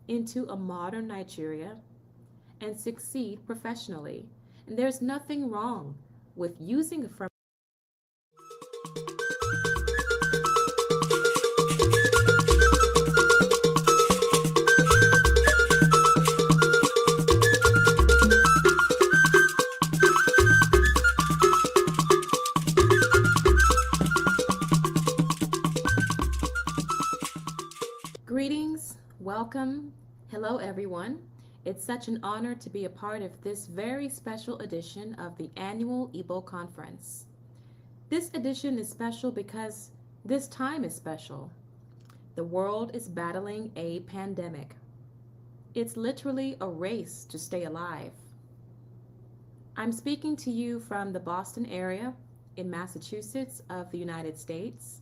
Into a modern Nigeria and succeed professionally. And there's nothing wrong with using a Greetings, welcome. Hello, everyone. It's such an honor to be a part of this very special edition of the annual Igbo Conference. This edition is special because this time is special. The world is battling a pandemic. It's literally a race to stay alive. I'm speaking to you from the Boston area in Massachusetts of the United States.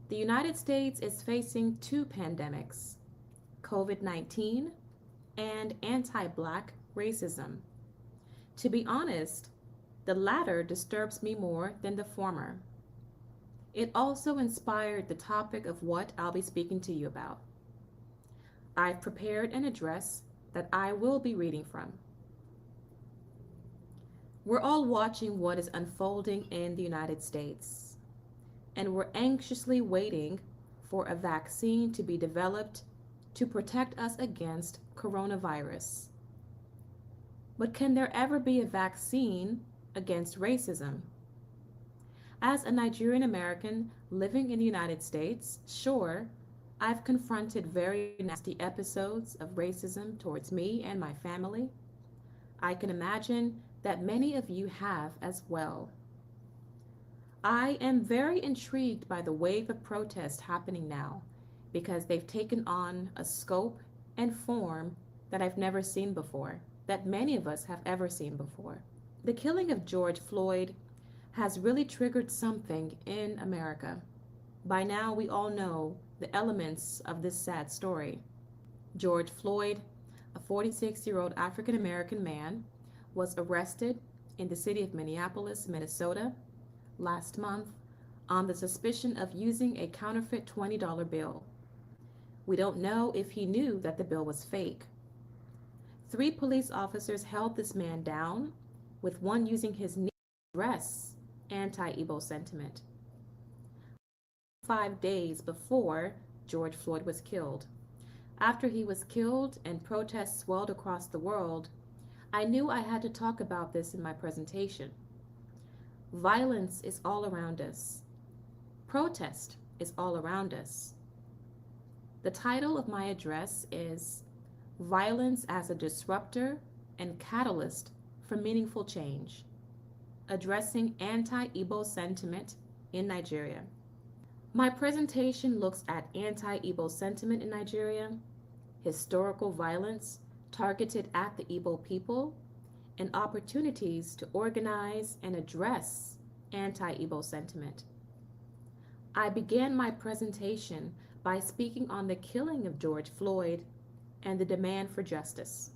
The United States is facing two pandemics, COVID-19 and anti-Black racism. To be honest, the latter disturbs me more than the former. It also inspired the topic of what I'll be speaking to you about. I've prepared an address that I will be reading from. We're all watching what is unfolding in the United States, and we're anxiously waiting for a vaccine to be developed to protect us against coronavirus. But can there ever be a vaccine against racism? As a Nigerian American living in the United States, sure, I've confronted very nasty episodes of racism towards me and my family. I can imagine that many of you have as well. I am very intrigued by the wave of protest happening now, because they've taken on a scope and form that I've never seen before, that many of us have ever seen before. The killing of George Floyd has really triggered something in America. By now, we all know the elements of this sad story. George Floyd, a 46-year-old African-American man, was arrested in the city of Minneapolis, Minnesota, last month on the suspicion of using a counterfeit $20 bill. We don't know if he knew that the bill was fake. 3 police officers held this man down, with one using his knee to address anti-Igbo sentiment. 5 days before George Floyd was killed. After he was killed and protests swelled across the world, I knew I had to talk about this in my presentation. Violence is all around us. Protest is all around us. The title of my address is Violence as a Disruptor and Catalyst for Meaningful Change, Addressing Anti-Igbo Sentiment in Nigeria. My presentation looks at anti-Igbo sentiment in Nigeria, historical violence targeted at the Igbo people, and opportunities to organize and address anti-Igbo sentiment. I began my presentation by speaking on the killing of George Floyd and the demand for justice.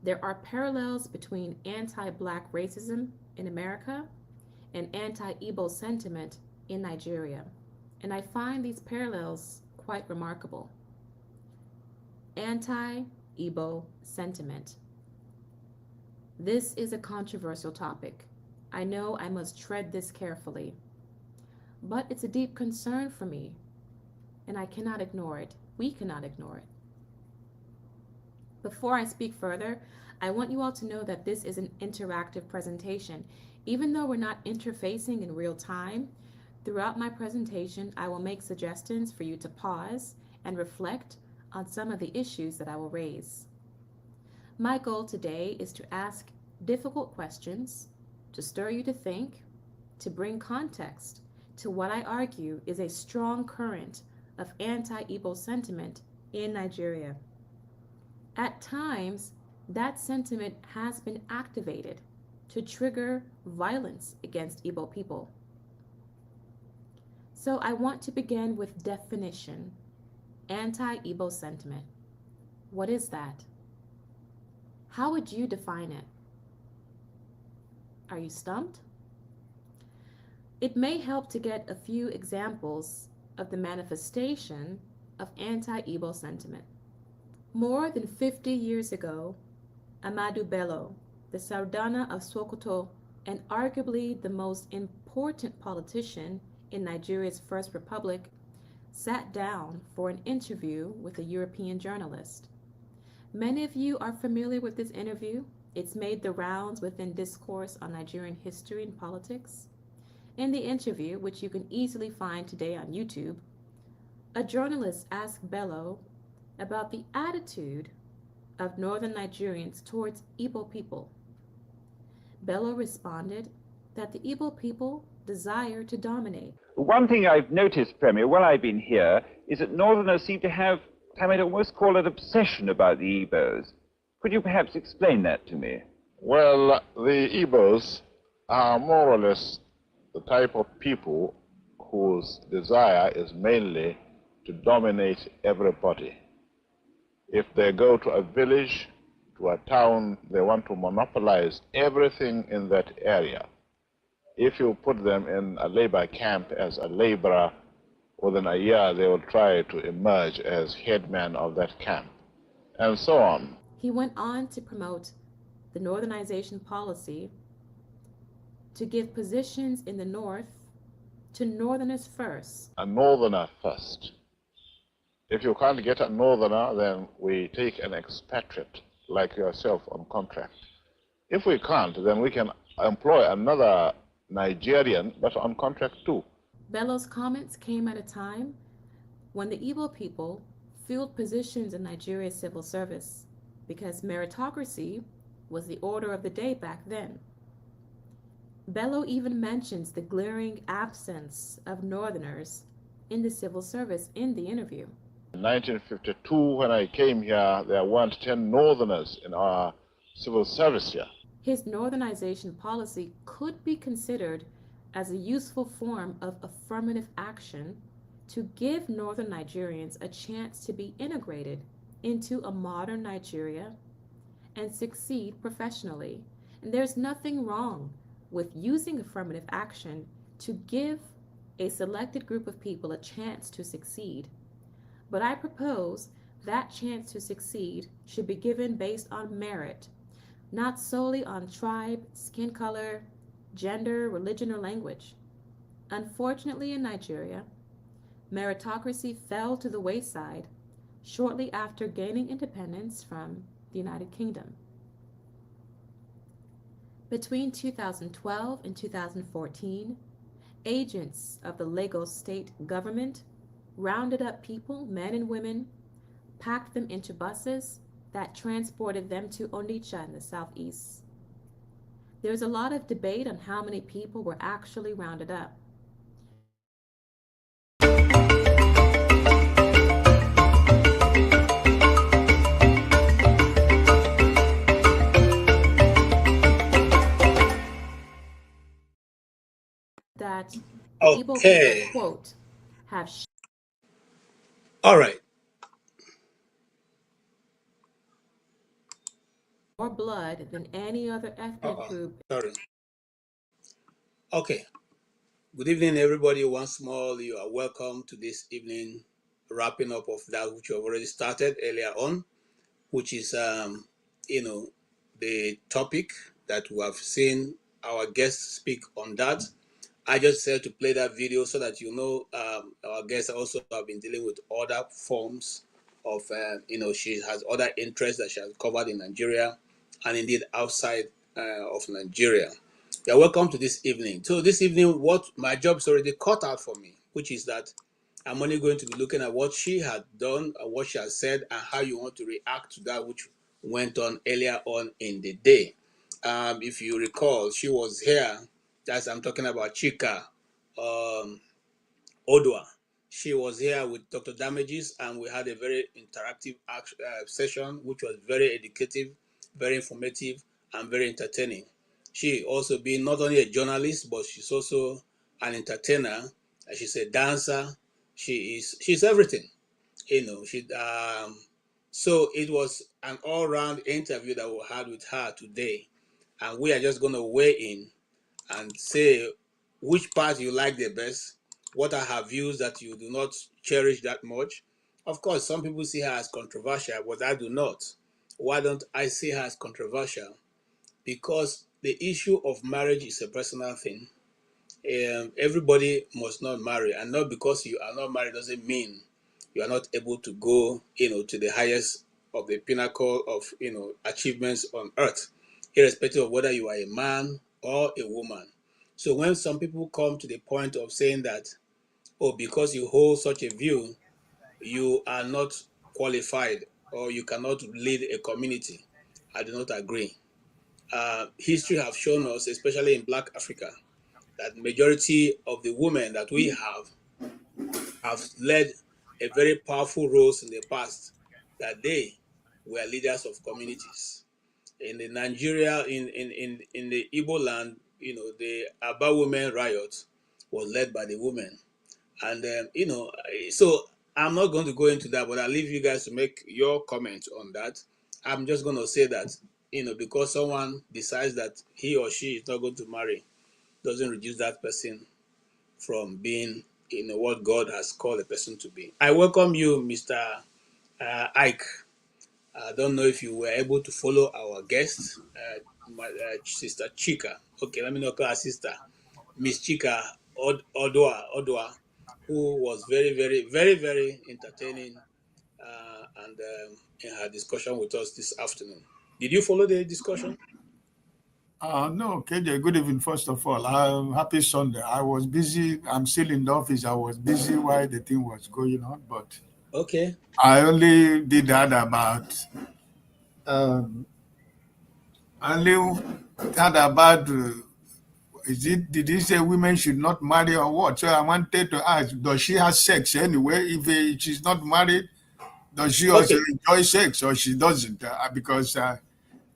There are parallels between anti-Black racism in America and anti-Igbo sentiment in Nigeria, and I find these parallels quite remarkable. Anti-Igbo sentiment. This is a controversial topic. I know I must tread this carefully, but it's a deep concern for me, and I cannot ignore it. We cannot ignore it. Before I speak further, I want you all to know that this is an interactive presentation. Even though we're not interfacing in real time, throughout my presentation, I will make suggestions for you to pause and reflect on some of the issues that I will raise. My goal today is to ask difficult questions, to stir you to think, to bring context to what I argue is a strong current of anti Igbo sentiment in Nigeria. At times, that sentiment has been activated to trigger violence against Igbo people. So I want to begin with definition. Anti-Igbo sentiment. What is that? How would you define it? Are you stumped? It may help to get a few examples of the manifestation of anti-Igbo sentiment. More than 50 years ago, Ahmadu Bello, the Sardana of Sokoto, and arguably the most important politician in Nigeria's First Republic, sat down for an interview with a European journalist. Many of you are familiar with this interview. It's made the rounds within discourse on Nigerian history and politics. In the interview, which you can easily find today on YouTube, a journalist asked Bello about the attitude of northern Nigerians towards Igbo people. Bello responded that the Igbo people desire to dominate. One thing I've noticed, Premier, while I've been here, is that Northerners seem to have, I might almost call it obsession about the Igbos. Could you perhaps explain that to me? Well, the Igbos are more or less the type of people whose desire is mainly to dominate everybody. If they go to a village, to a town, they want to monopolize everything in that area. If you put them in a labor camp as a laborer, within a year they will try to emerge as headman of that camp, and so on. He went on to promote the northernization policy to give positions in the north to northerners first. A northerner first. If you can't get a northerner, then we take an expatriate like yourself on contract. If we can't, then we can employ another Nigerian, but on contract too. Bello's comments came at a time when the Igbo people filled positions in Nigeria's civil service because meritocracy was the order of the day back then. Bello even mentions the glaring absence of Northerners in the civil service in the interview. In 1952, when I came here, there weren't 10 Northerners in our civil service here. His northernization policy could be considered as a useful form of affirmative action to give northern Nigerians a chance to be integrated into a modern Nigeria and succeed professionally. And there's nothing wrong with using affirmative action to give a selected group of people a chance to succeed. But I propose that chance to succeed should be given based on merit, not solely on tribe, skin color, gender, religion, or language. Unfortunately, in Nigeria, meritocracy fell to the wayside shortly after gaining independence from the United Kingdom. Between 2012 and 2014, agents of the Lagos state government rounded up people, men and women, packed them into buses that transported them to Onitsha in the southeast. There's a lot of debate on how many people were actually rounded up. That the Igbo people, quote, have all right. more blood than any other ethnic group. Sorry. Okay. Good evening, everybody. Once more, you are welcome to this evening wrapping up of that which you have already started earlier on, which is, the topic that we have seen our guests speak on that. I just said to play that video so that our guests also have been dealing with other forms of, she has other interests that she has covered in Nigeria and indeed outside of Nigeria. You're welcome to this evening. So this evening, what my job is already cut out for me, which is that I'm only going to be looking at what she had done and what she has said and how you want to react to that which went on earlier on in the day. If you recall, she was here That's I'm talking about Chika, Oduah. She was here with Dr. Damages, and we had a very interactive session, which was very educative, very informative, and very entertaining. She also being not only a journalist, but she's also an entertainer. She's a dancer. She's everything. She so it was an all-round interview that we had with her today, and we are just going to weigh in and say which part you like the best, what are her views that you do not cherish that much. Of course, some people see her as controversial, but I do not. Why don't I see her as controversial? Because the issue of marriage is a personal thing. Everybody must not marry, and not because you are not married doesn't mean you are not able to go, to the highest of the pinnacle of, achievements on earth, irrespective of whether you are a man or a woman. So when some people come to the point of saying that, oh, because you hold such a view, you are not qualified or you cannot lead a community, I do not agree. History have shown us, especially in Black Africa, that majority of the women that we have led a very powerful roles in the past, that they were leaders of communities. In the Nigeria, in the Igbo land, the Aba women riot was led by the women. And, so I'm not going to go into that, but I'll leave you guys to make your comment on that. I'm just going to say that, because someone decides that he or she is not going to marry, doesn't reduce that person from being what God has called a person to be. I welcome you, Mr. Ike. I don't know if you were able to follow our guest, my sister Chika. Okay, let me not call her sister, Miss Chika Oduah, who was very, very, very, very entertaining, and in her discussion with us this afternoon. Did you follow the discussion? No, KJ, good evening, first of all. Happy Sunday. I was busy. I'm still in the office. I was busy while the thing was going on, but Okay. I only did that um, only that about, did he say women should not marry or what? So I wanted to ask, does she have sex anyway? If she's not married, does she also Okay. enjoy sex or she doesn't? Because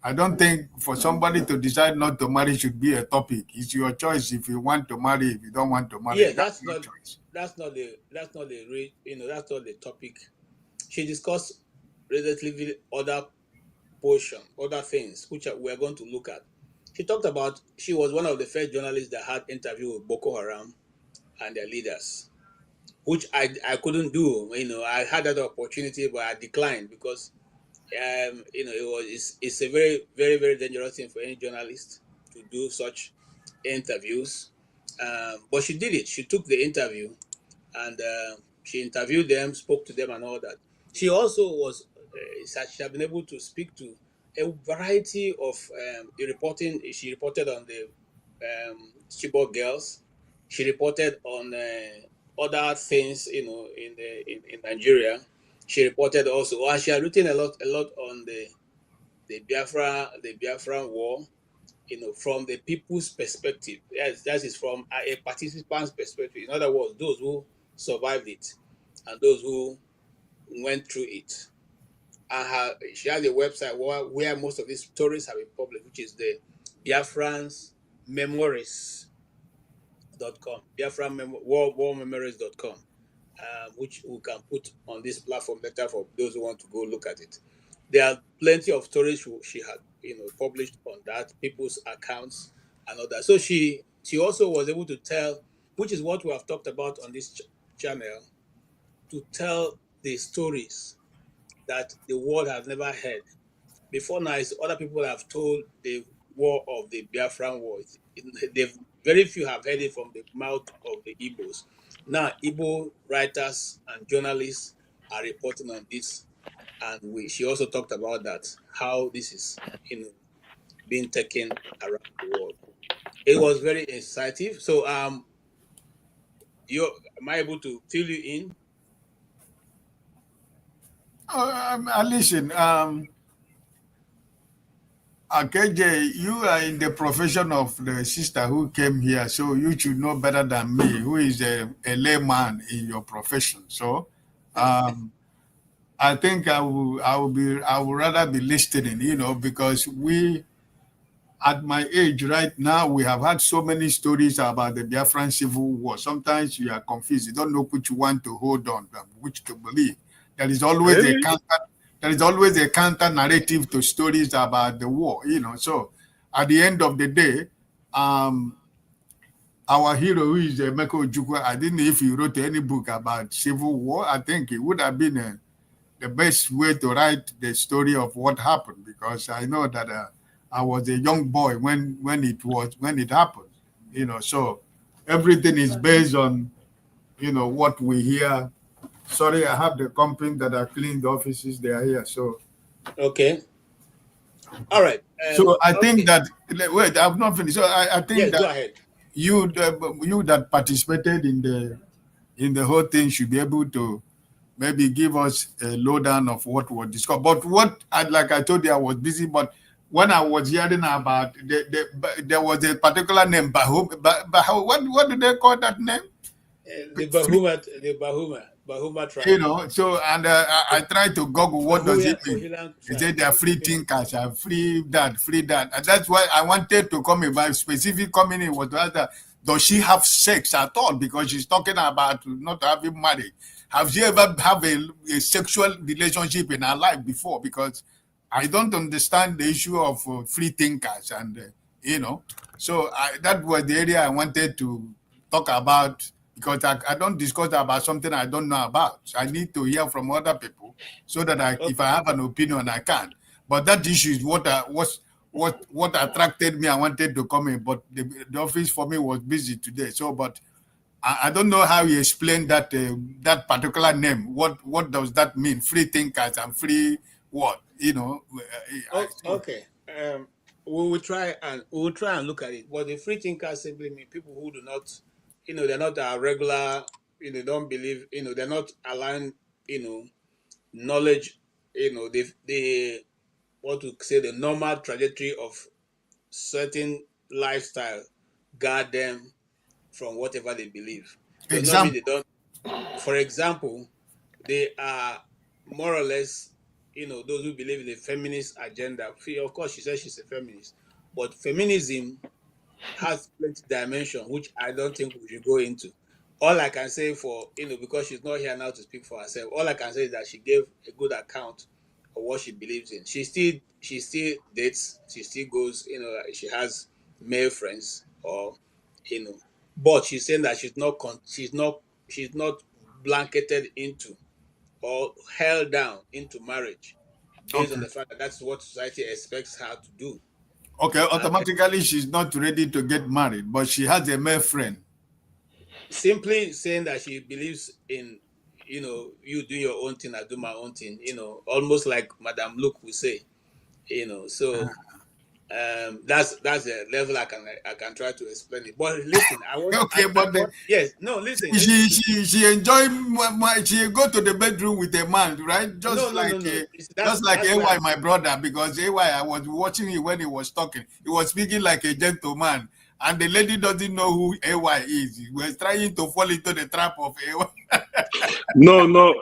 I don't think for somebody to decide not to marry should be a topic. It's your choice if you want to marry. If you don't want to marry, Yeah, that's your choice. that's not the topic. She discussed relatively other portion, other things which we're going to look at. She was one of the first journalists that had interview with Boko Haram and their leaders, which I couldn't do. I had that opportunity, but I declined because it's a very, very, very dangerous thing for any journalist to do such interviews. But she did it. She took the interview, and she interviewed them, spoke to them, and all that. She also she had been able to speak to a variety of reporting. She reported on the Chibok girls. She reported on other things, in Nigeria. She reported also, and she had written a lot on the Biafran war, from the people's perspective. Yes, that is from a participant's perspective. In other words, those who survived it and those who went through it. And she has a website where most of these stories have been published, which is the Biafran's Memories.com, warmemories.com, which we can put on this platform later for those who want to go look at it. There are plenty of stories she had, published on that, people's accounts and all that. So she also was able to tell, which is what we have talked about on this channel, to tell the stories that the world has never heard. Before now, it's other people have told the war of the Biafran war. They've Very few have heard it from the mouth of the Igbos. Now, Igbo writers and journalists are reporting on this, and she also talked about that, how this is, being taken around the world. It was very insightful. So, you am I able to fill you in? Listen, KJ, you are in the profession of the sister who came here, so you should know better than me, who is a layman in your profession. So, um, I think I would rather be listening, because at my age right now, we have had so many stories about the Biafran Civil War. Sometimes you are confused. You don't know which one to hold on, which to believe. There is always a Really? counter. There is always a counter narrative to stories about the war. So at the end of the day, um, our hero, who is Emeka Ojukwu, I didn't know if he wrote any book about Civil War. I think it would have been the best way to write the story of what happened, because I know that I was a young boy when it happened. So everything is based on what we hear. Sorry, I have the company that are cleaning the offices. They are here. So Okay. All right. I think Okay. that wait, I've not finished. So I think Yes, that go ahead. you that participated in the whole thing should be able to maybe give us a lowdown of what was discussed. But like I told you, I was busy. But when I was hearing about there was a particular name, what do they call that name? The Bahuma tribe. So and I tried to Google what does it mean. Bahuyan They tribe. said they are free thinkers, are free that, and that's why I wanted to come in. My specific coming was to ask her, does she have sex at all? Because she's talking about not having marriage. Have she ever have a sexual relationship in her life before? Because I don't understand the issue of free thinkers, and so that was the area I wanted to talk about, because I don't discuss about something I don't know about. So I need to hear from other people so that if I have an opinion, I can. But that issue is what attracted me. I wanted to come in, but the office for me was busy today. So, but I don't know how you explain that particular name. What does that mean? Free thinkers and free what? So, Okay. We will try and look at it. But the free thinkers simply mean people who do not, they're not a regular, don't believe, they're not aligned, knowledge, they what to say the normal trajectory of certain lifestyle guard them from whatever they believe. Does not mean example. they don't. For example, they are more or less, those who believe in the feminist agenda. Of course, she says she's a feminist, but feminism has plenty dimension, which I don't think we should go into. All I can say because she's not here now to speak for herself, all I can say is that she gave a good account of what she believes in. She still dates, she still goes, she has male friends but she's saying that she's not blanketed into or held down into marriage based on Okay. the fact that that's what society expects her to do. Okay, And automatically she's not ready to get married, but she has a male friend. simply saying that she believes in you do your own thing, I do my own thing, almost like Madame Luke will say, so that's a level I can try to explain it. But listen, Okay, but yes, no, listen, she listen to she she enjoy she go to the bedroom with a man, right? no, no, no, no. Just like That's AY, where my brother, because AY, I was watching him when he was talking. He was speaking like a gentleman, and the lady doesn't know who AY is. He was trying to fall into the trap of AY. No, no.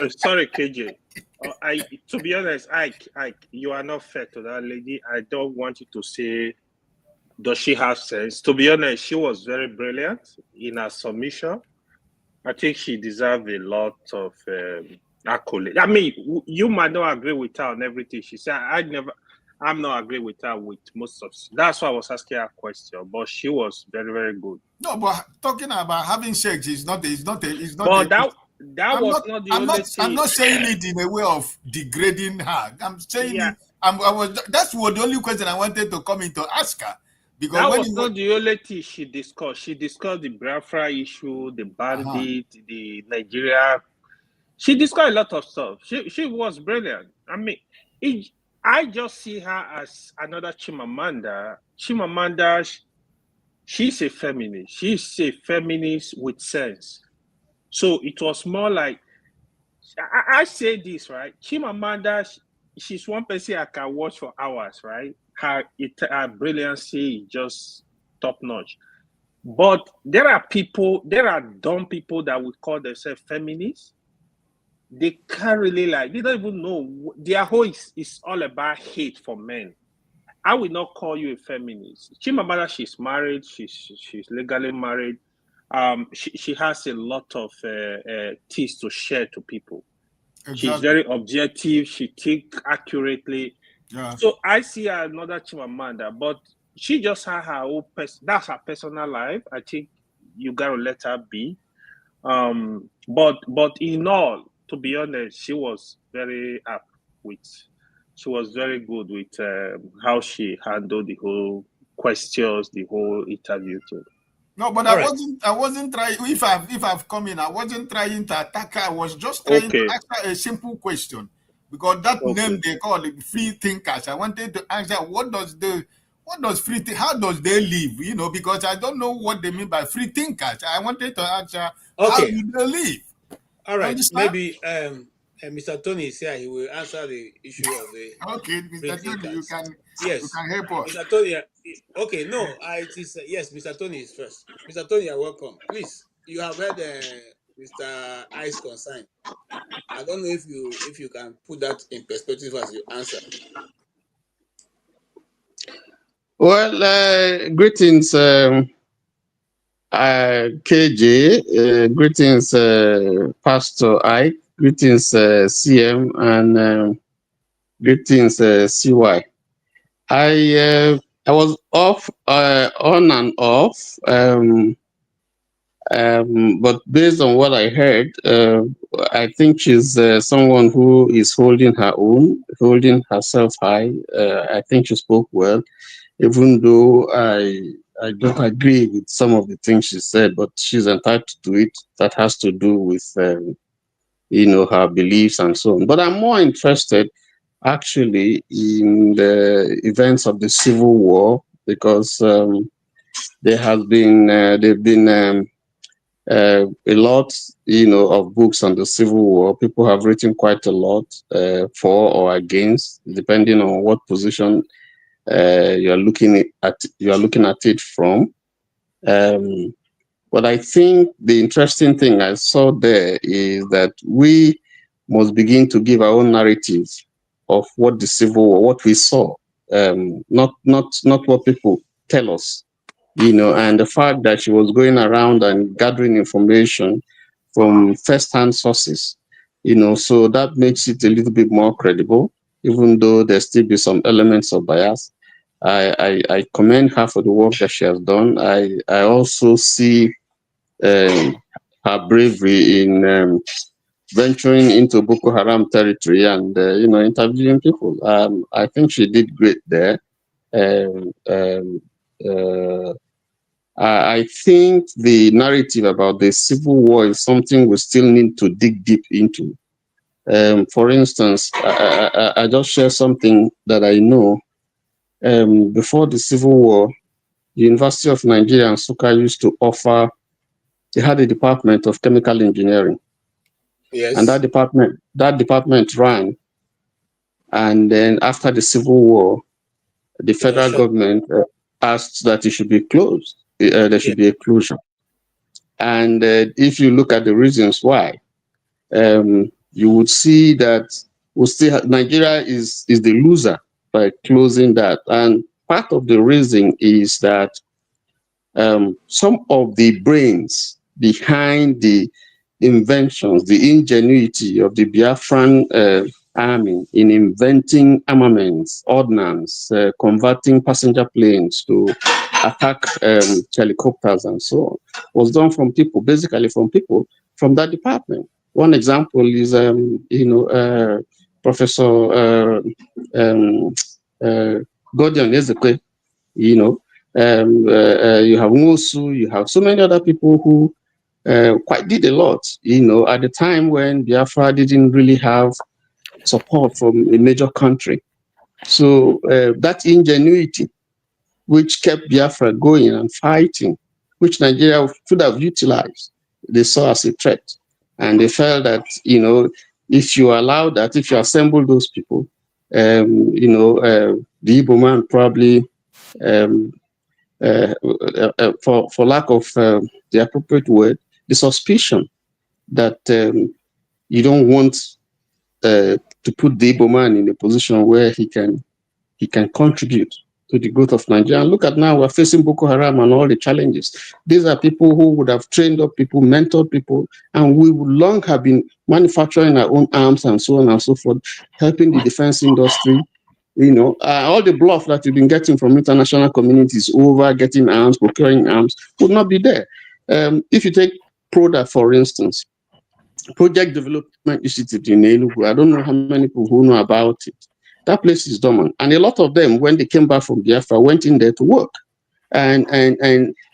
Sorry, KJ. To be honest, you are not fair to that lady. I don't want you to say, does she have sense? To be honest, she was very brilliant in her submission. I think she deserved a lot of accolade. I mean, you might not agree with her on everything she said. I'm not agree with her with most of. That's why I was asking her a question. But she was very, very good. No, but talking about having sex is not. It's not. It's not. But that I'm was not. not the I'm only not. I'm thing. not saying it in a way of degrading her. I'm saying Yeah, it. I was. That's what the only question I wanted to come in to ask her, because that when was you. not the only thing she discussed. She discussed the Biafra issue, the Uh-huh. bandit, the Nigeria. She discussed a lot of stuff. She was brilliant. I mean, I just see her as another Chimamanda. Chimamanda, she's a feminist. She's a feminist with sense. So it was more like, I say this, right? Chimamanda, she's one person I can watch for hours, right? Her brilliancy is just top notch. But there are dumb people that would call themselves feminists. They can't really they don't even know. Their whole is all about hate for men. I will not call you a feminist. Chimamanda, she's married. She's legally married. She has a lot of things to share to people. Exactly. She's very objective. She thinks accurately. Yeah. So I see another Chimamanda, but she just had her own that's her personal life. I think you gotta let her be. But in all, to be honest, she was very up with. She was very good with how she handled the whole questions, the whole interview thing. No, but I wasn't trying. If I've come in, I wasn't trying to attack her. I was just trying to ask her a simple question, because that name they call it free thinkers. I wanted to ask her, what does free think? How does they live? You know, because I don't know what they mean by free thinkers. I wanted to ask her, how do they live? All right, maybe Mr. Tony is here. He will answer the issue of the. Okay, Mr. Tony, you can help us. Mr. Tony, okay, no, it is yes. Mr. Tony is first. Mr. Tony, you're welcome. Please, you have heard Mr. I's concern. I don't know if you can put that in perspective as you answer. Well, greetings, KJ. Greetings, Pastor Ike. Greetings, CM, and greetings, CY. I was off, on and off, but based on what I heard, I think she's someone who is holding her own, holding herself high. I think she spoke well, even though I don't agree with some of the things she said, but she's entitled to it. That has to do with, her beliefs and so on. But I'm more interested actually in the events of the Civil War, because there has been a lot, of books on the Civil War. People have written quite a lot for or against, depending on what position you are looking at it from. But I think the interesting thing I saw there is that we must begin to give our own narrative of what the Civil War, what we saw, not what people tell us, and the fact that she was going around and gathering information from first-hand sources, so that makes it a little bit more credible, even though there still be some elements of bias. I commend her for the work that she has done. I also see her bravery in venturing into Boko Haram territory and interviewing people. I think she did great there. I think the narrative about the Civil War is something we still need to dig deep into. For instance, I just share something that I know. Before the Civil War, the University of Nigeria and Nsukka used to offer. They had a department of chemical engineering. Yes. And that department ran. And then after the Civil War, the federal government asked that it should be closed. There should be a closure. And if you look at the reasons why, you would see that Nigeria is the loser by closing that. And part of the reason is that some of the brains behind the inventions, the ingenuity of the Biafran army in inventing armaments, ordnance, converting passenger planes to attack helicopters and so on, was done from people, basically from people from that department. One example is, Professor Gordon Ezekwe, you have Musu, you have so many other people who quite did a lot, at the time when Biafra didn't really have support from a major country. So that ingenuity, which kept Biafra going and fighting, which Nigeria should have utilized, they saw as a threat. And they felt that, if you allow that, if you assemble those people, the Igbo man probably, for lack of the appropriate word, the suspicion that you don't want to put the Igbo man in a position where he can contribute to the growth of Nigeria. And look at now, we're facing Boko Haram and all the challenges. These are people who would have trained up people, mentored people, and we would long have been manufacturing our own arms and so on and so forth, helping the defense industry. All the bluff that we've been getting from international communities over getting arms, procuring arms, would not be there. If you take PRODA, for instance, Project Development Institute in Enugu, I don't know how many people who know about it. That place is dormant. And a lot of them, when they came back from Biafra, went in there to work. And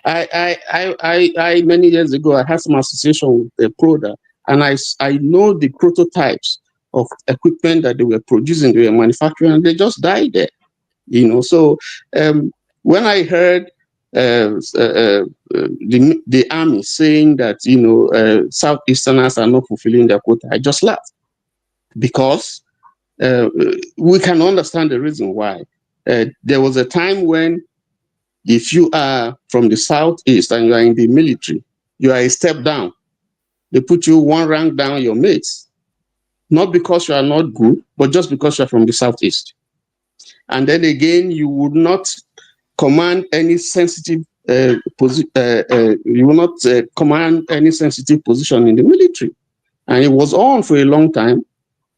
I many years ago, I had some association with PRODA, and I know the prototypes of equipment that they were producing, they were manufacturing, and they just died there. So when I heard the army saying that Southeasterners are not fulfilling their quota, I just laughed, because we can understand the reason why. There was a time when, if you are from the Southeast and you are in the military, you are a step down. They put you one rank down your mates, not because you are not good, but just because you are from the Southeast. And then again, you would not command any sensitive you will not command any sensitive position in the military. And it was on for a long time.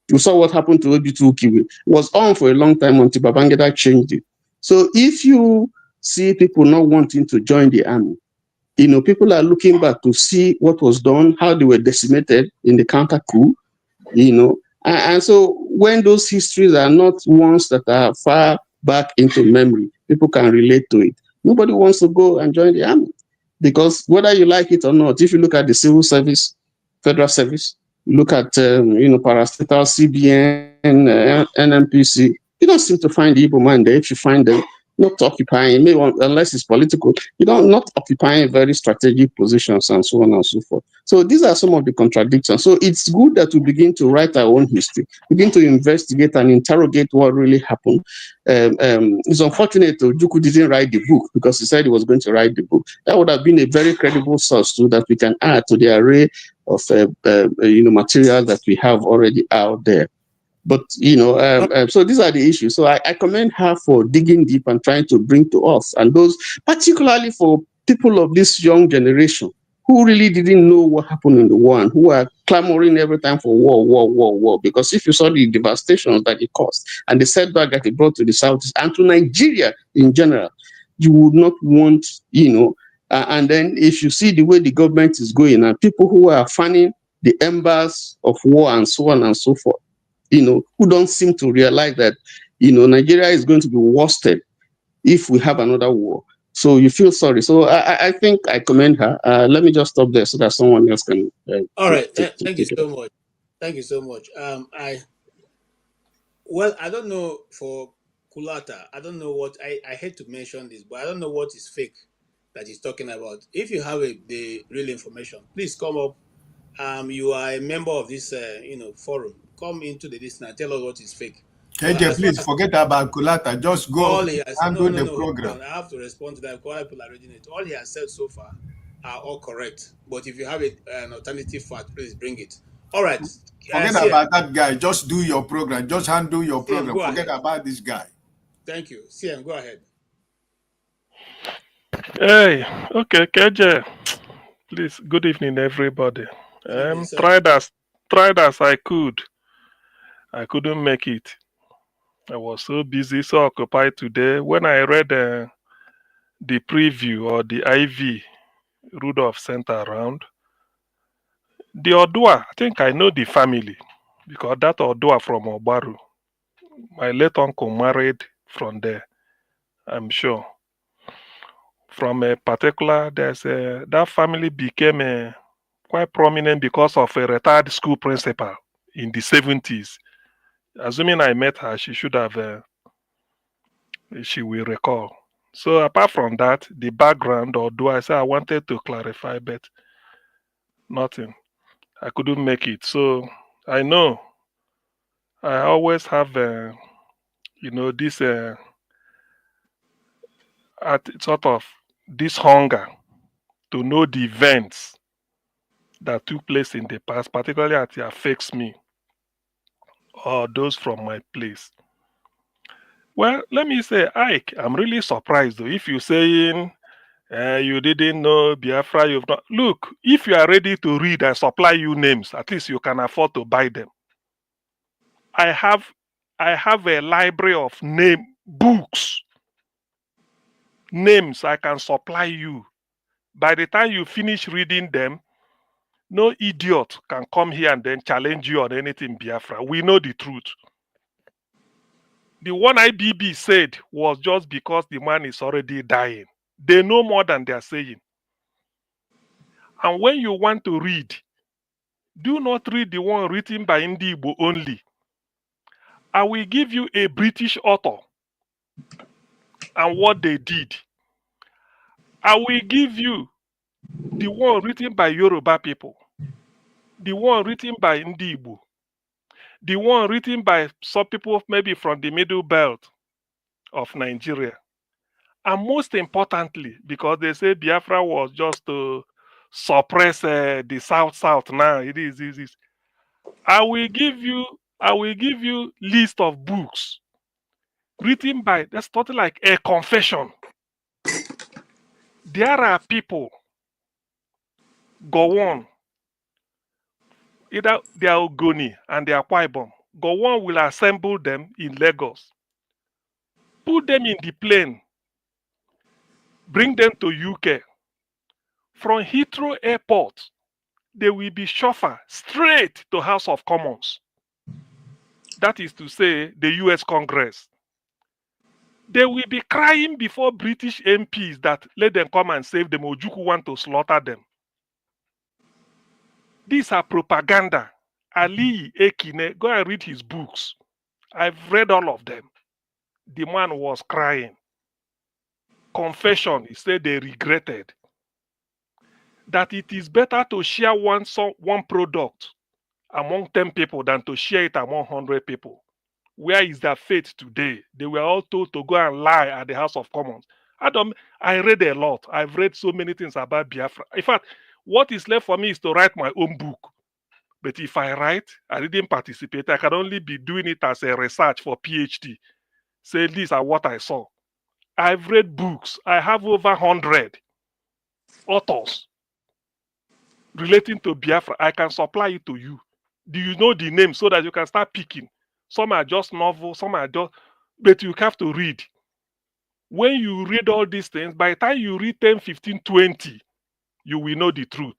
You saw what happened to Oduah Kiwi. It was on for a long time until Babangida changed it. So if you see people not wanting to join the army, people are looking back to see what was done, how they were decimated in the counter coup, and so when those histories are not ones that are far back into memory, people can relate to it. Nobody wants to go and join the army, because whether you like it or not, if you look at the civil service, federal service, look at parastatal, CBN, NNPC, you don't seem to find the Igbo man there. If you find them not occupying, maybe unless it's political, not occupying very strategic positions and so on and so forth. So these are some of the contradictions. So it's good that we begin to write our own history, begin to investigate and interrogate what really happened. It's unfortunate that Ojukwu didn't write the book, because he said he was going to write the book. That would have been a very credible source too, that we can add to the array of material that we have already out there. But so these are the issues. So I commend her for digging deep and trying to bring to us, and those particularly for people of this young generation who really didn't know what happened in the war and who are clamoring every time for war. Because if you saw the devastations that it caused and the setback that it brought to the Southeast and to Nigeria in general, you would not want, and then if you see the way the government is going and people who are fanning the embers of war and so on and so forth, who don't seem to realize that, Nigeria is going to be worsted if we have another war. So you feel sorry. So I think I commend her. Let me just stop there so that someone else can. All right. Thank you so much. Thank you so much. I don't know for Kulata. I don't know what I hate to mention this, but I don't know what is fake that he's talking about. If you have the real information, please come up. You are a member of this forum. Come into the list and tell us what is fake. KJ, please forget about Kulata. Just go and do the program. I have to respond to that because people are reading it. All he has said so far are all correct. But if you have an alternative fact, please bring it. All right. Forget about that guy. Just do your program. Just handle your program. Forget about this guy. Thank you. Sian, go ahead. Hey, okay, KJ. Please, good evening, everybody. Tried as I could. I couldn't make it. I was so busy, so occupied today. When I read the preview or the IV Rudolph sent around, the Oduah, I think I know the family because that Oduah from Obaru, my late uncle married from there, I'm sure. From a particular, that family became quite prominent because of a retired school principal in the 70s. Assuming I met her, she should have, she will recall. So apart from that, the background, or do I say I wanted to clarify, but nothing. I couldn't make it. So I know I always have this sort of this hunger to know the events that took place in the past, particularly as it affects me or those from my place. Well, let me say, Ike, I'm really surprised though. If you're saying you didn't know Biafra, you've not. Look, if you are ready to read, I supply you names. At least you can afford to buy them. I have a library of books, names I can supply you. By the time you finish reading them, no idiot can come here and then challenge you on anything Biafra. We know the truth. The one IBB said was just because the man is already dying. They know more than they are saying. And when you want to read, do not read the one written by Ndi Igbo only. I will give you a British author and what they did. I will give you the one written by Yoruba people, the one written by Ndi Igbo, the one written by some people maybe from the middle belt of Nigeria. And most importantly, because they say Biafra was just to suppress the South now. It is. I will give you list of books written by, that's something like a confession. There are people, Gowon, either they are Ogoni and they are Kwaibom. Gowon will assemble them in Lagos, put them in the plane, bring them to UK. From Heathrow Airport, they will be chauffeured straight to House of Commons. That is to say, the US Congress. They will be crying before British MPs that let them come and save them. Ojukwu want to slaughter them. These are propaganda. Ali Ekine, go and read his books. I've read all of them. The man was crying. Confession, he said they regretted. That it is better to share one product among 10 people than to share it among 100 people. Where is their faith today? They were all told to go and lie at the House of Commons. I read a lot. I've read so many things about Biafra. In fact, what is left for me is to write my own book. But if I write, I didn't participate. I can only be doing it as a research for PhD. Say these are what I saw. I've read books. I have over 100 authors relating to Biafra. I can supply it to you. Do you know the name so that you can start picking? Some are just novels, some are just, but you have to read. When you read all these things, by the time you read 10, 15, 20, you will know the truth.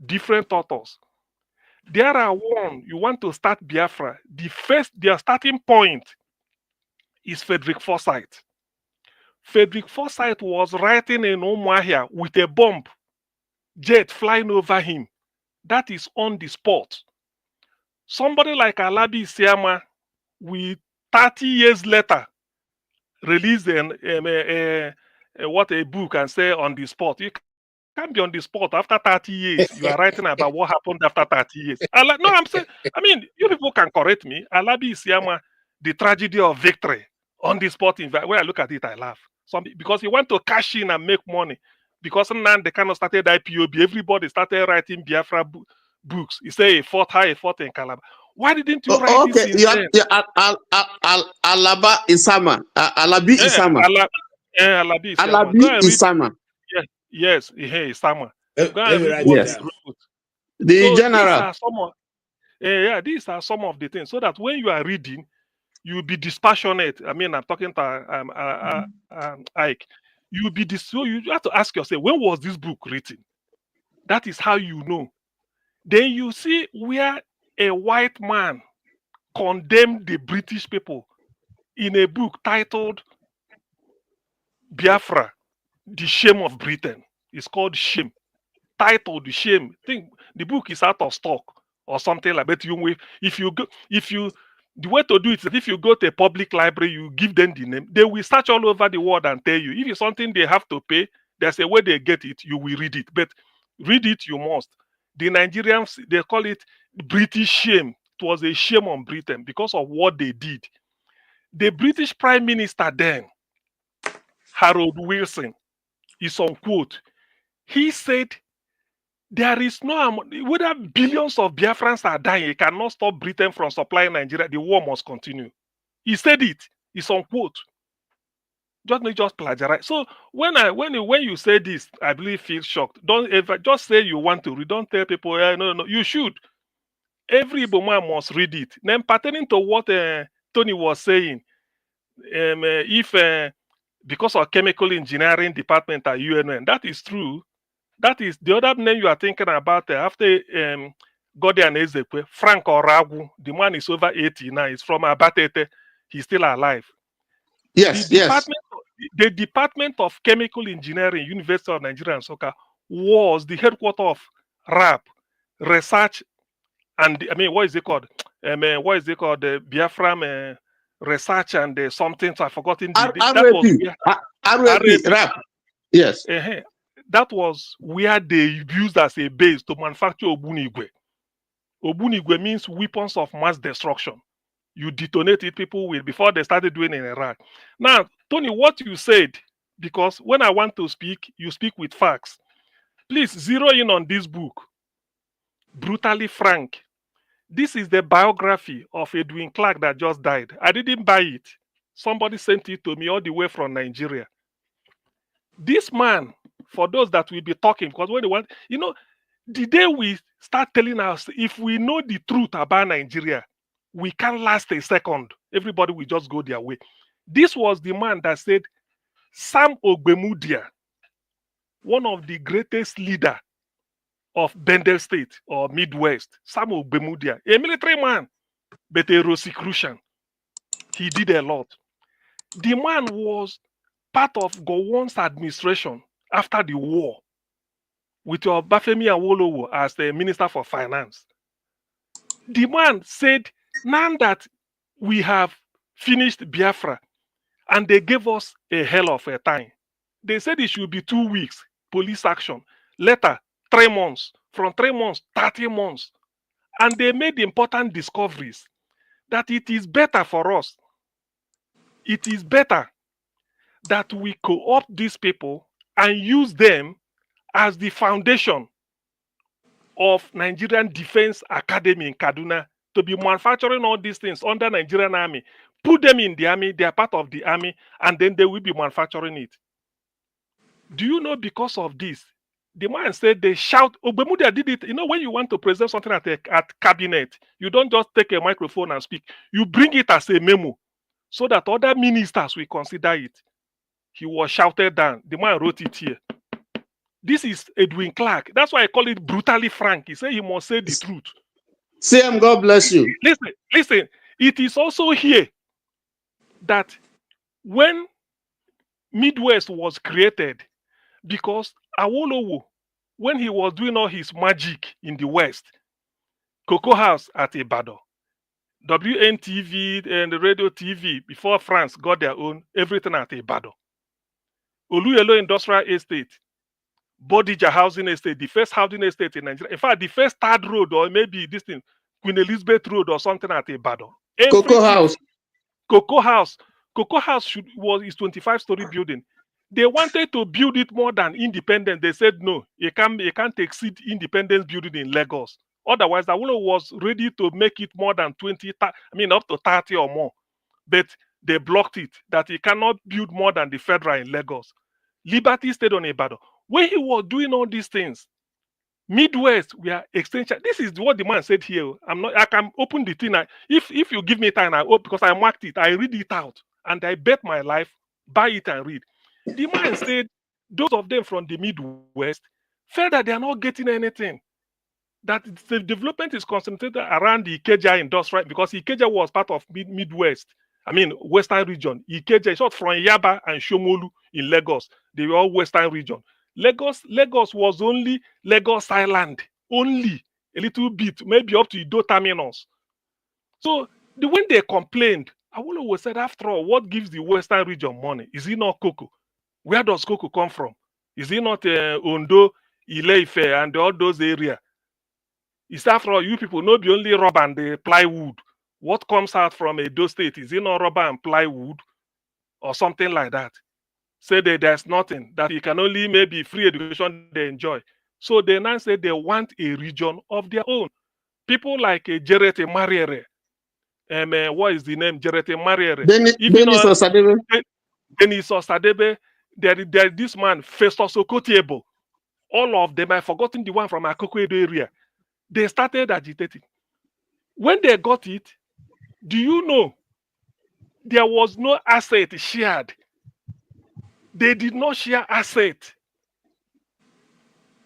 Different authors. There are one, you want to start Biafra, their starting point is Frederick Forsyth. Frederick Forsyth was writing in Umuahia with a bomb jet flying over him. That is on the spot. Somebody like Alabi Siama, with 30 years later, release a book and say on the spot. You can't be on the spot after 30 years. You are writing about what happened after 30 years. I'm saying, you people can correct me. Alabi Isiama, the tragedy of victory on the spot. When I look at it, I laugh. Because he want to cash in and make money. Because now they kind of started IPOB. Everybody started writing Biafra books. He say he fought in Calabar. Why didn't you write this in then? Alaba Isama. Alabi Isama. Alabi Isama. Alabi Isama. Yes, Isama. Go and read what he wrote. The general. These are some of the things. So that when you are reading, you'll be dispassionate. I'm talking to Ike. You'll be so you have to ask yourself, when was this book written? That is how you know. Then you see where a white man condemned the British people in a book titled Biafra, The Shame of Britain. It's called Shame. Titled The Shame. I think the book is out of stock or something like that. The way to do it is that if you go to a public library, you give them the name, they will search all over the world and tell you. If it's something they have to pay, there's a way they get it, you will read it. But read it, you must. The Nigerians, they call it British shame. It was a shame on Britain because of what they did. The British Prime Minister then, Harold Wilson, is on quote. He said, there is no, whether billions of Biafrans are dying, it cannot stop Britain from supplying Nigeria. The war must continue. He said it. It's on quote. Just plagiarize. So when you say this, I believe feel shocked. Don't ever just say you want to read. Don't tell people, no. You should. Every Igbo man must read it. Then pertaining to what Tony was saying, if because of chemical engineering department at UNN, that is true. That is the other name you are thinking about after Godian Ezekwe, Frank Oragu. The man is over 80 now. He's from Abatete. He's still alive. Yes, the Department of Chemical Engineering, University of Nigeria and Soka, was the headquarters of RAP, Research, and what is it called? The Biafran Research and something. So I've forgotten. RAP. Yes. That was where they used as a base to manufacture Obunigwe. Obunigwe means weapons of mass destruction. You detonate it, people will, before they started doing it in Iraq. Now, Tony, what you said, because when I want to speak, you speak with facts. Please zero in on this book, Brutally Frank. This is the biography of Edwin Clark that just died. I didn't buy it. Somebody sent it to me all the way from Nigeria. This man, for those that will be talking, because when they want, the day we start telling us, if we know the truth about Nigeria, we can't last a second. Everybody will just go their way. This was the man that said, Sam Ogbemudia, one of the greatest leader of Bendel State or Midwest, Sam Ogbemudia, a military man, but a Rosicrucian. He did a lot. The man was part of Gowon's administration after the war with your Bafemi Awolowo as the Minister for Finance. The man said, now that we have finished Biafra and they gave us a hell of a time, they said it should be 2 weeks, police action. Later, 3 months. From 3 months, 30 months. And they made important discoveries that it is better for us. It is better that we co-opt these people and use them as the foundation of Nigerian Defense Academy in Kaduna to be manufacturing all these things under Nigerian Army. Put them in the army, they are part of the army, and then they will be manufacturing it. Do you know, because of this, the man said they shout, Ogbemudia did it. When you want to present something at cabinet, you don't just take a microphone and speak. You bring it as a memo so that other ministers will consider it. He was shouted down. The man wrote it here. This is Edwin Clark. That's why I call it Brutally Frank. He said he must say the truth. Sam, God bless you. Listen. It is also here that when Midwest was created, because Awolowo, when he was doing all his magic in the West, Cocoa House at Ibadan, WNTV and the radio TV, before France got their own, everything at Ibadan. Oluyelo Industrial Estate, Bodija Housing Estate, the first housing estate in Nigeria. In fact, the first third road, or maybe this thing, Queen Elizabeth Road or something at Ibadan. Cocoa House. Cocoa House is 25-story building. They wanted to build it more than Independence. They said no, you can't exceed Independence building in Lagos. Otherwise, Awolowo was ready to make it more than up to 30 or more. But they blocked it, that he cannot build more than the Federal in Lagos. Liberty stayed on Ibadan. When he was doing all these things, Midwest, we are extension. This is what the man said here. I can open the thing. If you give me time, because I marked it, I read it out. And I bet my life, buy it and read. The man said, those of them from the Midwest felt that they are not getting anything. That the development is concentrated around the Ikeja industrial, because Ikeja was part of Midwest. Western region. Ikeja is short from Yaba and Shomolu in Lagos. They were all Western region. Lagos was only Lagos Island. Only a little bit, maybe up to Ido Terminus. So when they complained, Awolowo said, after all, what gives the Western region money? Is it not cocoa? Where does cocoa come from? Is it not Ondo, Ile-Ife, and all those areas? It's after all, you people not be only rubber and the plywood. What comes out from Edo State, is it not rubber and plywood or something like that? Say that there's nothing, that you can only maybe free education they enjoy. So they now say they want a region of their own. People like Jerete Mariere, what is the name? Jerete Mariere. If you Denis know Osadebe. Denis Osadebe, there this man, Festus Okotiebo, all of them, I've forgotten the one from Akoko Edo area. They started agitating. When they got it, do you know there was no asset shared? They did not share asset.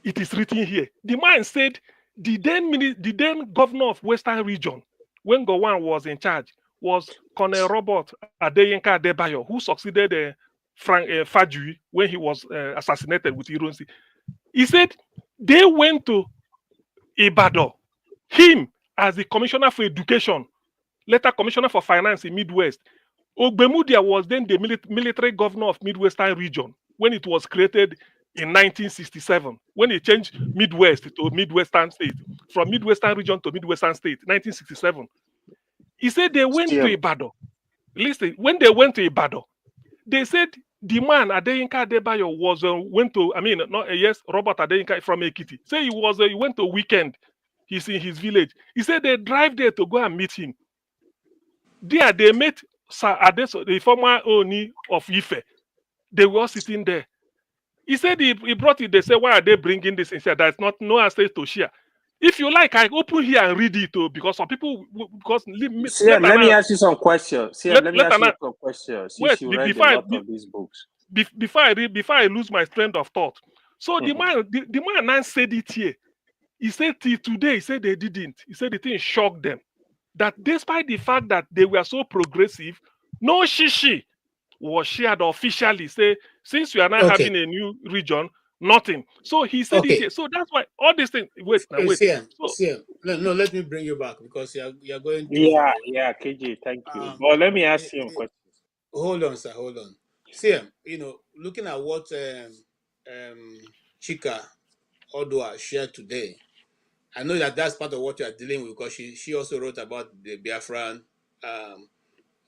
It is written here. The man said the then governor of Western Region, when Gowon was in charge, was Colonel Robert Adeyinka Adebayo, who succeeded Frank Fajui when he was assassinated with Ironsi. He said they went to Ibadan, him as the commissioner for education, later commissioner for finance in Midwest. Ogbemudia was then the military governor of Midwestern region when it was created in 1967, when he changed Midwest to Midwestern state, from Midwestern region to Midwestern state, 1967. He said they went to Ibadan. Listen, when they went to Ibadan, they said the man Adeyinka Adebayo was Robert Adeyinka from Ekiti. Say he went to weekend. He's in his village. He said they drive there to go and meet him. There they met Sir Adeso, the former Oni of Ife. They were sitting there. He said he brought it. They said, why are they bringing this? He said, there's no asset to share. If you like, I open here and read it too, because some people, because let me ask you some questions. Let me ask you some questions. Since you read a lot of these books. Before I lose my train of thought. So the man now said it here. He said today, he said they didn't. He said the thing shocked them. That despite the fact that they were so progressive, no shishi was shared officially. Say, since we are now having a new region, nothing. So he said it here. So that's why all these things. Wait. No, let me bring you back because you're going to. Yeah, KJ, thank you. But let me ask you a question. Hold on, sir. Hold on. CM, looking at what Chika Oduah shared today, I know that that's part of what you are dealing with because she also wrote about the Biafran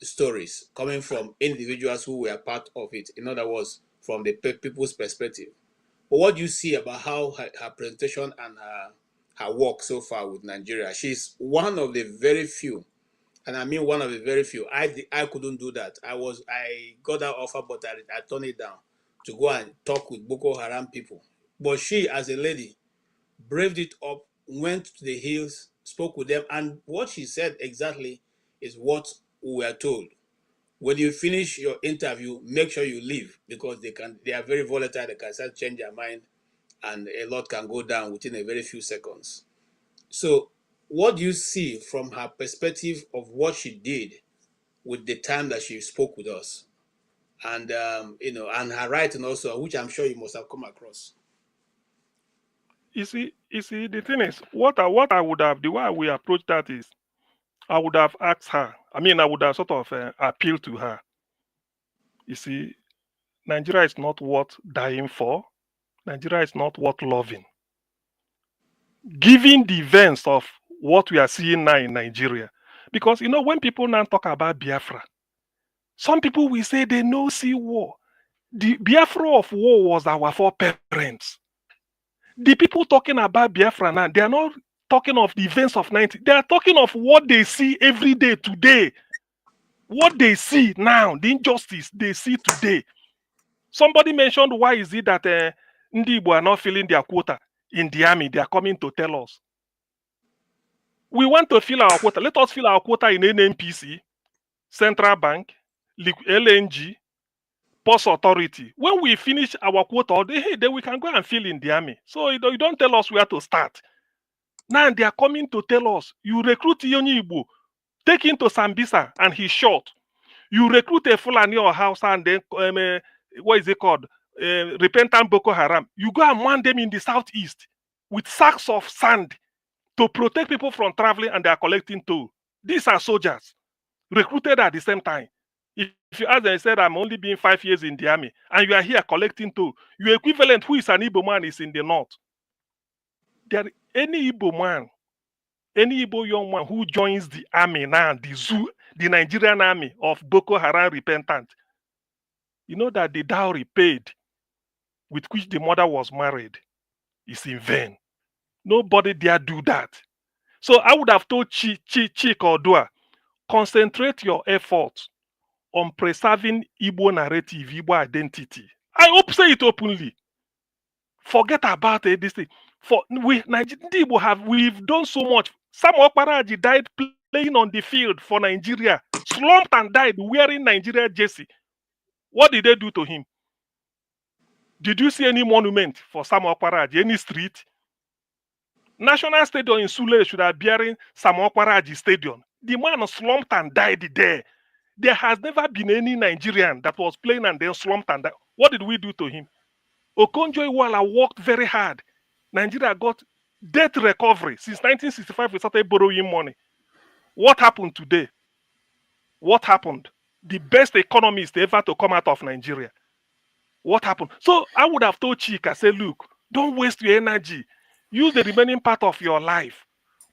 stories coming from individuals who were part of it. In other words, from the people's perspective. But what do you see about how her presentation and her work so far with Nigeria? She's one of the very few, and I mean one of the very few. I couldn't do that. I got that offer, but I turned it down to go and talk with Boko Haram people. But she, as a lady, braved it up, went to the hills, spoke with them, and what she said exactly is what we were told. When you finish your interview, make sure you leave because they are very volatile. They can start change their mind, and a lot can go down within a very few seconds. So, what do you see from her perspective of what she did with the time that she spoke with us, and and her writing also, which I'm sure you must have come across? You see, the thing is, what I would have, the way we approach that is, I would have asked her. I mean, I would have sort of appealed to her. You see, Nigeria is not worth dying for. Nigeria is not worth loving. Given the events of what we are seeing now in Nigeria, because when people now talk about Biafra, some people will say they no see war. The Biafra of war was our foreparents. The people talking about Biafra now, they are not talking of the events of 90. They are talking of what they see every day today. What they see now, the injustice they see today. Somebody mentioned, why is it that Ndi Igbo are not filling their quota in the army? They are coming to tell us. We want to fill our quota. Let us fill our quota in NNPC, Central Bank, LNG, Post Authority. When we finish our quota, then we can go and fill in the army. So you don't tell us where to start. Now they are coming to tell us, you recruit Yonyi Igbo, take him to Sambisa and he's shot. You recruit a Fulani or Hausa and then, what is it called? Repentant Boko Haram. You go and man them in the southeast with sacks of sand to protect people from traveling, and they are collecting toll. These are soldiers recruited at the same time. If you ask them, said, I'm only being 5 years in the army, and you are here collecting toll, your equivalent, who is an Igbo man, is in the north. Any Igbo man any Igbo young man who joins the army now, the Nigerian army of Boko Haram repentant, you know that the dowry paid with which the mother was married is in vain. Nobody dare do that. So I would have told Chika Oduah, concentrate your efforts on preserving Igbo narrative, Igbo identity. I hope say it openly. Forget about this thing. We've done so much. Sam Okparaji died playing on the field for Nigeria, slumped and died wearing Nigeria jersey. What did they do to him? Did you see any monument for Sam Okparaji, any street? National Stadium in Sule should have bearing Sam Okparaji Stadium. The man slumped and died there. There has never been any Nigerian that was playing and then slumped and died. What did we do to him? Okonjo-Iweala worked very hard. Nigeria got debt recovery. Since 1965, we started borrowing money. What happened today? What happened? The best economist ever to come out of Nigeria. What happened? So I would have told Chika, say, look, don't waste your energy. Use the remaining part of your life.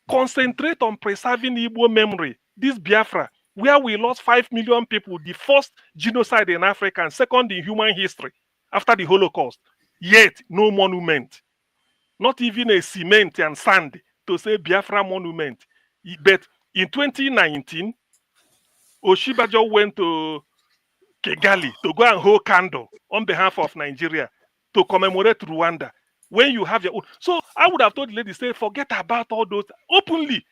Concentrate on preserving Igbo memory. This Biafra, where we lost 5 million people, the first genocide in Africa and second in human history after the Holocaust. Yet, no monument. Not even a cement and sand to say Biafra monument. But in 2019, Oshibajo went to Kigali to go and hold candle on behalf of Nigeria to commemorate Rwanda. When you have your own. So I would have told the lady, say, forget about all those openly.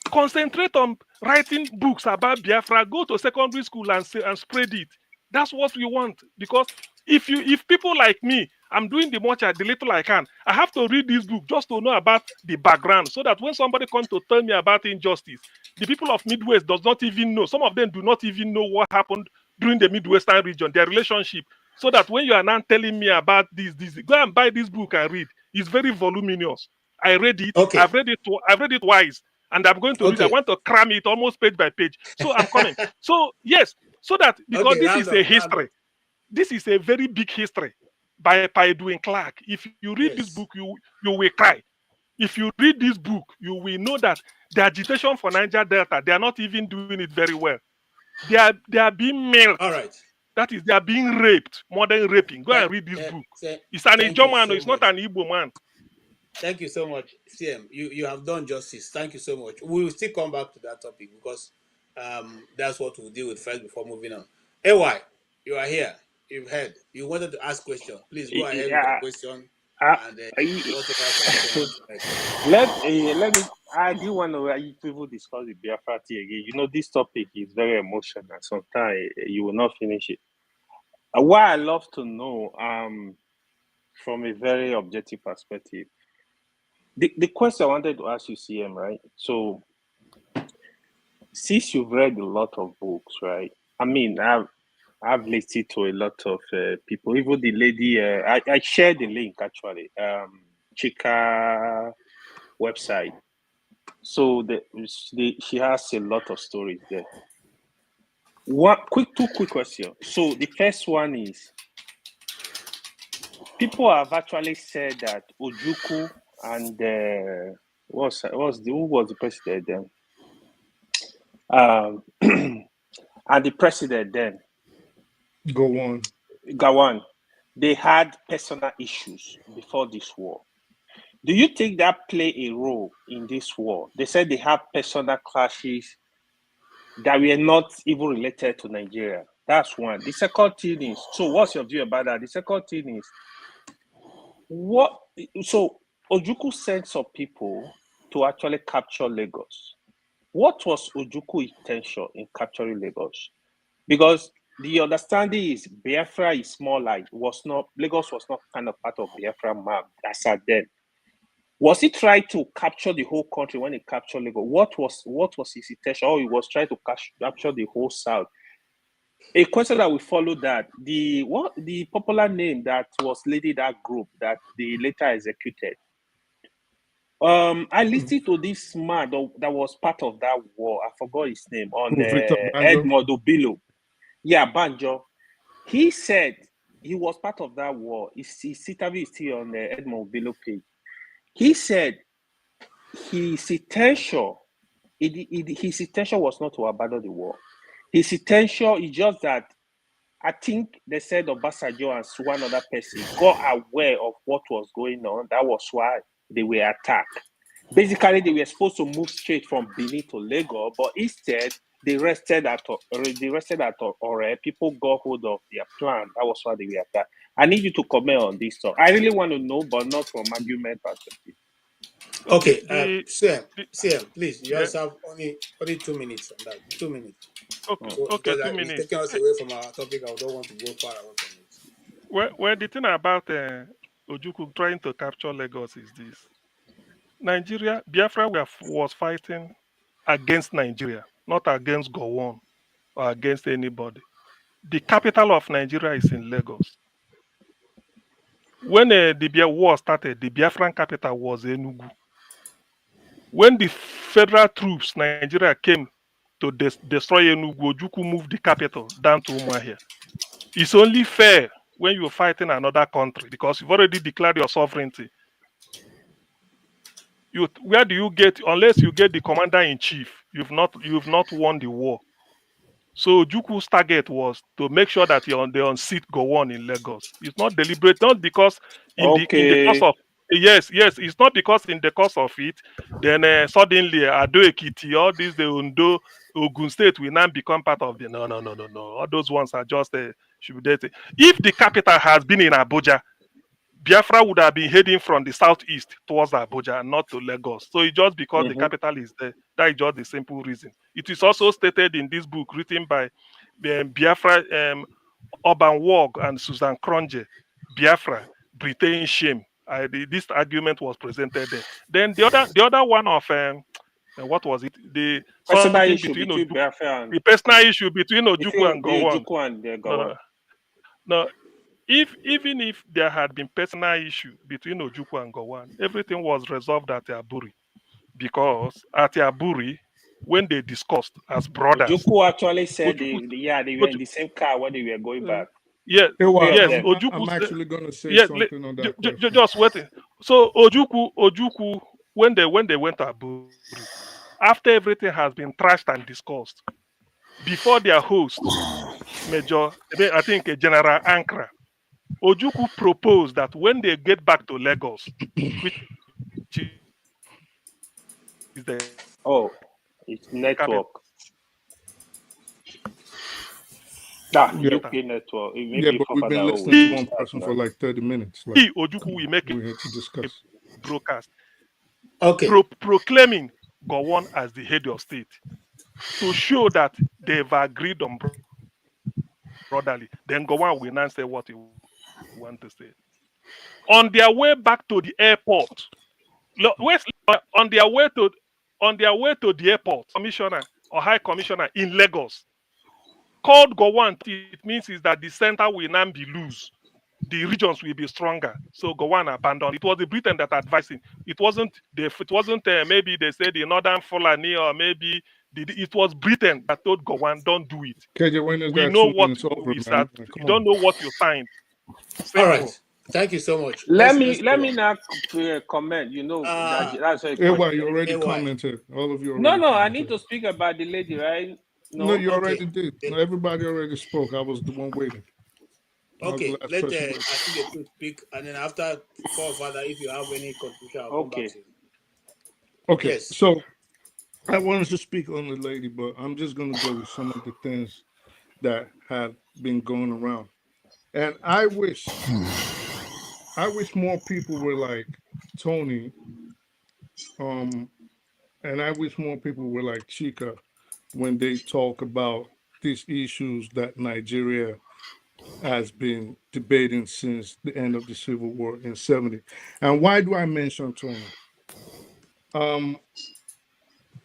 Concentrate on writing books about Biafra. Go to secondary school and spread it. That's what we want. Because if people like me, I'm doing the little I can. I have to read this book just to know about the background, so that when somebody comes to tell me about injustice, the people of Midwest does not even know. Some of them do not even know what happened during the Midwestern region, their relationship. So that when you are now telling me about this, go and buy this book and read. It's very voluminous. I read it. Okay. I've read it twice, and I'm going to read. I want to cram it almost page by page. So I'm coming. So yes, so that because this is a history. This is a very big history by Edwin Clark. If you read this book, you will cry. If you read this book, you will know that the agitation for Niger Delta, they are not even doing it very well. They are being milked. All right. That is, they are being raped, modern raping. Go and read this book. It's an Ijo man, it's not an Igbo man. Thank you so much, CM. You have done justice. Thank you so much. We will still come back to that topic because that's what we'll deal with first before moving on. AY, you are here. You've heard. You wanted to ask question. Please go ahead with your question. Let me. I do want to people discuss the Biafra again. You know, this topic is very emotional. Sometimes you will not finish it. What I love to know, from a very objective perspective, the question I wanted to ask you, CM, right? So, since you've read a lot of books, right? I mean, I've listened to a lot of people. Even the lady, I shared the link actually. Chika website. So she has a lot of stories there. Two quick questions. So the first one is, people have actually said that Ojukwu and who was the president then? And the president then, Gowon, they had personal issues before this war. Do you think that play a role in this war? They said they have personal clashes that were not even related to Nigeria. That's one. The second thing is, so what's your view about that? The second thing is, so Ojukwu sent some people to actually capture Lagos. What was Ojukwu intention in capturing Lagos? Because the understanding is Biafra is more like Lagos was not kind of part of Biafra map as at then. Was he trying to capture the whole country when he captured Lagos? What was his intention? Or he was trying to capture the whole South? A question that we follow that the popular name that was leading that group that they later executed. I listened to this man that was part of that war. I forgot his name on Edmond Obilo. Yeah, Banjo. He said he was part of that war. His interview is still on the Edmond Obilo page. He said his intention, his intention was not to abandon the war. His intention is just that I think they said Obasanjo and one other person got aware of what was going on. That was why they were attacked. Basically, they were supposed to move straight from Benin to Lagos, but instead they rested at Ore. People got hold of their plan. That was why they were attacked. I need you to comment on this stuff. I really want to know, but not from argument perspective. Okay, The- Sam, please, you yeah. just have only 2 minutes on that. 2 minutes. Okay. So, Okay. because 2 it's minutes. taking us away from our topic, I don't want to go far away from it. Well, the thing about Ojukwu trying to capture Lagos is this: Nigeria, Biafra was fighting against Nigeria, not against Gowon or against anybody. The capital of Nigeria is in Lagos. When the war started, the Biafran capital was Enugu. When the federal troops, Nigeria, came to destroy Enugu, Ojukwu moved the capital down to Umuahia. It's only fair when you're fighting another country because you've already declared your sovereignty. Where do you get, unless you get the commander in chief, you've not won the war. So Juku's target was to make sure that they unseat Gowon in Lagos. It's not deliberate, not because in the course of yes, it's not because in the course of it, then suddenly Ado Ekiti, all these the Ondo, Ogun State will now become part of the no. All those ones are just should be there. If the capital has been in Abuja, Biafra would have been heading from the southeast towards Abuja and not to Lagos. So it's just because the capital is there. That is just the simple reason. It is also stated in this book written by Biafra, Urban Wog and Susan Kronje, Biafra, Britain Shame. This argument was presented there. Then the other one of what was it? The personal something issue between Biafra and the personal issue between Ojukwu and Gowon. No, even if there had been personal issue between Ojukwu and Gowon, everything was resolved at Aburi. Because at Aburi, when they discussed as brothers, Ojukwu actually said they were in the same car when they were going back. Yes, Ojukwu I'm said, actually going to say something on that. Just waiting. So Ojukwu, when they went to Aburi, after everything has been trashed and discussed, before their host, Major, I think General Ankara, Ojukwu proposed that when they get back to Lagos, which is the it's network. UK network. But we've been listening to one person for like 30 minutes. Ojukwu will make we had to discuss broadcast. Okay. Proclaiming Gowon as the head of state to show that they've agreed on brotherly. Then Gowon will now say what he wants to say. On their way back to the airport, on their way to the airport, commissioner or high commissioner in Lagos called Gowon. It means is that the center will now be loose. The regions will be stronger. So Gowon abandoned. It was the Britain that advised him. It wasn't maybe they said the Northern Fulani or maybe it was Britain that told Gowon, don't do it. KJ, when is we that know what over, is that you don't know what you signed. Simple. All right. Thank you so much. Let me now comment. You know, that's a question. You already commented. All of you already No, commented. I need to speak about the lady, right? No, you already did. No, everybody already spoke. I was the one waiting. Okay, let I think you speak, and then after further, if you have any contribution, I'll come back to you. Okay, yes. So I wanted to speak on the lady, but I'm just going to go with some of the things that have been going around. And I wish more people were like Tony, and I wish more people were like Chika when they talk about these issues that Nigeria has been debating since the end of the Civil War in 70. And why do I mention Tony?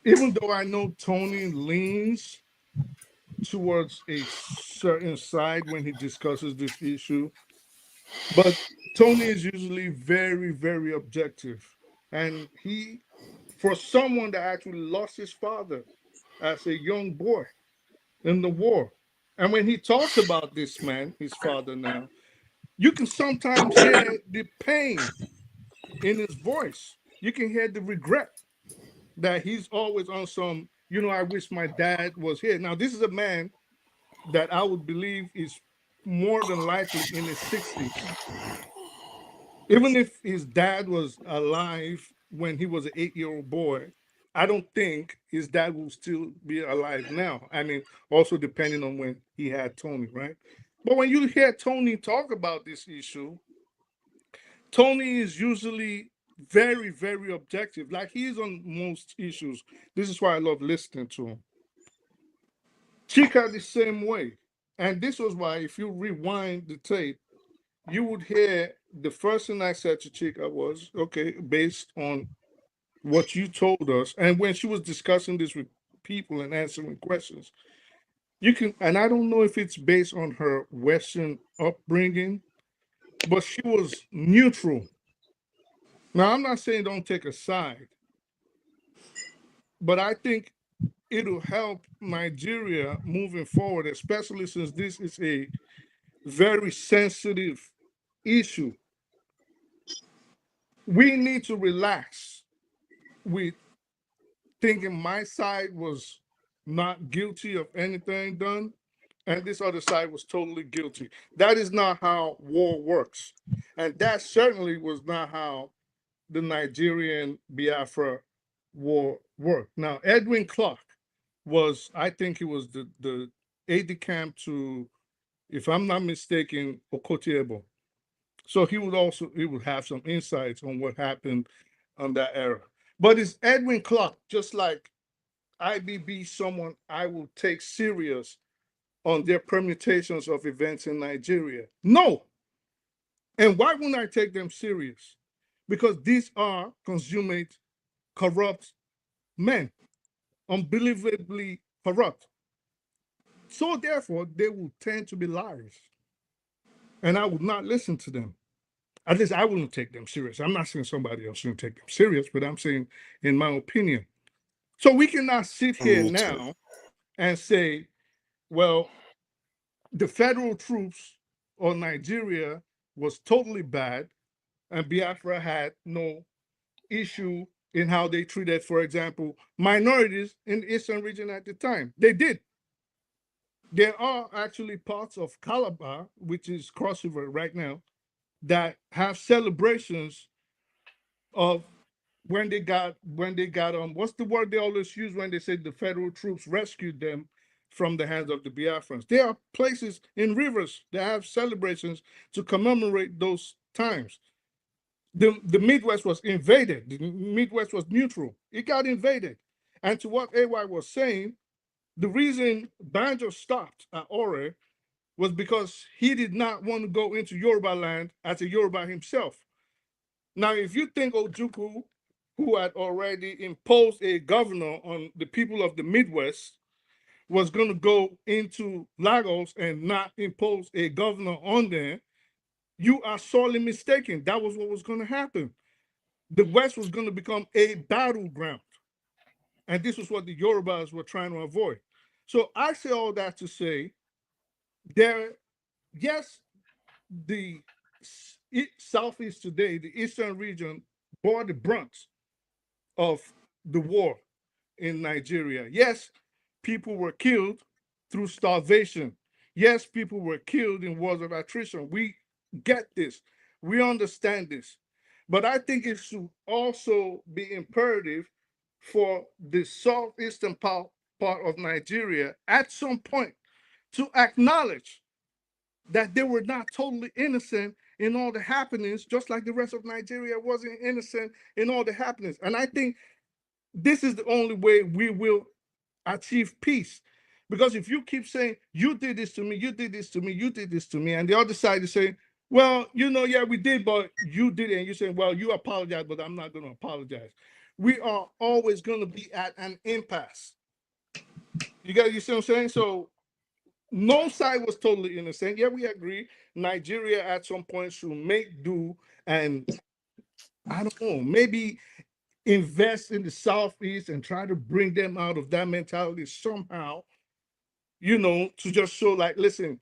Even though I know Tony leans towards a certain side when he discusses this issue, but Tony is usually very, very objective. And for someone that actually lost his father as a young boy in the war, and when he talks about this man, his father now, you can sometimes hear the pain in his voice. You can hear the regret. that he's always on some, I wish my dad was here. Now, this is a man that I would believe is more than likely in his 60s. Even if his dad was alive when he was an 8-year-old boy, I don't think his dad will still be alive now. I mean, also depending on when he had Tony, right? But when you hear Tony talk about this issue, Tony is usually very, very objective. Like he is on most issues. This is why I love listening to him. Chika the same way. And this was why, if you rewind the tape, you would hear the first thing I said to Chika was, okay, based on what you told us. And when she was discussing this with people and answering questions, you can, and I don't know if it's based on her Western upbringing, but she was neutral. Now, I'm not saying don't take a side, but I think it'll help Nigeria moving forward, especially since this is a very sensitive issue. We need to relax with thinking my side was not guilty of anything done and this other side was totally guilty. That is not how war works. And that certainly was not how the Nigerian Biafra war worked. Now, Edwin Clark was, I think he was the aide de camp to, if I'm not mistaken, Okotiebo. So he would have some insights on what happened on that era. But it's Edwin Clark, just like IBB, someone I will take serious on their permutations of events in Nigeria? No. And why wouldn't I take them serious? Because these are consummate, corrupt men, unbelievably corrupt. So therefore, they will tend to be liars. And I would not listen to them. At least I wouldn't take them serious. I'm not saying somebody else shouldn't take them serious, but I'm saying, in my opinion. So we cannot sit here Me too. now and say, well, the federal troops on Nigeria was totally bad, and Biafra had no issue in how they treated, for example, minorities in the Eastern region at the time. They did. There are actually parts of Calabar, which is Cross River right now, that have celebrations of when they got what's the word they always use when they say the federal troops rescued them from the hands of the Biafrans. There are places in rivers that have celebrations to commemorate those times. The Midwest was invaded. The Midwest was neutral. It got invaded. And to what AY was saying, the reason Banjo stopped at Ore was because he did not want to go into Yoruba land as a Yoruba himself. Now, if you think Ojukwu, who had already imposed a governor on the people of the Midwest, was going to go into Lagos and not impose a governor on them, you are sorely mistaken. That was what was going to happen. The West was going to become a battleground. And this was what the Yorubas were trying to avoid. So I say all that to say, yes, the Southeast today, the Eastern region, bore the brunt of the war in Nigeria. Yes, people were killed through starvation. Yes, people were killed in wars of attrition. We get this. We understand this. But I think it should also be imperative for the southeastern part of Nigeria at some point to acknowledge that they were not totally innocent in all the happenings, just like the rest of Nigeria wasn't innocent in all the happenings. And I think this is the only way we will achieve peace. Because if you keep saying, you did this to me, you did this to me, you did this to me, and the other side is saying, well, yeah, we did, but you did it. And you're saying, well, you apologize, but I'm not going to apologize. We are always going to be at an impasse. You see what I'm saying? So no side was totally innocent. Yeah, we agree. Nigeria at some point should make do and, I don't know, maybe invest in the Southeast and try to bring them out of that mentality somehow, to just show like, listen,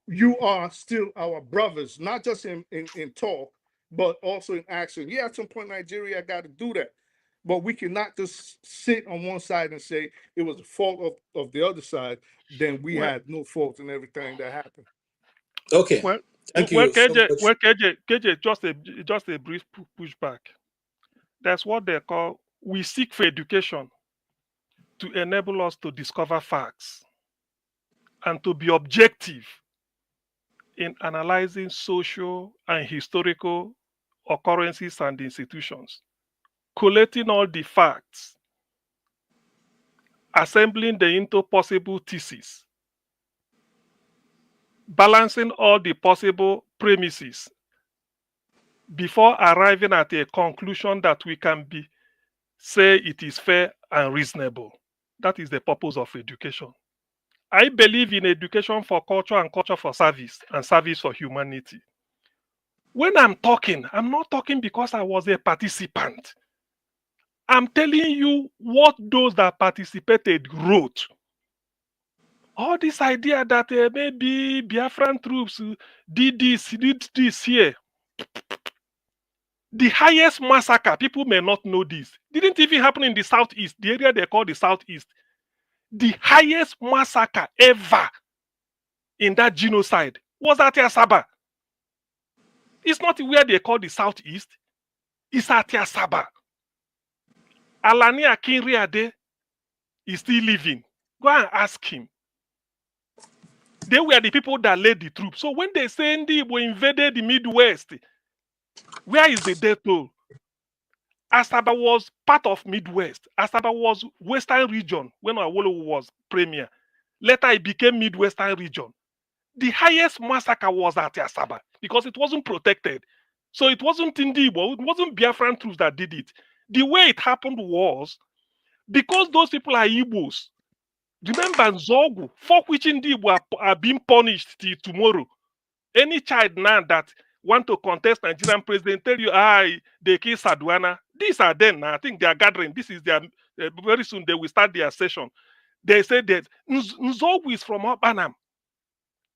you are still our brothers, not just in talk, but also in action. Yeah, at some point, Nigeria got to do that. but we cannot just sit on one side and say it was the fault of the other side. Then we had no fault in everything that happened. Okay. Well, Thank you so much. KJ, just a brief pushback. That's what they call we seek for education to enable us to discover facts and to be objective in analyzing social and historical occurrences and institutions, collating all the facts, assembling them into possible theses, balancing all the possible premises before arriving at a conclusion that we can say it is fair and reasonable. That is the purpose of education. I believe in education for culture and culture for service and service for humanity. When I'm talking, I'm not talking because I was a participant. I'm telling you what those that participated wrote. All this idea that maybe Biafran troops did this here. The highest massacre, people may not know this, didn't even happen in the southeast, the area they call the southeast. The highest massacre ever in that genocide was at Yasaba. It's not where they call the southeast, it's at Yasaba. Alani Akinriade is still living. Go and ask him. They were the people that led the troops. So when they say Ndibo invaded the Midwest, where is the death toll? Asaba was part of Midwest. Asaba was Western region when Awolowo was premier. Later it became Midwestern region. The highest massacre was at Asaba because it wasn't protected. So it wasn't Ndibo, it wasn't Biafran troops that did it. The way it happened was because those people are Igbos. Remember Nzogu, for which Ndibo are being punished till tomorrow. Any child now that want to contest Nigerian president tell you, they kill Saduana. These are them now. I think they are gathering. This is their very soon they will start their session. They say that Nzogu is from Obanam,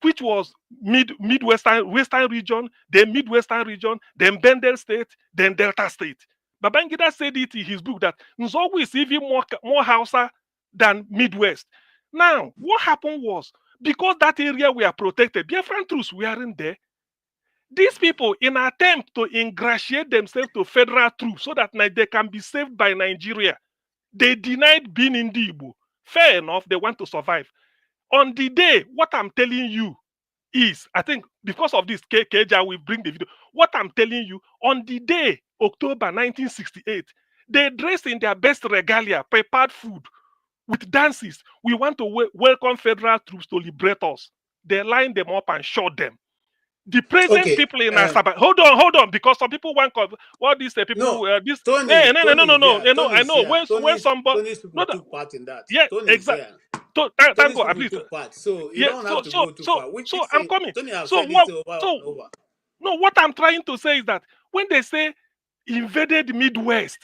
which was Midwestern Western region, then Midwestern region, then Bendel State, then Delta State. Babangida said it in his book that Nzogu is even more Hausa than Midwest. Now, what happened was, because that area were protected, Biafran troops weren't there. These people, in an attempt to ingratiate themselves to federal troops so that they can be saved by Nigeria, they denied being in the Igbo. Fair enough, they want to survive. On the day, what I'm telling you is, I think because of this, KJ will bring the video. What I'm telling you, on the day, October 1968, they dressed in their best regalia, prepared food, with dances. We want to welcome federal troops to liberate us. They lined them up and shot them. The present people in Asaba. Hold on, because some people want what these people. No, this. Tony, No. I know when somebody. Tony's people took part in that. Yeah, exactly. Thank God, at least. Took part, so you don't have to go too far. So I'm coming. Tony has so said what? It over so and over. No, what I'm trying to say is that when they say invaded Midwest,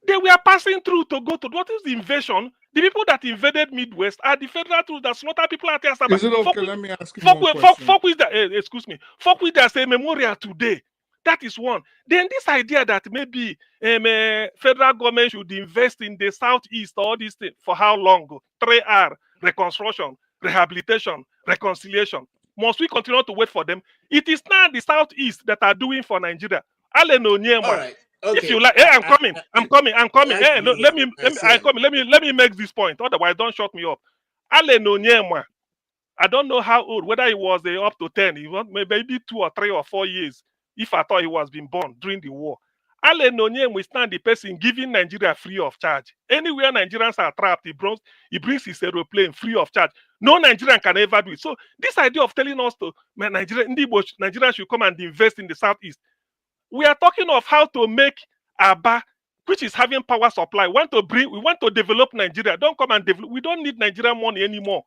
they were passing through to go to what is the invasion? The people that invaded Midwest are the federal troops that slaughter people at Asaba. Is it okay? Let me ask you one question. Fuck with that. Excuse me. Fuck with that. Say memorial today. That is one. Then this idea that maybe federal government should invest in the southeast or this thing for how long? 3R, reconstruction, rehabilitation, reconciliation. Must we continue to wait for them? It is now the southeast that are doing for Nigeria. All right. Okay. If you like, I'm coming. Hey, no, let me make this point. Otherwise, don't shut me up. Allen Onyema, I don't know how old, whether he was up to 10, he was maybe 2 or 3 or 4 years, if I thought he was being born during the war. Allen Onyema will stand the person giving Nigeria free of charge. Anywhere Nigerians are trapped, he brings his aeroplane free of charge. No Nigerian can ever do it. So this idea of telling us to Nigeria should come and invest in the southeast. We are talking of how to make Aba, which is having power supply. We want to develop Nigeria. Don't come and develop. We don't need Nigerian money anymore.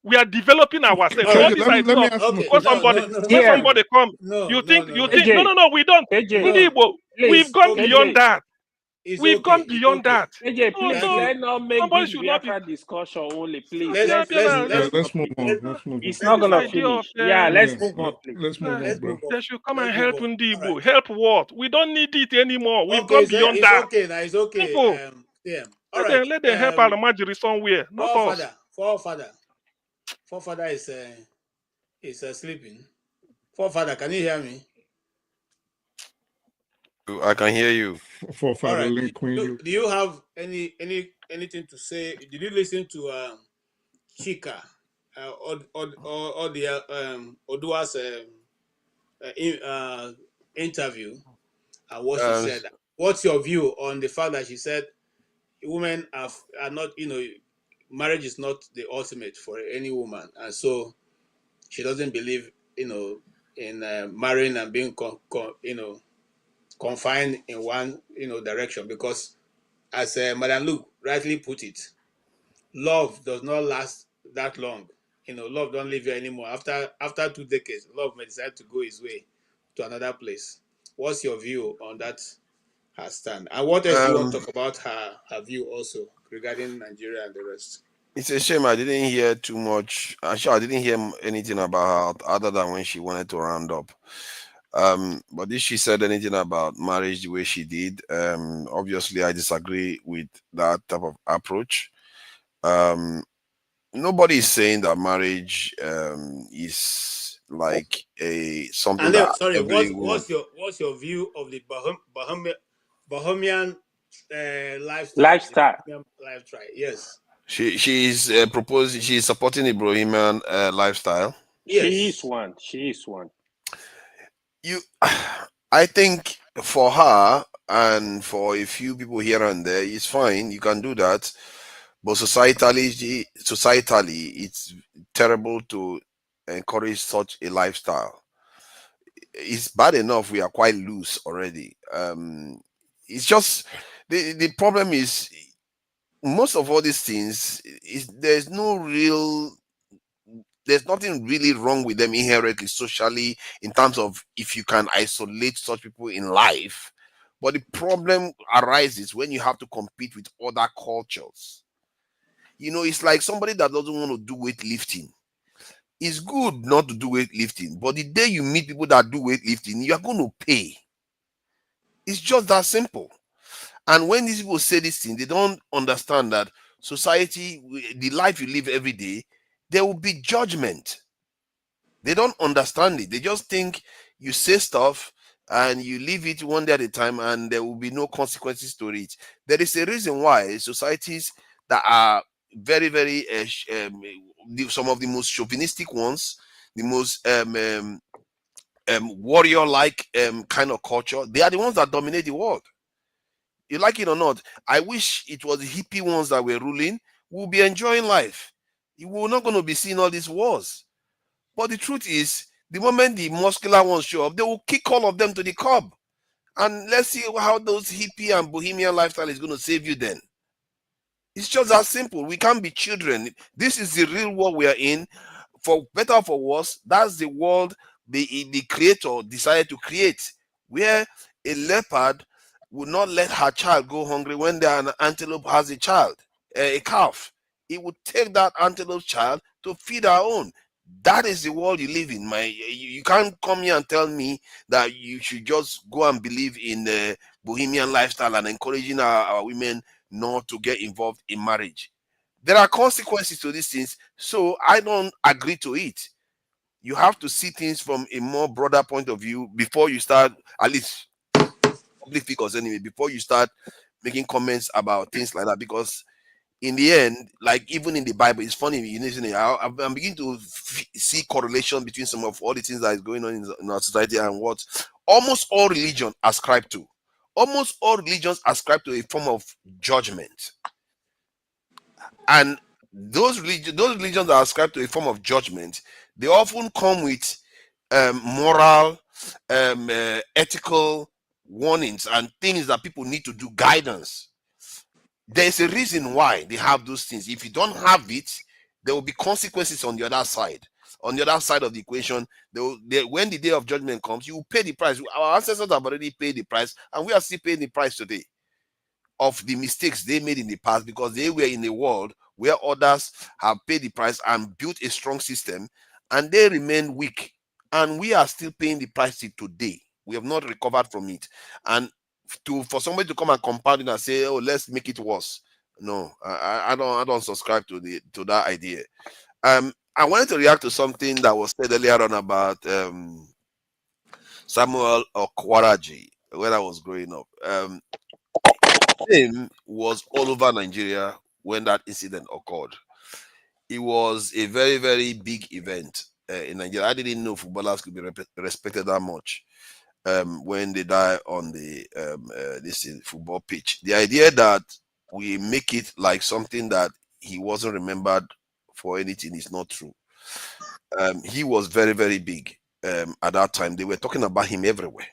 We are developing ourselves. Let me ask you when somebody come, you think, no, we don't. We've gone beyond that. It's We've okay. gone beyond that. AJ, So, please, Thank you. let's not make somebody this should not be. Biafra discussion only, please. So, Let's Let's let's Biafra, Yeah, let's let's move complete. on. let, Let's move on. It's let's not this move gonna on. idea of finish. Yeah, let's Yeah, move on, please. let's move on, Let's bro. move on. they should come Let's and move help on. All right. Ndibo. Help what? We don't need it anymore. We've Okay, gone beyond it's that. okay now. It's okay. Simple. Yeah. All Let right. them help our Almajiri somewhere, not us. Forefather is sleeping. Forefather, can you hear me? I can hear you. For All Father right. Link Queen, Do you have anything to say? Did you listen to Chika or the Oduah's interview and what she Um, said? What's your view on the fact that she said women are not, marriage is not the ultimate for any woman, and so she doesn't believe, in marrying and being confined in one, direction, because as Madam Luke rightly put it, love does not last that long. Love don't live here anymore. After 2 decades, love may decide to go his way to another place. What's your view on that, her stand? And what else do you want to talk about her view also regarding Nigeria and the rest? it's a shame I didn't hear too much. Actually, I didn't hear anything about her other than when she wanted to round up. But if she said anything about marriage the way she did, obviously I disagree with that type of approach. Nobody is saying that marriage is like a something And then, that sorry, every woman. what's your view of the Bohemian lifestyle? The Lifestyle. Bohemian lifestyle, yes. She's proposing. She's supporting the Bohemian lifestyle. She is Yes. one. She is one. I think for her and for a few people here and there, it's fine. You can do that, but societally, it's terrible to encourage such a lifestyle. It's bad enough we are quite loose already. It's just the problem is most of all these things is there's nothing really wrong with them inherently socially in terms of if you can isolate such people in life. But the problem arises when you have to compete with other cultures. It's like somebody that doesn't want to do weightlifting. It's good not to do weightlifting, but the day you meet people that do weightlifting, you're going to pay. It's just that simple. And when these people say this thing, they don't understand that society, the life you live every day, there will be judgment. They don't understand it. They just think you say stuff and you leave it one day at a time and there will be no consequences to it. There is a reason why societies that are very, very, some of the most chauvinistic ones, the most warrior like kind of culture, they are the ones that dominate the world. You like it or not, I wish it was the hippie ones that were ruling. We'll be enjoying life. We're not going to be seeing all these wars. But the truth is, the moment the muscular ones show up, they will kick all of them to the curb. And let's see how those hippie and bohemian lifestyle is going to save you then. It's just that simple. We can't be children. This is the real world we are in. For better or for worse, that's the world the creator decided to create, where a leopard would not let her child go hungry when an antelope has a child, a calf. It would take that antelope child to feed her own. That is the world you live in. You can't come here and tell me that you should just go and believe in the bohemian lifestyle and encouraging our women not to get involved in marriage. There are consequences to these things, so I don't agree to it. You have to see things from a more broader point of view before you start, at least public figures anyway, before you start making comments about things like that. Because in the end, like even in the Bible, it's funny, isn't it? I'm beginning to see correlation between some of all the things that is going on in our society and what almost all religion ascribe to. Almost all religions ascribe to a form of judgment. And those religions that ascribe to a form of judgment, they often come with moral, ethical warnings and things that people need to do, guidance. There's a reason why they have those things. If you don't have it, there will be consequences on the other side. On the other side of the equation, when the day of judgment comes, you will pay the price. Our ancestors have already paid the price, and we are still paying the price today. of the mistakes they made in the past, because they were in a world where others have paid the price and built a strong system, and they remain weak. And we are still paying the price today. We have not recovered from it. And for somebody to come and compound it and say, "Oh, let's make it worse," no, I don't subscribe to that idea. I wanted to react to something that was said earlier on about Samuel Okwaraji when I was growing up. Him was all over Nigeria when that incident occurred. It was a very, very big event in Nigeria. I didn't know footballers could be respected that much when they die on the this football pitch. The idea that we make it like something that he wasn't remembered for anything is not true. He was very, very big at that time. They were talking about him everywhere.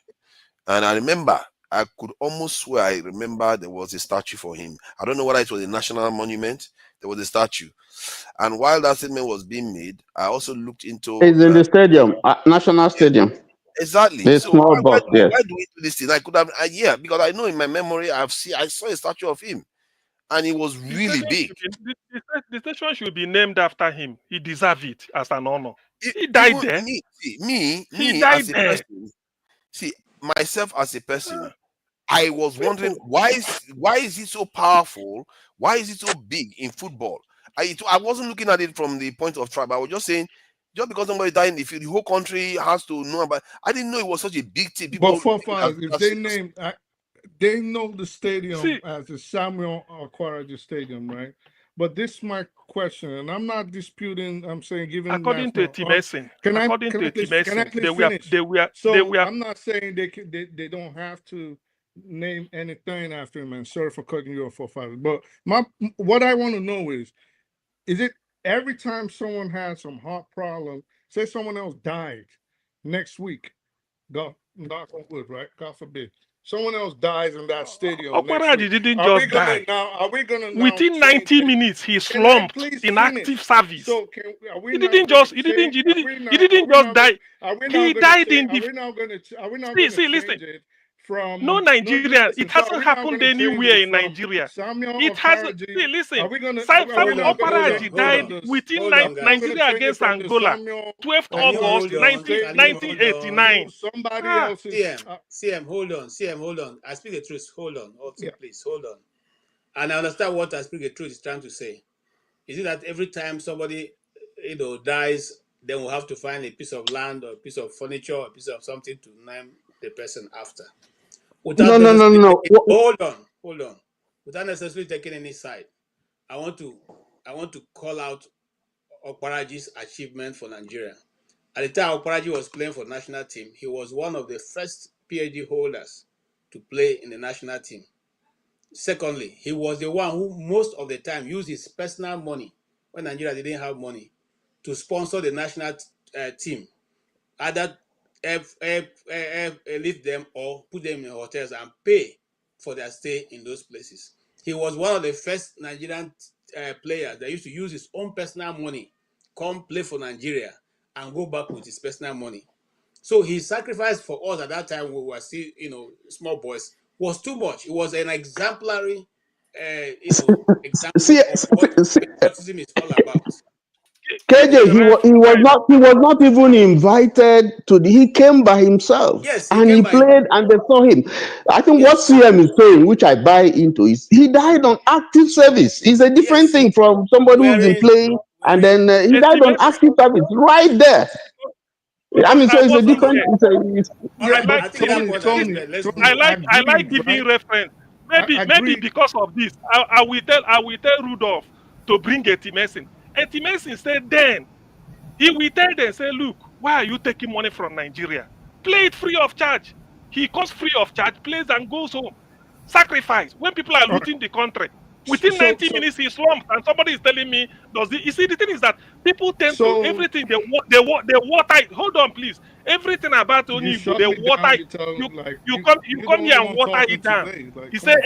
And I remember, I could almost swear I remember there was a statue for him. I don't know whether it was a national monument. There was a statue. And while that statement was being made, I also looked into... It's in the stadium, National Stadium. Exactly. The So small box, yes. why do we do this thing? I could have... yeah, because I know in my memory, I saw a statue of him. And he was really big. The station should be named after him. He deserves it as an honor. He died there. Me died as a there. person, see, myself as a person, I was wondering why is he so powerful? Why is he so big in football? I wasn't looking at it from the point of tribe. I was just saying, just because somebody died in the field, the whole country has to know about. I didn't know it was such a big thing. But if they name, they know the stadium as the Samuel Okwaraji Stadium, right? But this is my question, and I'm not disputing. I'm saying, given according to Timesin, can I please finish? I'm not saying they don't have to name anything after him. And sorry for cutting you off for 5. But what I want to know is it every time someone has some heart problem, say someone else died next week, God on wood, right? God forbid. Someone else dies in that stadium. Okwaraji didn't just die. Are we gonna within 90 minutes he slumped in active service? So he didn't just die. He died in the. See, listen. From no Nigerian. It hasn't happened anywhere in Nigeria. It hasn't. See, listen. Samuel Okwaraji died within Nigeria against Angola, 12th August 1989. Somebody else's. CM, hold on. I speak the truth. Hold on. Also, please hold on. And I understand what I speak the truth is trying to say. Is it that every time somebody dies, then we'll have to find a piece of land or a piece of furniture or a piece of something to name the person after? No. Hold on. Without necessarily taking any side, I want to call out Okwaraji's achievement for Nigeria. At the time Okwaraji was playing for the national team, he was one of the first PhD holders to play in the national team. Secondly, he was the one who most of the time used his personal money when Nigeria didn't have money to sponsor the national team, either lift them or put them in hotels and pay for their stay in those places. He was one of the first Nigerian players that used to use his own personal money, come play for Nigeria and go back with his personal money. So his sacrifice for us at that time, we were still, small boys, was too much. It was an exemplary, example of what patriotism is all about. KJ, he was not even invited to he came by himself. Yes, he played and they saw him. I think what CM is saying, which I buy into, is he died on active service. It's a different thing from somebody who's been playing and then he died on active service right there. I mean, so it's a different. I like giving reference. Maybe because of this, I will tell Rudolph to bring Etimesin. Etimesin said then he will tell them, say, look, why are you taking money from Nigeria? Play it free of charge. He comes free of charge, plays and goes home. Sacrifice. When people are looting the country, within 90 minutes he slumps, and somebody is telling me, you see, the thing is that people tend to everything they water it. Hold on, please. Everything about Onibu, they water it. You come here and water it down. He said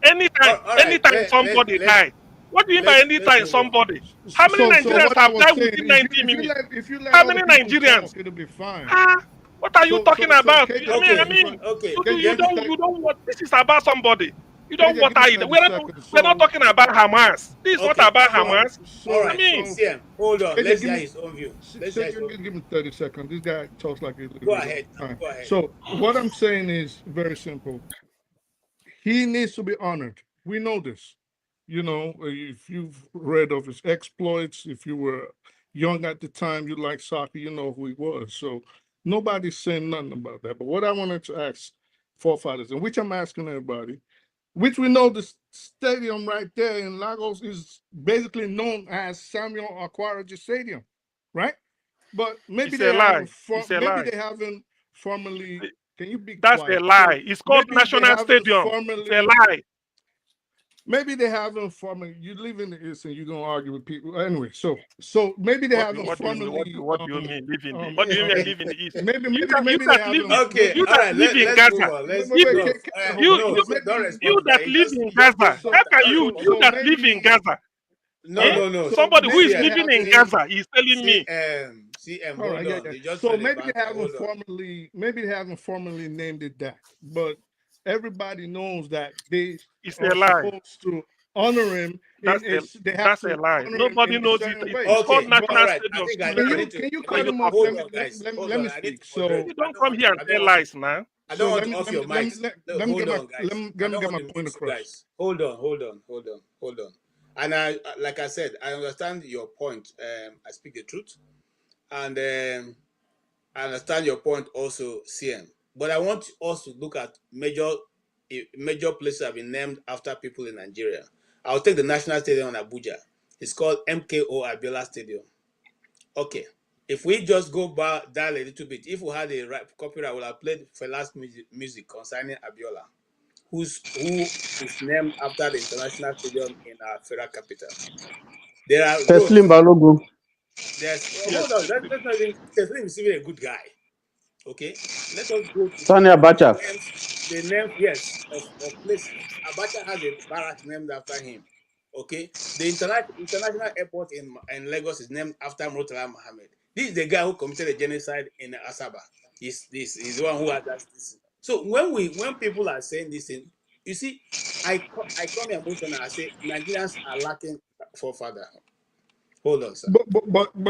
anytime somebody dies. What do you mean by anytime somebody? How many Nigerians have died within 90 minutes? How many Nigerians? It'll be fine. What are you talking about? You don't want. This is about somebody. You don't KJ, give me water it. 30 We're seconds. not talking about Hamas. This is not Okay, about so Hamas. all I right, mean, CM, hold on. KJ, Let's give hear me his own view. Let's hear his own view. give me 30 seconds. This guy talks like a Go little ahead. time. Go ahead. So what I'm saying is very simple. He needs to be honored. We know this. You know, if you've read of his exploits, if you were young at the time, you liked soccer, you know who he was. So nobody's saying nothing about that. But what I wanted to ask forefathers, and which I'm asking everybody, which we know the stadium right there in Lagos is basically known as Samuel Aquaraji Stadium, right? But maybe it's they a lie. haven't. It's a Maybe lie. they haven't formally. Can you be That's a quiet? So lie. It's called maybe they National haven't Stadium. It's a formally. lie. Maybe they haven't formally. You live in the East and you're gonna argue with people anyway. So maybe they haven't What do you mean? formally. What do you mean live in the? What do you mean live in the East? You They that live haven't. in Okay, you all that right. live in Let's move Gaza. on. Let's Wait, You hold on. you no. So maybe, Don't you respond to that that. live in You just Gaza. move How on. can you so that live in maybe. Gaza? No. Somebody who is maybe they living in haven't. Gaza is telling me. CM, All right, hold yeah, on. yeah. You just So said maybe about they haven't hold on. formally named it that, but everybody knows that they It's are a lie. supposed to honor him That's a they have that's to a lie. honor him Nobody in a knows it. certain way. It's called Okay, But all National right. I Stadium. think can I you need to. cut him off? Hold on, guys. Hold Let on. me I need speak. to moderate. You I don't don't come want. here and I don't tell want. lies now. I So don't want off your mics. No, hold on, guys. I don't want my to point mute you across. guys. Hold on. And like I said, I understand your point. I speak the truth, and I understand your point also, CM. But I want us to look at major places that have been named after people in Nigeria. I'll take the National Stadium in Abuja. It's called MKO Abiola Stadium. Okay. If we just go back down a little bit, if we had a copyright, I would have played Fela's music concerning Abiola, who is named after the international stadium in our federal capital. There are Teslim roads. Balogun. Yes, Hold on. Let's not even. Teslim is even a good guy. Okay, let us go to Sani Abacha. the names, yes, of places. Abacha has a barracks named after him. Okay, the international airport in Lagos is named after Murtala Mohammed. This is the guy who committed a genocide in Asaba. He's the one who had that. So when people are saying this thing, you see, I come here emotional. I say Nigerians are lacking forefather. Hold on, sir. But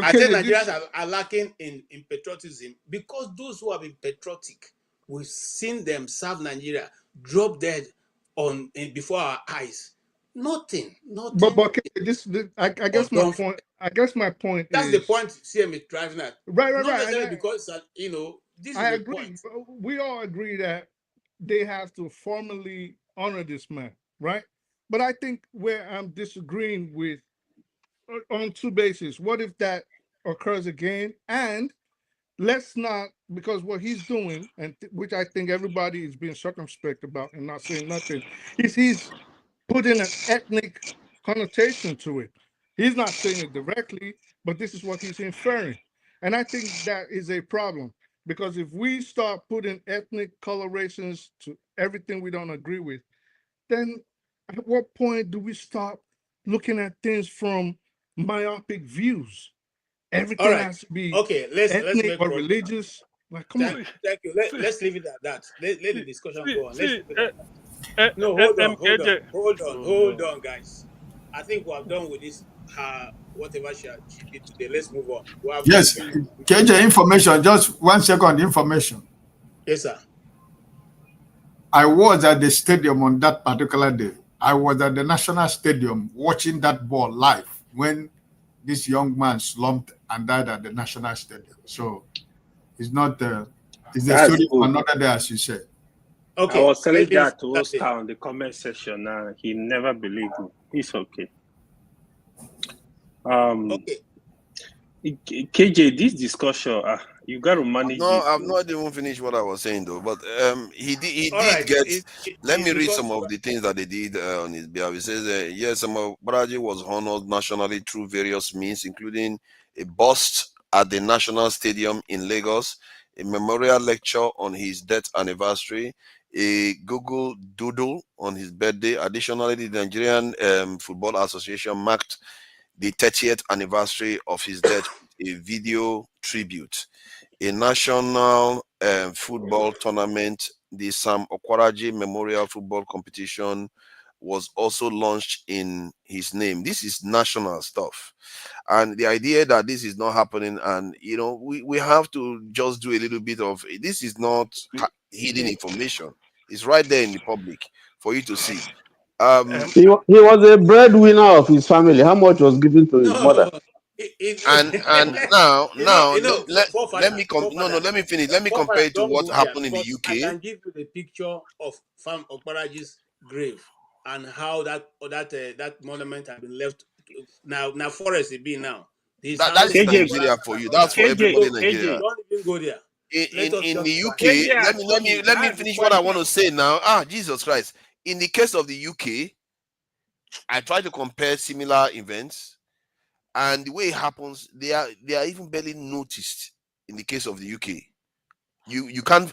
I think KJ, Nigerians are lacking in patriotism because those who have been patriotic, we've seen them serve Nigeria, drop dead before our eyes. Nothing. but KJ, I Or guess my done. point. I guess my point That's the is point CM is driving at. right, Not and necessarily because this is I the agree. point. We all agree that they have to formally honor this man, right? But I think where I'm disagreeing with on two bases. What if that occurs again? And let's not, because what he's doing, and which I think everybody is being circumspect about and not saying nothing, is he's putting an ethnic connotation to it. He's not saying it directly, but this is what he's inferring. And I think that is a problem because if we start putting ethnic colorations to everything we don't agree with, then at what point do we stop looking at things from myopic views? All Everything right. has to be Okay, let's ethnic make or progress. religious. Like, come on. Thank you. See, Let's leave it at that. Let the discussion go on. Let's see, leave it at that. No, MKJ. Oh hold no. on, guys. I think we have done with this. Whatever she did today. Let's move on. We have Yes, finished. KJ information, just 1 second information. Yes, sir. I was at the stadium on that particular day. I was at the National Stadium watching that ball live when this young man slumped and died at the National Stadium. So it's not, it's a That's story for good. another day, as you said. Okay. I was telling let's leave it that to that day. Oscar on the comment section now. He never believed me. It's okay. Okay. KJ, this discussion, you got to manage No, it. I've not even finished what I was saying though. But he All did right. get. Let It's me read because some of the things that they did on his behalf. It says, yes, Baraji was honored nationally through various means, including a bust at the National Stadium in Lagos, a memorial lecture on his death anniversary, a Google Doodle on his birthday. Additionally, the Nigerian Football Association marked the 30th anniversary of his death with a video tribute. A national football tournament, the Sam Okwaraji Memorial Football Competition, was also launched in his name. This is national stuff. And the idea that this is not happening, and we have to just do a little bit of this is not hidden information. It's right there in the public for you to see. He was a breadwinner of his family. How much was given to his mother? And now let me finish. Let me compare it to what happened in the UK. I can give you the picture of Farm Okparaji's grave and how that monument has been left. Now forest it be now. That is Nigeria for you. That's for everybody in Nigeria. Don't even go there. In the UK, let me finish what I want to say now. Jesus Christ. In the case of the UK, I try to compare similar events, and the way it happens, they are even barely noticed in the case of the UK. You can't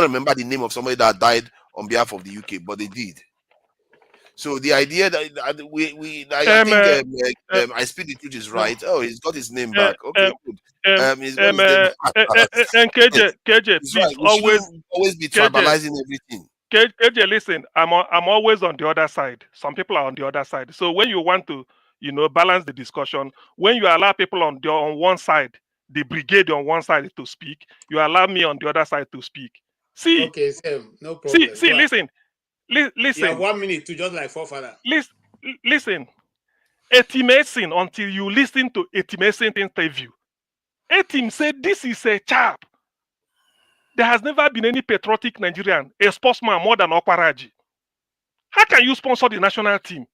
remember the name of somebody that died on behalf of the UK, but they did. So the idea that I speak the truth is right. Oh, he's got his name back. Okay, good. He's got his name back. KJ, please right. always be tribalizing everything. KJ, listen, I'm always on the other side. Some people are on the other side. So when you want to, balance the discussion, when you allow people on one side, the brigade on one side to speak, you allow me on the other side to speak. See, okay, Sam, no problem. See, listen. Listen. You have 1 minute to just like forefather. Listen. Etimason, until you listen to Etimason's interview. Etim said this is a chap. There has never been any patriotic Nigerian, a sportsman more than Okparaji. How can you sponsor the national team?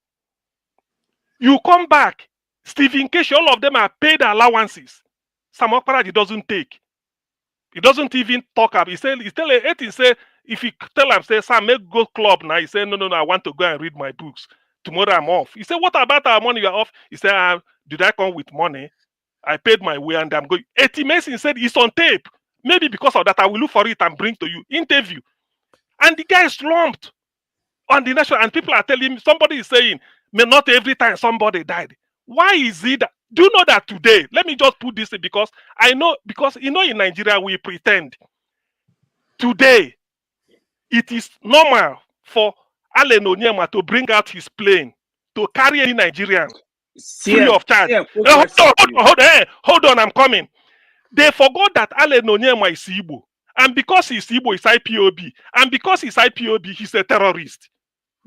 You come back, Stephen Keshi, all of them are paid allowances. Sam Okparaji doesn't take. He doesn't even talk up. He tell Etim say, if you tell him, say, Sam, make go club now. He said, no, I want to go and read my books. Tomorrow I'm off. He said, what about our money? You're off. He said, did I come with money? I paid my way and I'm going. Etimason said, it's on tape. Maybe because of that, I will look for it and bring to you. Interview. And the guy is slumped on the national. And people are telling me, somebody is saying, not every time somebody died. Why is it that? Do you know that today? Let me just put this in because I know, in Nigeria, we pretend. Today, it is normal for Allen Onyema to bring out his plane to carry any Nigerian free of charge. Hold on, I'm coming. They forgot that Allen Onyema is Igbo. And because he's Igbo, he's IPOB. And because he's IPOB, he's a terrorist.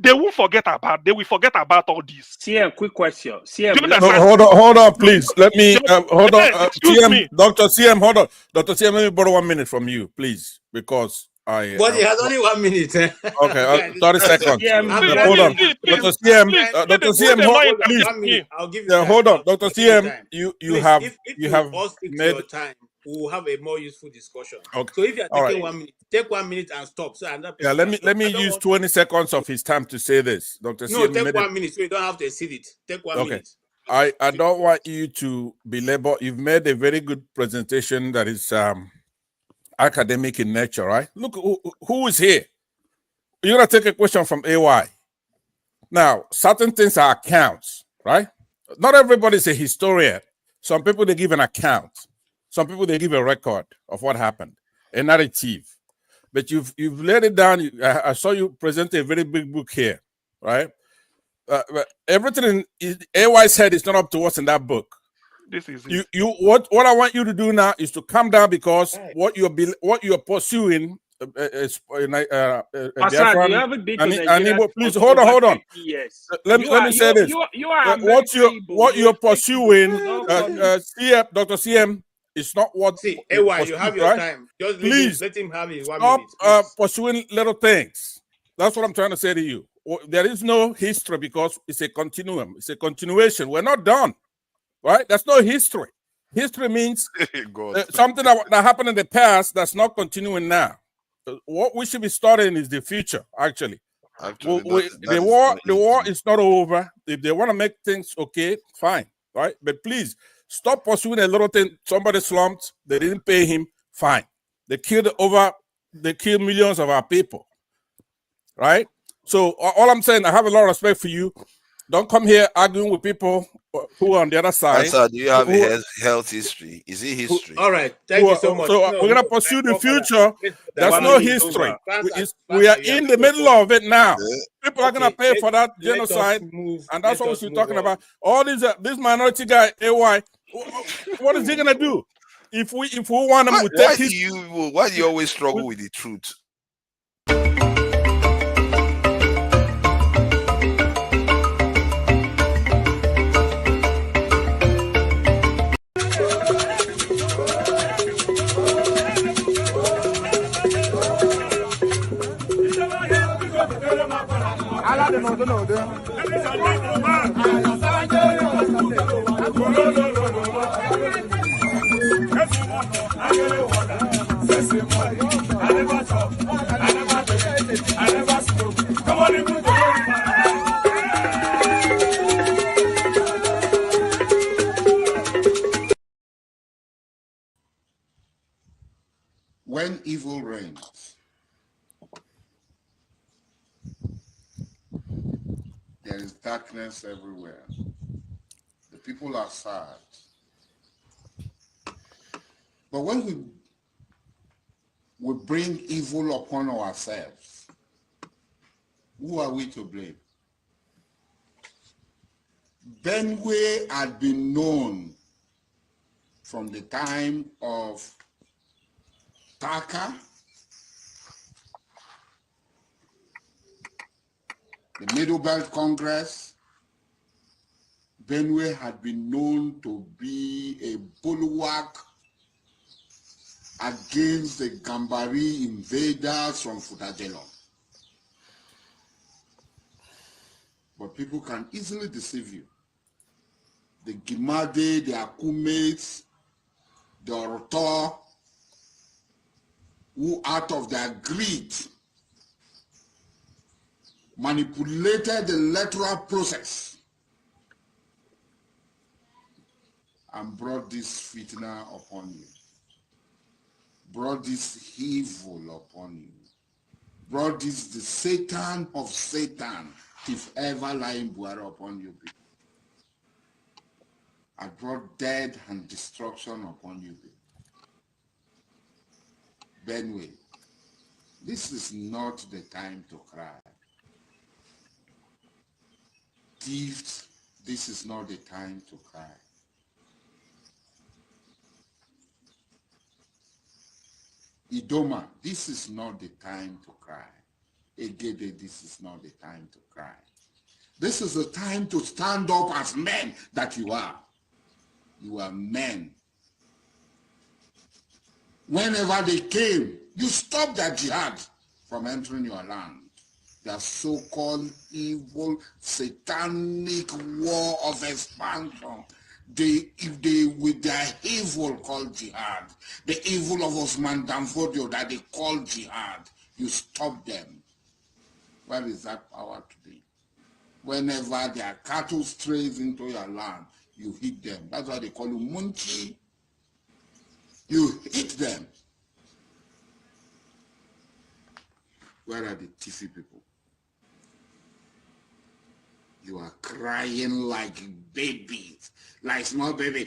They will forget about all this. CM, quick question. CM, hold on, please. Let me hold on. CM, Dr. CM, hold on. Dr. CM, let me borrow 1 minute from you, please, because but he has only 1 minute. Okay, 30 seconds. Hold on, Dr. CM. Dr. CM, hold on, please. I'll give you. Hold on, Dr. CM. You have all stick to your time. We will have a more useful discussion. Okay. So if you are taking 1 minute, take 1 minute and stop. So let me use 20 seconds of his time to say this, Dr. CM. No, take 1 minute, so you don't have to exceed it. Take 1 minute. I don't want you to belabor. You've made a very good presentation that is academic in nature, right? Look, who is here? You're gonna take a question from AY. Now, certain things are accounts, right? Not everybody is a historian. Some people, they give an account. Some people, they give a record of what happened, a narrative. But you've laid it down. I saw you present a very big book here, right? But everything in AY's head is not up to what's in that book. This is what I want you to do now is to calm down, because what you're pursuing is Pastor, you haven't been to Nigeria. Please hold on. Let me say this. What you're pursuing, CM, Dr. CM, is not what. See, AY, you have your time. Just please let him have his 1 minute. Stop pursuing little things. That's what I'm trying to say to you. There is no history because it's a continuum. It's a continuation. We're not done. Right? That's no history. History means something that happened in the past that's not continuing now. What we should be studying is the future, actually. The war is not over. If they want to make things okay, fine. Right? But please, stop pursuing a little thing. Somebody slumped. They didn't pay him. Fine. They killed millions of our people. Right? So all I'm saying, I have a lot of respect for you. Don't come here arguing with people who are on the other side. Answer, do you have a health history? Is it history? All right. Thank you so much. So we're going to pursue the future. There's no history. We are in the middle of it now. People are going to pay for that genocide. And that's what we're talking about. All these, this minority guy, AY, what is he going to do? If we want him to take his... Why do you always struggle with the truth? When evil reigns, there is darkness everywhere. The people are sad. But when we bring evil upon ourselves, who are we to blame? Benue had been known from the time of Taka, the Middle Belt Congress. Benue had been known to be a bulwark against the Gambari invaders from Futadelo. But people can easily deceive you. The Gimade, the Akumates, the Orotor, who out of their greed manipulated the electoral process and brought this fitna upon you, brought this evil upon you, brought this the Satan of Satan, if ever lying Buhari upon you people. I brought death and destruction upon you people. Benue, this is not the time to cry. Thieves, this is not the time to cry. Idoma, this is not the time to cry. Egede, this is not the time to cry. This is the time to stand up as men that you are. You are men. Whenever they came, you stopped their jihad from entering your land. Their so-called evil, satanic war of expansion. If they, with their evil called jihad, the evil of Osman Danfodio that they call jihad, you stop them. Where is that power today? Whenever their cattle strays into your land, you hit them. That's why they call you Munchi. You hit them. Where are the Tifi people? You are crying like babies, like small baby.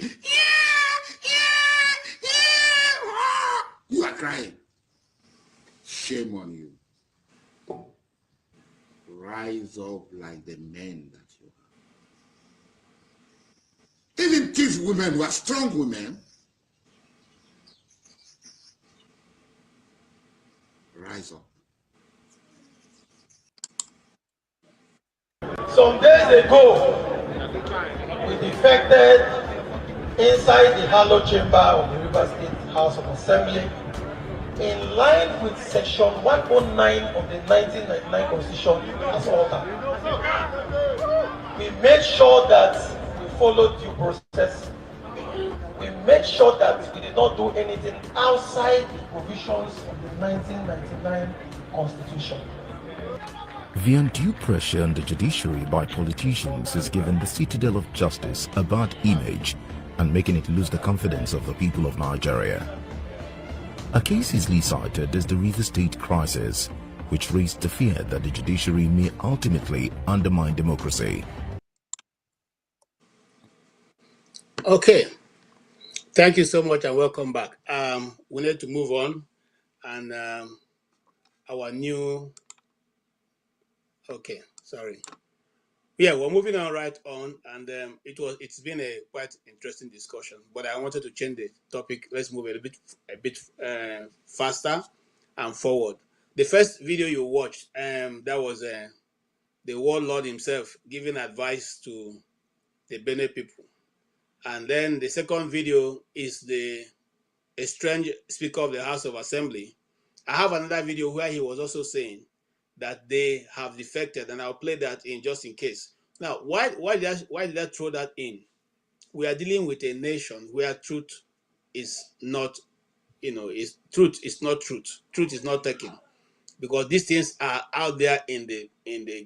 You are crying. Shame on you. Rise up like the men that you are. Even these women were strong women. Rise up. Some days ago, we defected inside the Harlow chamber of the River State House of Assembly in line with section 109 of the 1999 Constitution as altered. We made sure that we followed due process. We made sure that we did not do anything outside the provisions of the 1999 Constitution. The undue pressure on the judiciary by politicians has given the citadel of justice a bad image and making it lose the confidence of the people of Nigeria. A case easily cited is the River State crisis, which raised the fear that the judiciary may ultimately undermine democracy. Okay. Thank you so much and welcome back. We need to move on, and our new. Okay, sorry. Yeah, we're moving on right on, and it's been a quite interesting discussion. But I wanted to change the topic. Let's move a bit faster and forward. The first video you watched, that was the warlord himself giving advice to the Bene people, and then the second video is a strange speaker of the House of Assembly. I have another video where he was also saying that they have defected, and I'll play that in just in case. Now, why did I throw that in? We are dealing with a nation where truth is not, truth is not truth. Truth is not taken, because these things are out there in the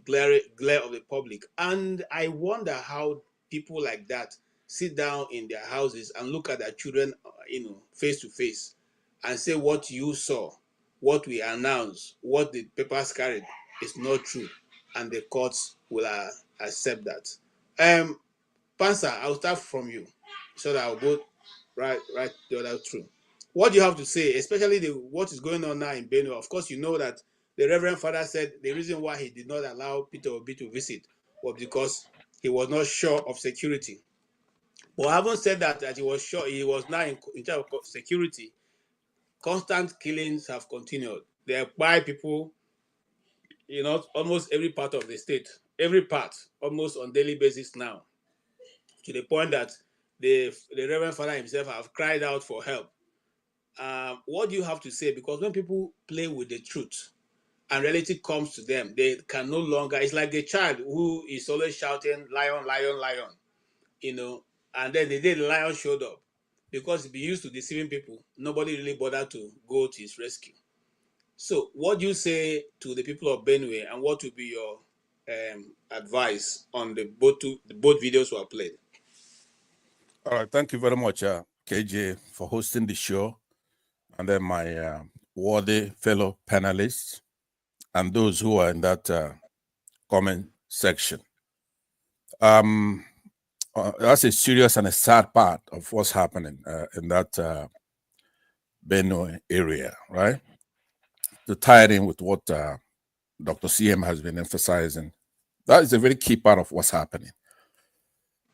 glare of the public, and I wonder how people like that sit down in their houses and look at their children, face to face, and say what you saw, what we announced, what the papers carried is not true, and the courts will accept that. Pansa, I'll start from you, so that I'll go right the other through. What do you have to say, especially what is going on now in Benue? Of course, you know that the Reverend Father said the reason why he did not allow Peter Obi to visit was because he was not sure of security. But having said that he was sure, he was now in charge of security. Constant killings have continued. There are by people, almost every part of the state, every part, almost on daily basis now, to the point that the Reverend Father himself have cried out for help. What do you have to say? Because when people play with the truth and reality comes to them, they can no longer. It's like a child who is always shouting, "Lion, lion, lion," and then the day the lion showed up, because he be used to deceiving people, nobody really bothered to go to his rescue. So, what do you say to the people of Benue, and what would be your advice on the both videos were played? All right, thank you very much, KJ, for hosting the show, and then my worthy fellow panelists, and those who are in that comment section. That's a serious and a sad part of what's happening in that Benue area, right? To tie it in with what Dr. CM has been emphasizing, that is a very key part of what's happening.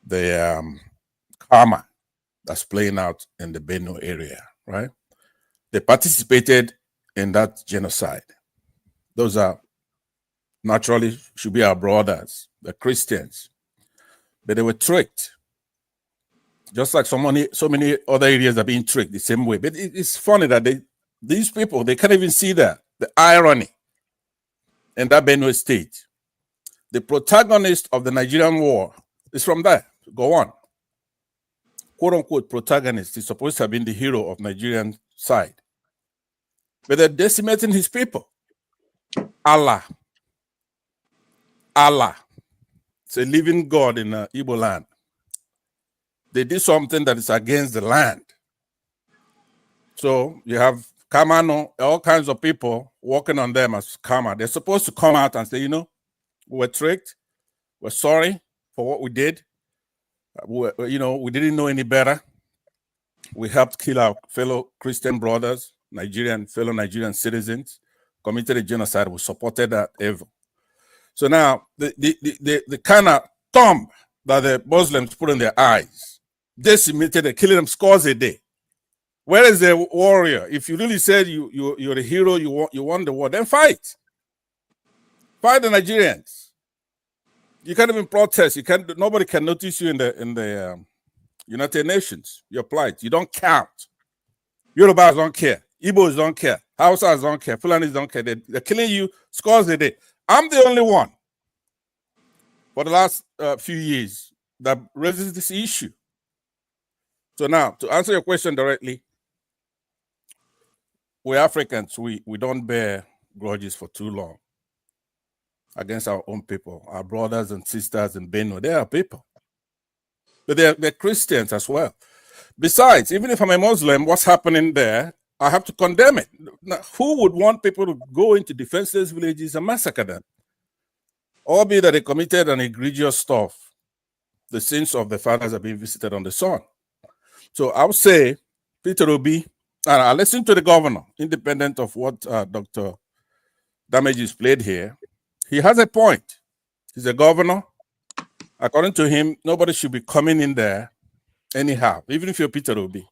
The karma that's playing out in the Benue area, right? They participated in that genocide. Those are naturally should be our brothers, the Christians, but they were tricked. Just like so many other areas are being tricked the same way. But it's funny that these people, they can't even see that, the irony in that Benue state. The protagonist of the Nigerian war is from there. Go on. Quote unquote protagonist is supposed to have been the hero of Nigerian side. But they're decimating his people. Allah. It's a living God in Igbo land. They did something that is against the land. So you have Kamano, all kinds of people working on them as Kama. They're supposed to come out and say, we were tricked. We're sorry for what we did. We didn't know any better. We helped kill our fellow Christian brothers, fellow Nigerian citizens, committed a genocide. We supported that evil. So now the kind of thumb that the Muslims put in their eyes, decimated, they're killing them scores a day. Where is the warrior? If you really said you're a hero, you won the war, then fight. Fight the Nigerians. You can't even protest. Nobody can notice you in the United Nations. Your plight. You don't count. Yorubas don't care. Igbos don't care. Hausas don't care. Fulanis don't care. They're killing you scores a day. I'm the only one for the last few years that raises this issue. So now, to answer your question directly, we Africans, we don't bear grudges for too long against our own people. Our brothers and sisters in Benue, they are people. But they're Christians as well. Besides, even if I'm a Muslim, what's happening there, I have to condemn it. Now, who would want people to go into defenseless villages and massacre them? Albeit that they committed an egregious stuff. The sins of the fathers are being visited on the son. So I would say, Peter Obi, I listen to the governor, independent of what Dr. Damages played here. He has a point. He's a governor. According to him, nobody should be coming in there anyhow, even if you're Peter Obi.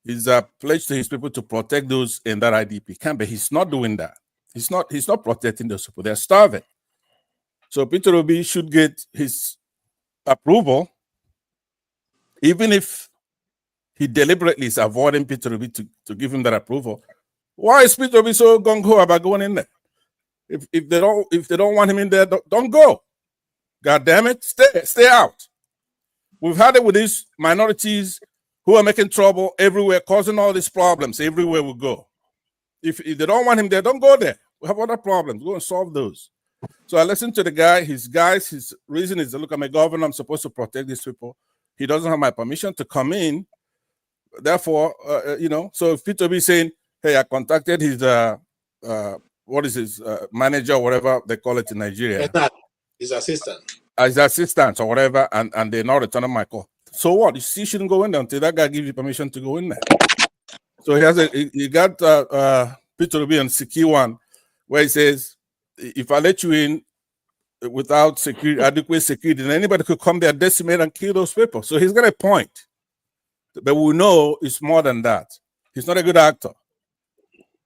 He's pledged to his people to protect those in that IDP camp, but he's not doing that. He's not protecting those people. They're starving. So Peter Obi should get his approval, even if he deliberately is avoiding Peter Obi to give him that approval. Why is Peter Obi so gung-ho about going in there? If they don't want him in there, don't go. God damn it, stay out. We've had it with these minorities who are making trouble everywhere, causing all these problems everywhere we go. If they don't want him there, don't go there. We have other problems. Go and solve those. So I listened to the guy. His reason is, look, I'm a governor. I'm supposed to protect these people. He doesn't have my permission to come in. Therefore, so if Peter B is saying, hey, I contacted his, manager or whatever they call it in Nigeria. His assistant. His assistant or whatever, and they're not returning my call. So what? You see, shouldn't go in there until that guy gives you permission to go in there. So he got Peter Obi on Siki one, where he says, if I let you in without adequate security, then anybody could come there, decimate and kill those people. So he's got a point. But we know it's more than that. He's not a good actor.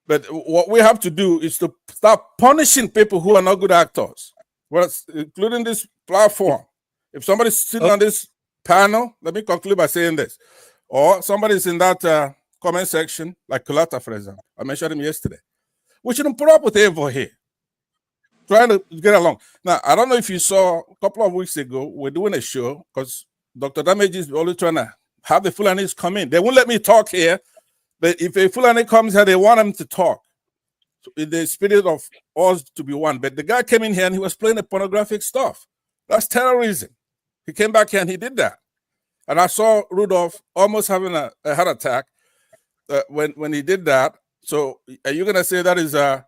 But what we have to do is to start punishing people who are not good actors, including this platform. If somebody's sitting on this panel, let me conclude by saying this, or somebody's in that comment section, like Kulata, for example. I mentioned him yesterday. We shouldn't put up with evil here. Trying to get along. Now, I don't know if you saw a couple of weeks ago, we're doing a show because Dr. Damage is always trying to have the Fulanis come in. They won't let me talk here, but if a Fulani comes here, they want him to talk. So in the spirit of us to be one. But the guy came in here and he was playing the pornographic stuff. That's terrorism. He came back here and he did that. And I saw Rudolph almost having a heart attack when he did that. So are you going to say that is a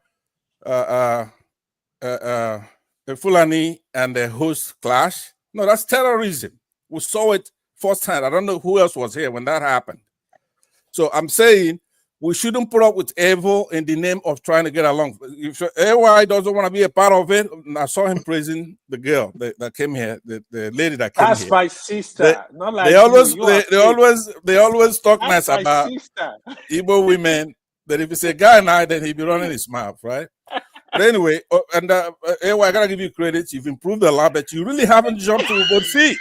Fulani and a host clash? No, that's terrorism. We saw it firsthand. I don't know who else was here when that happened. So I'm saying we shouldn't put up with evil in the name of trying to get along. If AY doesn't want to be a part of it, I saw him praising the girl that came here, the lady that came here. That's my sister. Not like they always talk nice about Igbo women. That if it's a guy now, then he'll be running his mouth, right? But anyway, and AY, I gotta give you credit. You've improved a lot, but you really haven't jumped with both feet.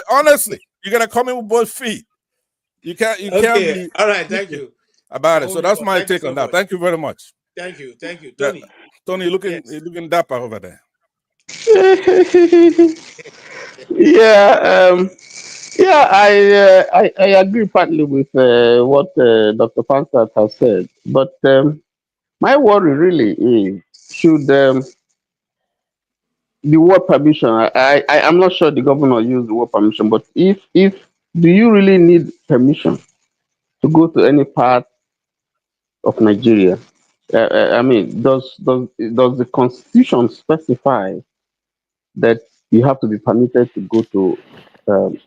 Honestly, you gotta come in with both feet. You can't be all right. Thank you about it. So that's my take on that. Thank you very much. Thank you, Tony. Tony, looking dapper over there. I agree partly with what Dr. Fanstat has said, but my worry really is, should the word permission, I'm not sure the governor used the word permission, but if do you really need permission to go to any part of Nigeria? I mean, does the Constitution specify that you have to be permitted to go to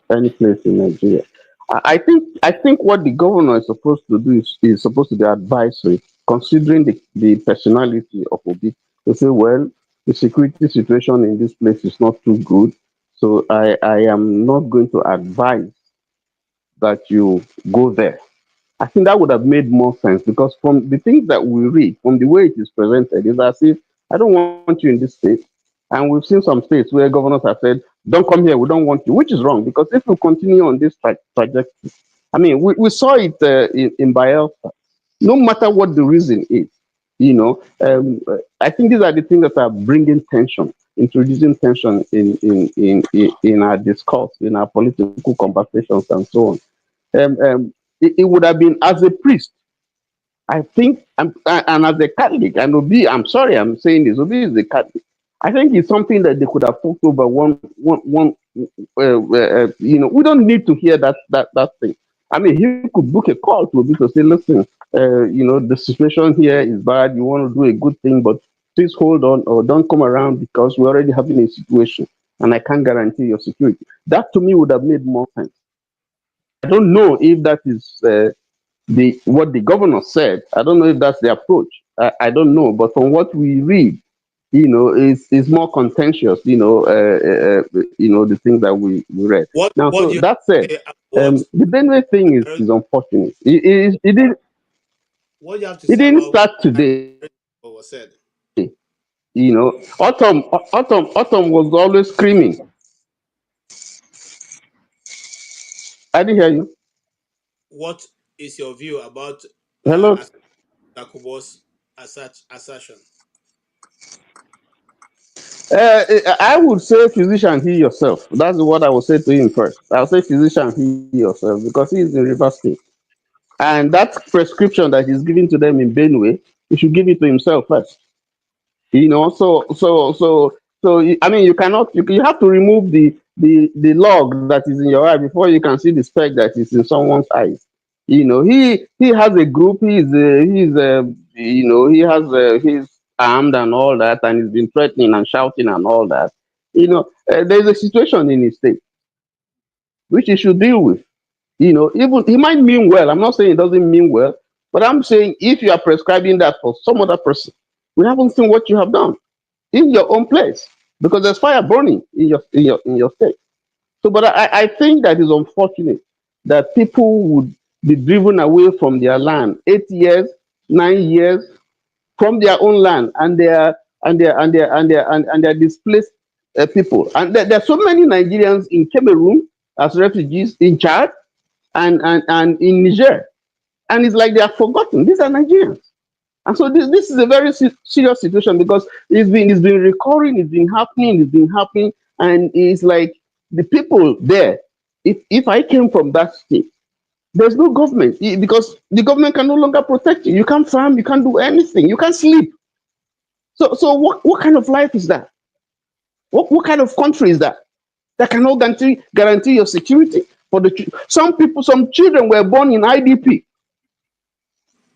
any place in Nigeria? I think what the governor is supposed to do is supposed to be advisory, considering the personality of Obi. To say, well, the security situation in this place is not too good, so I am not going to advise that you go there. I think that would have made more sense, because from the things that we read, from the way it is presented, is as if I don't want you in this state. And we've seen some states where governors have said, don't come here, we don't want you, which is wrong, because if we continue on this trajectory, I mean, we saw it in Bielsa. No matter what the reason is, I think these are the things that are bringing tension, introducing tension in our discourse, in our political conversations, and so on. It would have been, as a priest, I think, and as a Catholic, and Obi, I'm sorry, I'm saying this, Obi is a Catholic. I think it's something that they could have talked over we don't need to hear that thing. I mean, he could book a call to Obi to say, listen, the situation here is bad. You want to do a good thing, but please hold on or don't come around, because we're already having a situation and I can't guarantee your security. That to me would have made more sense. don't know if that is what the governor said. I don't know if that's the approach. I don't know, but from what we read, is more contentious. The things that we read. What Now, what so do you that said, say about the Benue thing is unfortunate. what do you have to It say didn't about start today. what was said? Autumn was always screaming. I didn't hear you. What is your view about Hello. Takubo's assertion? I would say, physician, heal yourself. That's what I would say to him first. I'll say, physician, heal yourself, because he's in River State. And that prescription that he's giving to them in Benue, he should give it to himself first. I mean, you cannot, you have to remove the log that is in your eye before you can see the speck that is in someone's eyes. He has a group. He's armed and all that, and he's been threatening and shouting and all that. There's a situation in his state which he should deal with. Even he might mean well. I'm not saying it doesn't mean well, but I'm saying if you are prescribing that for some other person, we haven't seen what you have done in your own place, because there's fire burning in your state. So, but I think that is unfortunate that people would be driven away from their land 8 years, 9 years from their own land, and they're displaced people. And there are so many Nigerians in Cameroon as refugees, in Chad, and in Niger, and it's like they are forgotten. These are Nigerians. And so this is a very serious situation, because it's been recurring, it's been happening, and it's like the people there. If I came from that state, there's no government, because the government can no longer protect you. You can't farm, you can't do anything, you can't sleep. So what kind of life is that? What kind of country is that cannot guarantee your security for some children were born in IDP.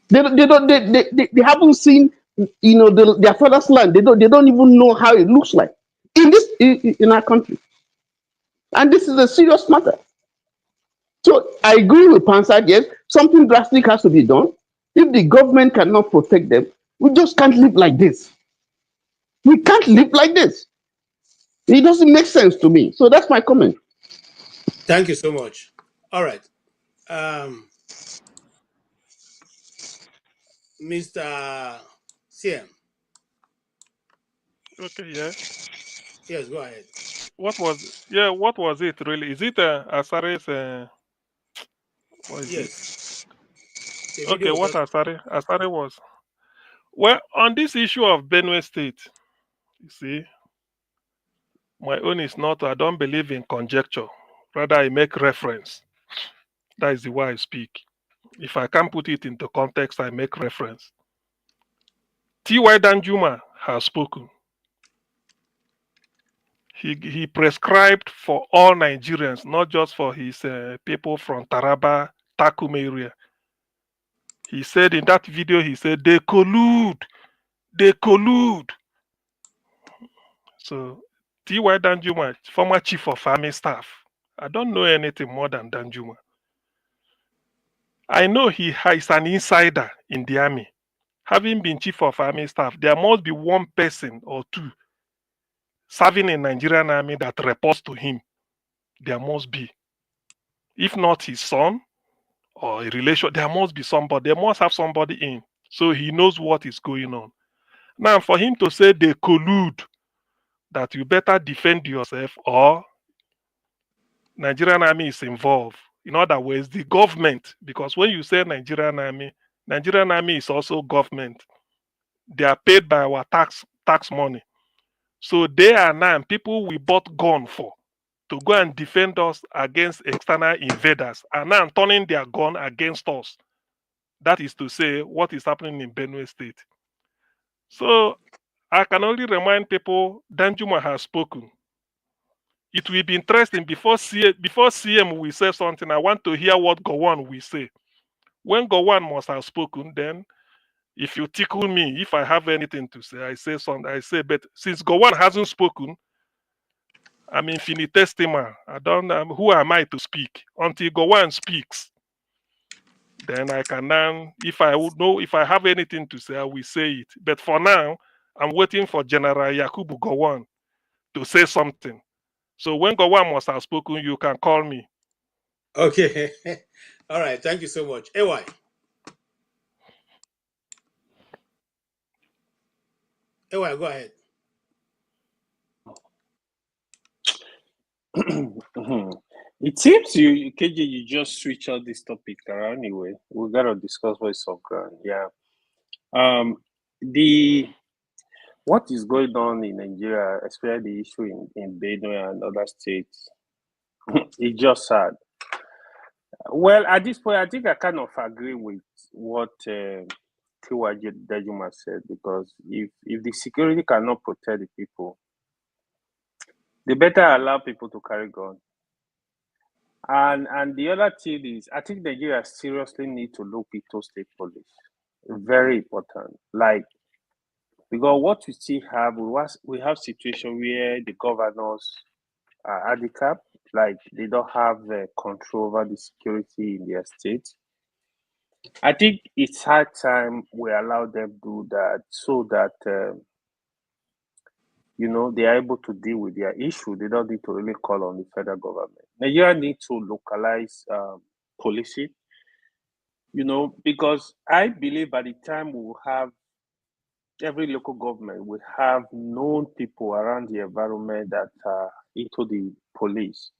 They haven't seen their father's land. They don't even know how it looks like in our country, and this is a serious matter. So I agree with Pansad. Yes, something drastic has to be done. If the government cannot protect them, we just can't live like this. We can't live like this. It doesn't make sense to me. So that's my comment. Thank you so much. All right, Mr. CM. Okay, yeah. Yes, go ahead. What was it really? Is it Asare's what is Yes. it? Okay, what Asare was. Well, on this issue of Benue State, you see, my own is not, I don't believe in conjecture. Rather, I make reference. That is the way I speak. If I can't put it into context, I make reference. T.Y. Danjuma has spoken. He prescribed for all Nigerians, not just for his people from Taraba, Takum area. He said in that video, he said, they collude. So, T.Y. Danjuma, former chief of army staff, I don't know anything more than Danjuma. I know he is an insider in the army. Having been chief of army staff, there must be one person or two serving in Nigerian army that reports to him. There must be. If not his son or a relation, there must be somebody. There must have somebody in. So he knows what is going on. Now, for him to say they collude, that you better defend yourself or Nigerian army is involved. In other words, the government, because when you say Nigerian army is also government. They are paid by our tax money. So they are now people we bought gun for to go and defend us against external invaders are now turning their gun against us. That is to say, what is happening in Benue State. So I can only remind people, Danjuma has spoken. It will be interesting before CM will say something. I want to hear what Gowon will say. When Gowon must have spoken, then if you tickle me, if I have anything to say, I say something. I say, but since Gowon hasn't spoken, I'm infinitesimal. I don't. Who am I to speak? Until Gowon speaks, then I can then, if I would know, if I have anything to say, I will say it. But for now, I'm waiting for General Yakubu Gowon to say something. So when Gowon must have spoken, you can call me. Okay. All right. Thank you so much. AY. AY, go ahead. It seems you, KJ, you just switch out this topic around anyway. We gotta discuss what's on ground. Yeah. What is going on in Nigeria, especially the issue in Benue and other states, it's just sad. Well, at this point, I think I kind of agree with what Tiwaji Dejuma said, because if the security cannot protect the people, they better allow people to carry guns. And the other thing is, I think Nigeria seriously need to look into state police. Very important. Like, because what we still have, we have situation where the governors are handicapped, like they don't have control over the security in their state. I think it's high time we allow them do that, so that they are able to deal with their issue. They don't need to really call on the federal government. Nigeria needs to localize policing, because I believe by the time we will have every local government will have known people around the environment that are into the police,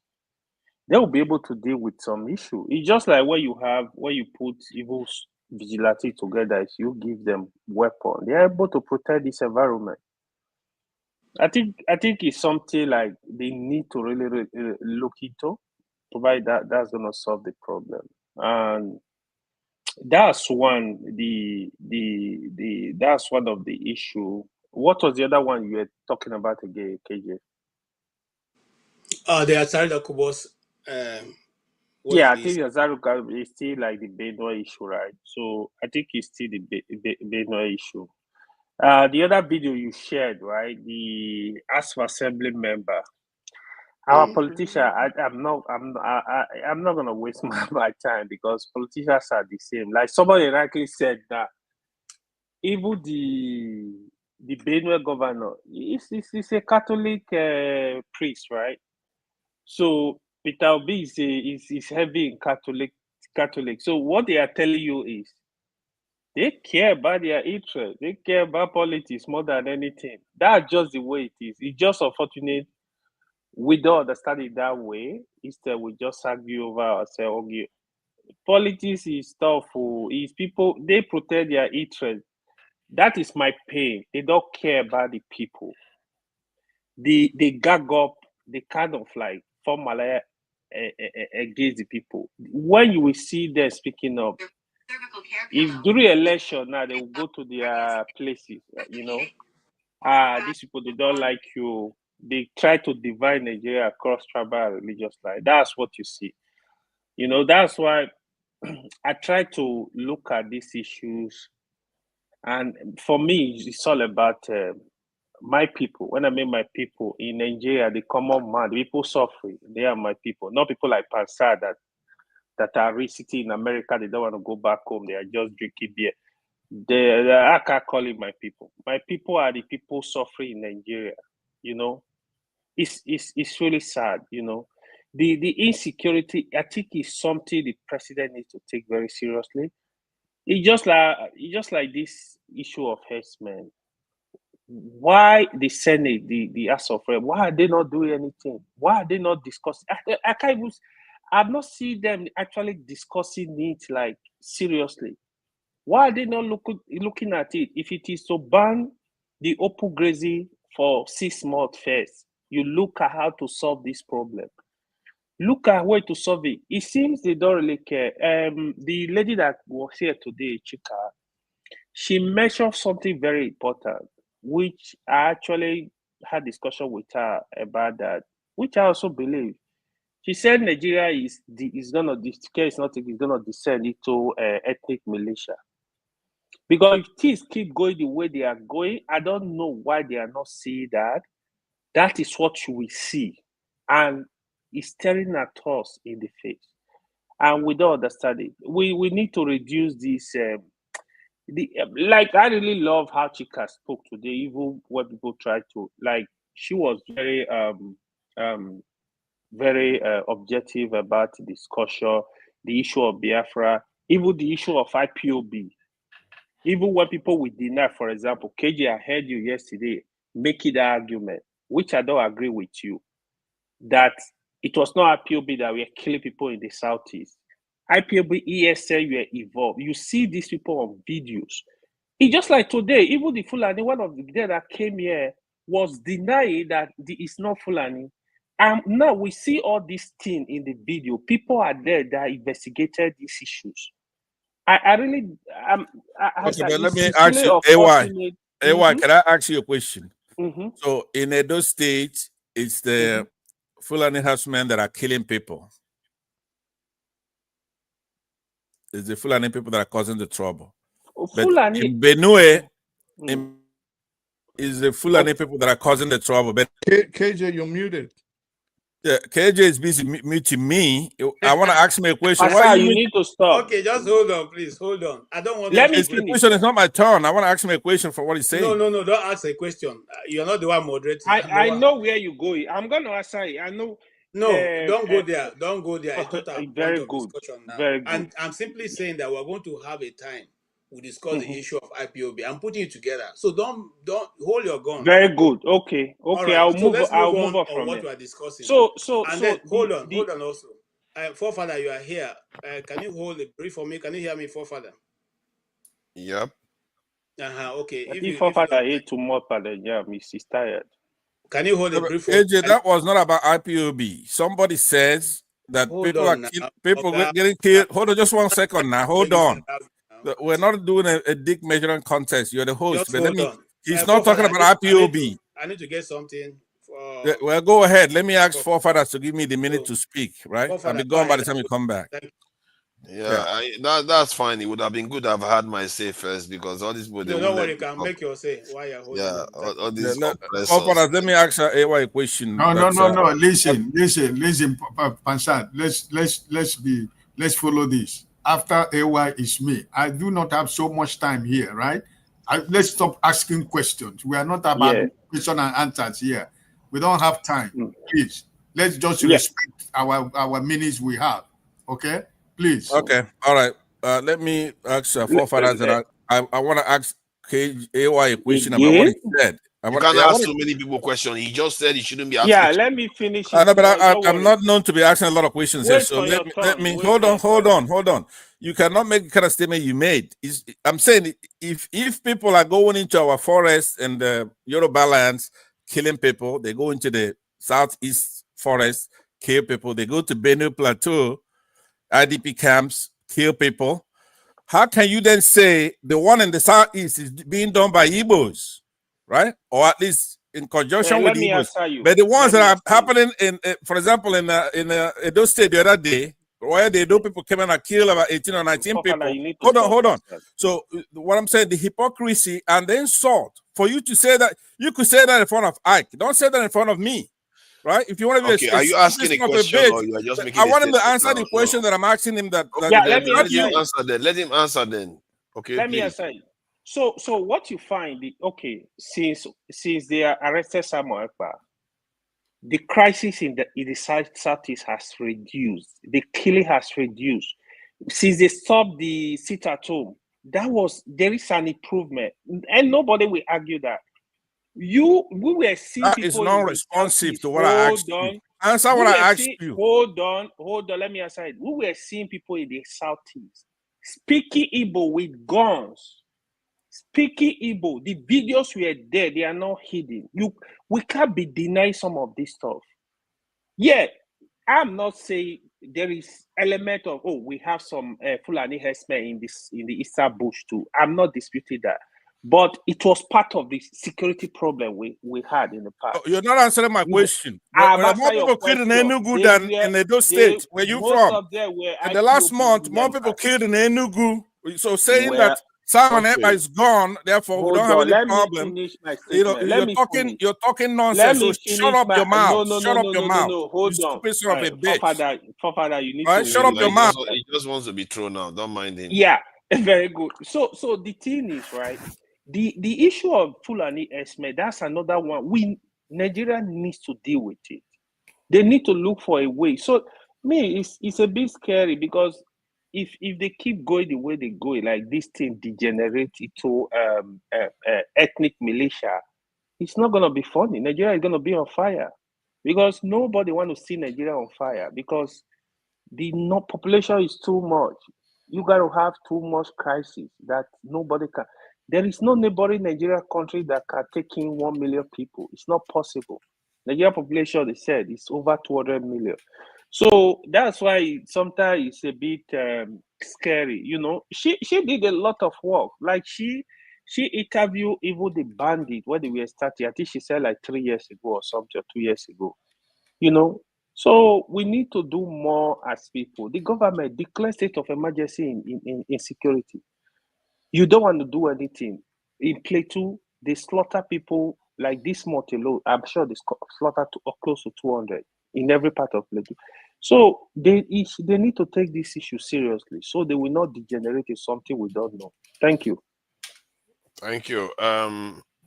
they will be able to deal with some issue. It's just like when you put evil vigilante together, if you give them weapon, they are able to protect this environment. I think it's something like they need to really look into, provide that's going to solve the problem. And that's one that's one of the issue. What was the other one you were talking about again, KJ? The Atari Kubos. Yeah, I think Azaruka is still like the Benue issue, right? So I think it's still the Benue issue. The other video you shared, right? The House of Assembly member, our politician. I'm not gonna waste my time, because politicians are the same. Like somebody rightly said that even the Benue governor is a Catholic priest, right? So Peter Obi is heavy in Catholic. So what they are telling you is they care about their interest. They care about politics more than anything. That's just the way it is. It's just unfortunate we don't understand it that way. Instead, we just argue over ourselves. Politics is tough. Is people, they protect their interest. That is my pain. They don't care about the people. They gag up. They kind of like form against the people. When you will see them speaking up, if during election now they will go to their places, these people, they don't like you. They try to divide Nigeria across tribal and religious lines. That's what you see. That's why I try to look at these issues. And for me, it's all about my people. When I mean my people in Nigeria, the common man, the people suffering, they are my people. Not people like Pansar that are sitting in America. They don't want to go back home. They are just drinking beer. I can't call it my people. My people are the people suffering in Nigeria. It's really sad. The insecurity, I think, is something the president needs to take very seriously. It's just like this issue of herdsmen. Why the Senate, the House of Reps, why are they not doing anything? Why are they not discussing? I can't even. I've not seen them actually discussing it like seriously. Why are they not looking at it? If it is to ban the open grazing for 6 months first, you look at how to solve this problem. Look at way to solve it. It seems they don't really care. The lady that was here today, Chika, she mentioned something very important, which I actually had discussion with her about that, which I also believe. She said Nigeria is gonna descend into ethnic militia. Because if things keep going the way they are going, I don't know why they are not seeing that. That is what you will see. and it's staring at us in the face, and we don't understand it. We need to reduce this. Like, I really love how Chika spoke today, even when people try to, like, she was very objective about the discussion, the issue of Biafra, even the issue of IPOB. Even when people will deny, for example, KJ, I heard you yesterday making the argument, which I don't agree with you, that it was not IPOB that were killing people in the Southeast. IPOB, ESL were involved. You see these people on videos. It's just like today, even the Fulani, one of the guys that came here was denying that it's not Fulani. Now we see all these things in the video. People are there that investigated these issues. I really, let me ask you, AY, can I ask you a question? So in Edo State, it's the Fulani herdsmen that are killing people. It's the Fulani people that are causing the trouble. Fulani. But in Benue, is the Fulani people that are causing the trouble. But KJ, you're muted. Yeah, KJ is busy muting me. I want to ask me a question. Why you need to stop? Okay, just hold on, please. Hold on. I don't want. Let me finish. The question is not my turn. I want to ask me a question for what he's saying. No. Don't ask a question. You're not the one moderating. I know where you're going. I'm going to answer it. I know. No, don't go there. Don't go there. It's not a very point good. Of discussion now. Very good. And I'm simply saying that we're going to have a time. We discuss the issue of IPOB. I'm putting it together. So don't hold your gun. Very good. Okay. Right. I'll move on from what there. We are discussing. Then hold on also. Forefather, you are here. Can you hold a brief for me? Can you hear me, Forefather? Yep. Okay. If Forefather ate too much, yeah, he's tired. Can you hold a brief? AJ, that was not about IPOB. Somebody says that people getting killed. Hold on, just 1 second now. Hold on. We're not doing a dick measuring contest. You're the host. But he's not talking about IPOB. I need to get something. Well, go ahead. Let me ask forefathers to give me the minute to speak, right? I'll be gone by the time you come back. That's fine. It would have been good to have had my say first, because all these people. No worry, you can make your say while you're holding. All these. Forefathers, let me ask a question. No. Listen, Pansat. Let's follow this. After AY is me. I do not have so much time here, right? Let's stop asking questions. We are not about question and answers here. We don't have time. Please, let's just respect our minutes we have. Okay, please. Okay, all right. Let me ask forefathers that I want to ask AY a question about what he said. You can't ask so many people questions. He just said he shouldn't be asking. Yeah, let me finish. But I'm not known to be asking a lot of questions here. So let me hold on. You cannot make the kind of statement you made. I'm saying if people are going into our forests and the Yoruba lands killing people, they go into the southeast forest, kill people. They go to Benue Plateau, IDP camps, kill people. How can you then say the one in the southeast is being done by Igbos? Right, or at least in conjunction with Igbos. But the ones that are happening in, for example, in Edo State the other day, where the Edo people came in and killed about 18 or 19 people. Hold on. So what I'm saying, the hypocrisy and the insult for you to say that, you could say that in front of Ike. Don't say that in front of me. Right? If you want to be are you asking a question or you are just making I want him to answer the question that I'm asking him. Let him answer then. Okay. Let me answer. So what you find, since they arrested Samuel Ekpa, the crisis in the Southeast has reduced. The killing has reduced. Since they stopped the sit at home, there is an improvement, and nobody will argue that. We were seeing that people is non-responsive to what I asked you. Answer what I asked you. Hold on. Let me answer it. We were seeing people in the Southeast speaking Igbo with guns. Speaking Igbo, the videos were there, they are not hidden. We can't be denying some of this stuff. Yeah, I'm not saying there is element of we have some Fulani herdsmen in the Eastern Bush too. I'm not disputing that, but it was part of the security problem we had in the past. You're not answering my question. There are more people killed in Enugu than in Edo State. Where you from? In the last month, more people killed in Enugu. So saying Simon Okay. Ekpa is gone, therefore we don't have any Let problem. me finish my statement. You're talking Let nonsense. So me shut finish up my your mouth. no. Shut up your mouth. Hold You on. stupid son of a bitch. Forefather, you need All right, to shut up your mouth. He just wants to be thrown out. Don't mind him. Yeah, very good. So the thing is, right? The issue of Fulani Esme, that's another one. Nigeria needs to deal with it. They need to look for a way. So it's a bit scary because if they keep going the way they go, like this thing degenerates into ethnic militia, it's not gonna be funny. Nigeria is gonna be on fire because nobody want to see Nigeria on fire because the population is too much. You got to have too much crisis that nobody can. There is no neighboring Nigeria country that can take in 1 million people. It's not possible. Nigeria population, they said, is over 200 million. So that's why sometimes it's a bit scary. You know, she did a lot of work. Like she interviewed even the bandit when they were starting. I think she said like 3 years ago or something, or 2 years ago. You know, so we need to do more as people. The government declared state of emergency in security. You don't want to do anything. In Plateau, they slaughter people like this month alone. I'm sure they slaughter close to 200 in every part of Plateau. So they need to take this issue seriously so they will not degenerate into something we don't know. Thank you. Thank you.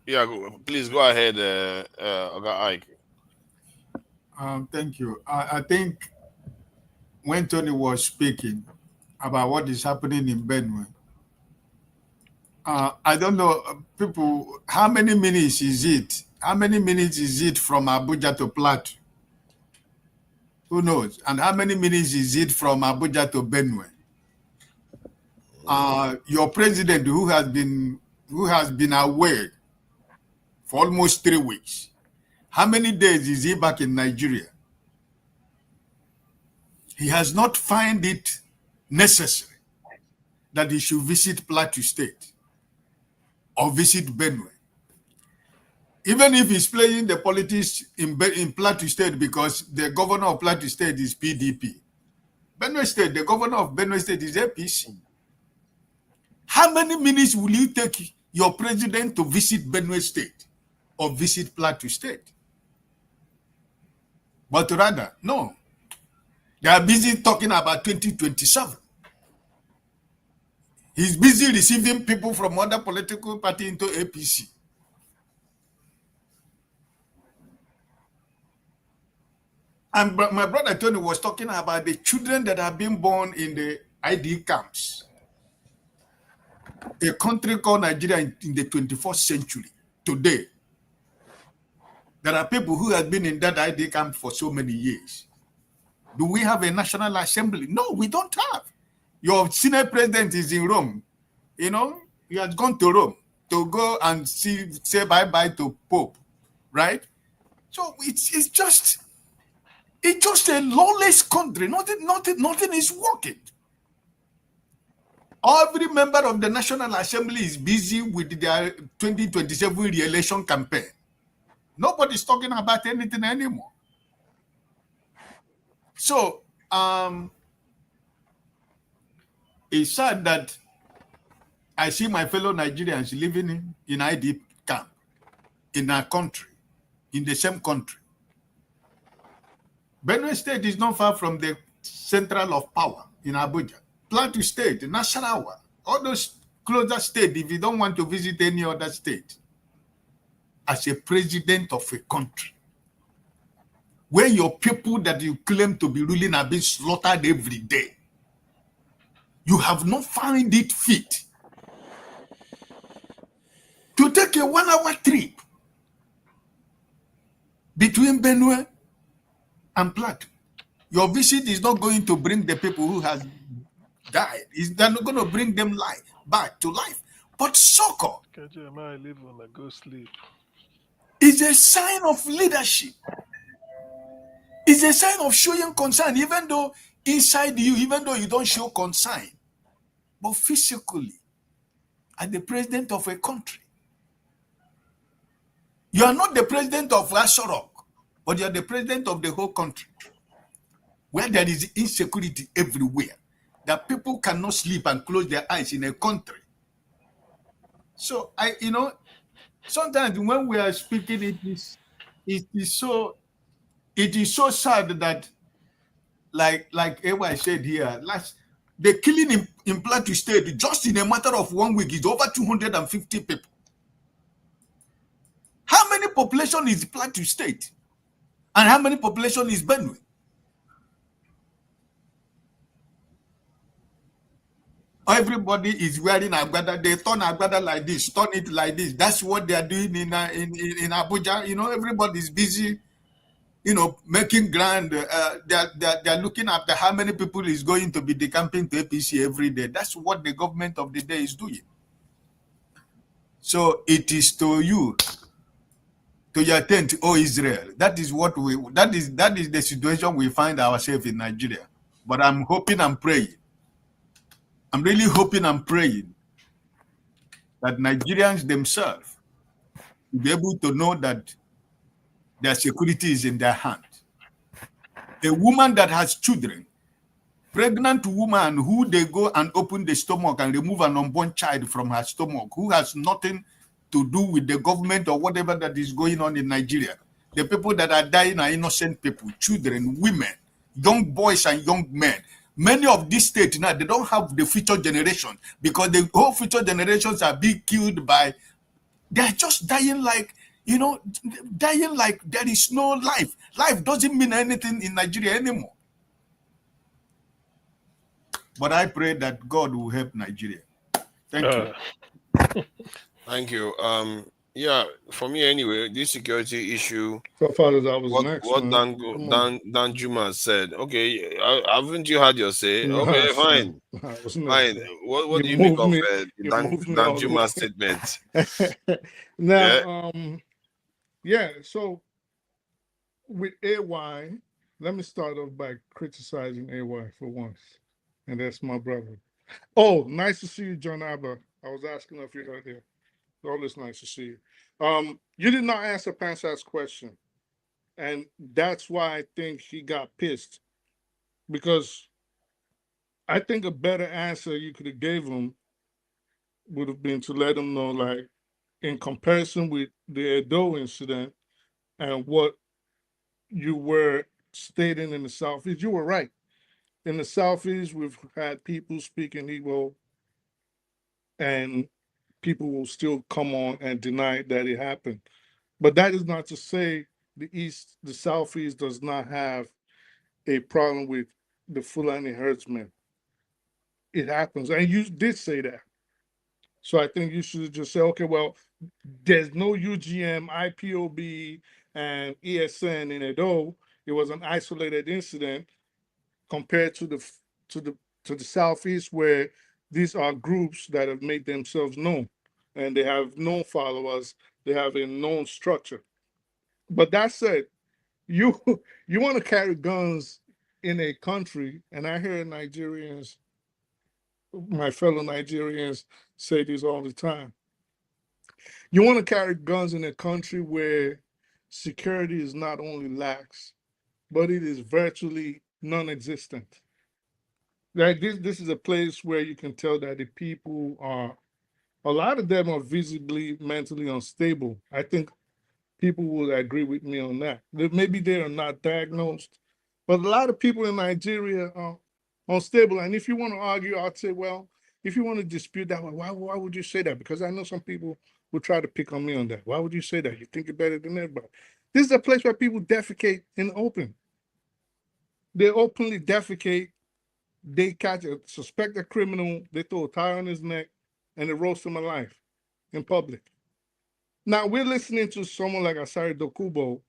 Yeah, please go ahead, Oga Ike. Thank you. I think when Tony was speaking about what is happening in Benue, I don't know, people, how many minutes is it? How many minutes is it from Abuja to Plateau? Who knows? And how many minutes is it from Abuja to Benue? Your president, who has been away for almost 3 weeks, how many days is he back in Nigeria? He has not found it necessary that he should visit Plateau State or visit Benue. Even if he's playing the politics in Plateau State because the governor of Plateau State is PDP. Benue State, the governor of Benue State is APC. How many minutes will you take your president to visit Benue State or visit Plateau State? But rather, no. They are busy talking about 2027. He's busy receiving people from other political party into APC. And my brother Tony was talking about the children that have been born in the ID camps. A country called Nigeria in the 21st century, today. There are people who have been in that ID camp for so many years. Do we have a national assembly? No, we don't have. Your Senate president is in Rome. You know, he has gone to Rome to go and say bye-bye to Pope, right? So it's just a lawless country. Nothing is working. Every member of the National Assembly is busy with their 2027 re-election campaign. Nobody's talking about anything anymore. So it's sad that I see my fellow Nigerians living in ID camp in our country, in the same country. Benue State is not far from the central of power in Abuja. Plateau State, Nasarawa, all those closer states, if you don't want to visit any other state, as a president of a country, where your people that you claim to be ruling are being slaughtered every day, you have not found it fit to take a 1-hour trip between Benue and Plateau. Your visit is not going to bring the people who have died. They're not going to bring them back to life. But soccer is a sign of leadership. It's a sign of showing concern, even though inside you, even though you don't show concern, but physically, as the president of a country. You are not the president of Asorok, but you are the president of the whole country, where there is insecurity everywhere, that people cannot sleep and close their eyes in a country So sometimes when we are speaking, it is so sad that like Ewa said here, the killing in Plateau State just in a matter of 1 week is over 250 people. How many population is Plateau State? And how many population is Benue? Everybody is wearing agbada. They turn agbada like this, turn it like this. That's what they are doing in Abuja. Everybody's busy. Making grand. They're looking after how many people is going to be decamping to APC every day. That's what the government of the day is doing. So it is to you, to your tent, O Israel. That is the situation we find ourselves in Nigeria. But I'm hoping and praying. I'm really hoping and praying that Nigerians themselves will be able to know that their security is in their hand. A woman that has children, pregnant woman who they go and open the stomach and remove an unborn child from her stomach, who has nothing to do with the government or whatever that is going on in Nigeria. The people that are dying are innocent people, children, women, young boys and young men. Many of these states now, they don't have the future generation because the whole future generations are being killed by, they're just dying like there is no life. Life doesn't mean anything in Nigeria anymore. But I pray that God will help Nigeria. Thank you. Thank you. Yeah, for me anyway, this security issue. So far as I was what next, what man. Dan Juma said. Okay, haven't you had your say? No, okay, fine. I was next, Fine. man. What do you moved make me, of you Dan moved me all the Juma's way. statement? Now, yeah. So with AY, let me start off by criticizing AY for once, and that's my brother. Oh, nice to see you, John Abba. I was asking if you're there. Always nice to see you. You did not answer Pansa's question, and that's why I think he got pissed, because I think a better answer you could have gave him would have been to let him know, like, in comparison with the Edo incident and what you were stating in the Southeast, you were right. In the Southeast, we've had people speaking Igbo, and people will still come on and deny that it happened. But that is not to say the Southeast does not have a problem with the Fulani herdsmen. It happens. And you did say that. So I think you should just say, okay, well, there's no UGM, IPOB, and ESN in Edo. It was an isolated incident compared to the Southeast, where these are groups that have made themselves known, and they have known followers. They have a known structure. But that said, you you want to carry guns in a country, and I hear Nigerians, my fellow Nigerians, say this all the time. You want to carry guns in a country where security is not only lax, but it is virtually non-existent. Like this is a place where you can tell that the people are, a lot of them are visibly mentally unstable. I think people will agree with me on that. Maybe they are not diagnosed, but a lot of people in Nigeria are unstable. And if you want to argue, I'd say, well, if you want to dispute that, why would you say that? Because I know some people will try to pick on me on that. Why would you say that? You think you're better than everybody. This is a place where people defecate in the open. They openly defecate. They catch a suspected criminal, they throw a tire on his neck, and they roast him alive in public. Now, we're listening to someone like Asari Dokubo,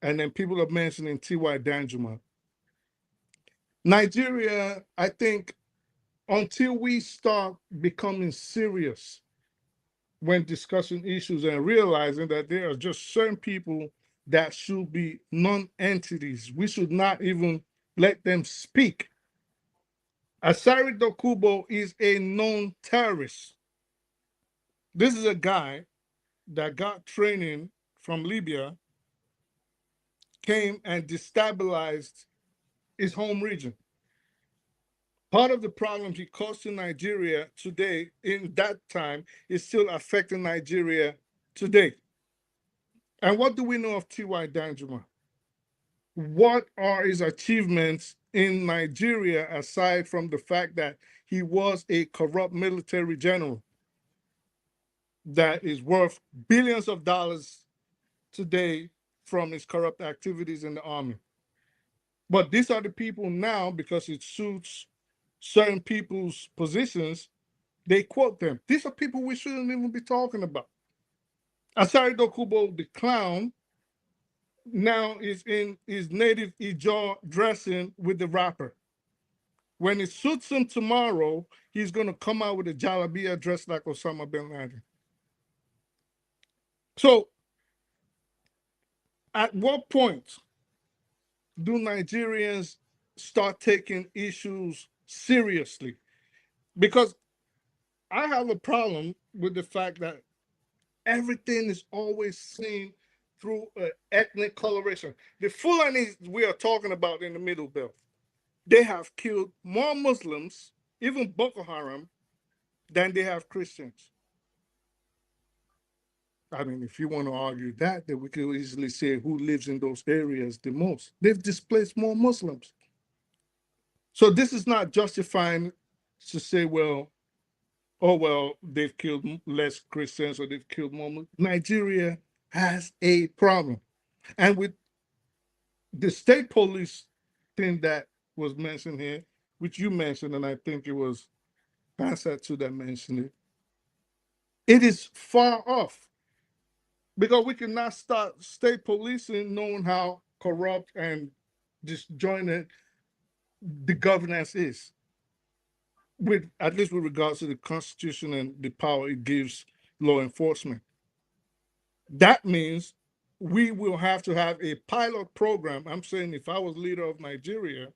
and then people are mentioning T.Y. Danjuma. Nigeria, I think, until we start becoming serious when discussing issues and realizing that there are just certain people that should be non-entities, we should not even let them speak. Asari Dokubo is a known terrorist. This is a guy that got training from Libya, came and destabilized his home region. Part of the problem he caused to Nigeria today, in that time, is still affecting Nigeria today. And what do we know of T.Y. Danjuma? What are his achievements in Nigeria aside from the fact that he was a corrupt military general that is worth billions of dollars today from his corrupt activities in the army? But these are the people now, because it suits certain people's positions, they quote them. These are people we shouldn't even be talking about. Asari Dokubo, the clown, now is in his native Ijaw dressing with the rapper. When it suits him tomorrow, he's going to come out with a jalabiya dressed like Osama bin Laden. So, at what point do Nigerians start taking issues seriously? Because I have a problem with the fact that everything is always seen through ethnic coloration. The Fulanis we are talking about in the Middle Belt, they have killed more Muslims, even Boko Haram, than they have Christians. I mean, if you want to argue that, then we could easily say who lives in those areas the most. They've displaced more Muslims. So this is not justifying to say, well, oh, well, they've killed less Christians or they've killed more Muslims. Nigeria has a problem. And with the state police thing that was mentioned here, which you mentioned, and I think it was Bansatu that mentioned it, it is far off. Because we cannot start state policing knowing how corrupt and disjointed the governance is, with at least with regards to the Constitution and the power it gives law enforcement. That means we will have to have a pilot program. I'm saying if I was leader of Nigeria,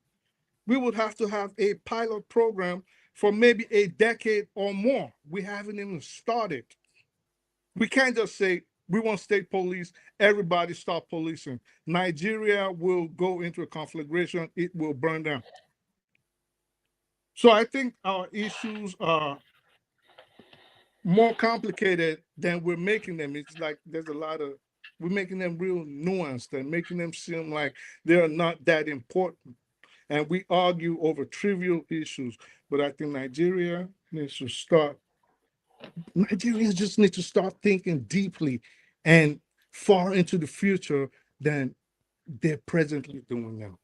we would have to have a pilot program for maybe a decade or more. We haven't even started. We can't just say, we want state police, everybody stop policing. Nigeria will go into a conflagration, it will burn down. So I think our issues are more complicated than we're making them. It's like there's a lot of, we're making them real nuanced and making them seem like they're not that important. And we argue over trivial issues. But I think Nigerians just need to start thinking deeply and far into the future than they're presently doing now.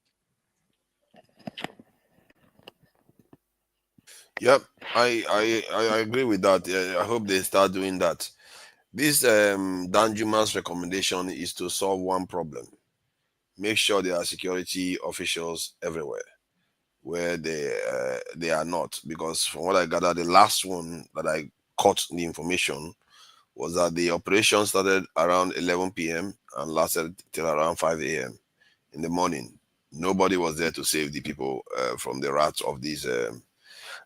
Yep, I agree with that. I hope they start doing that. This Danjuma's recommendation is to solve one problem. Make sure there are security officials everywhere where they are not. Because from what I gather, the last one that I caught the information was that the operation started around 11 p.m. and lasted till around 5 a.m. in the morning. Nobody was there to save the people from the wrath of these.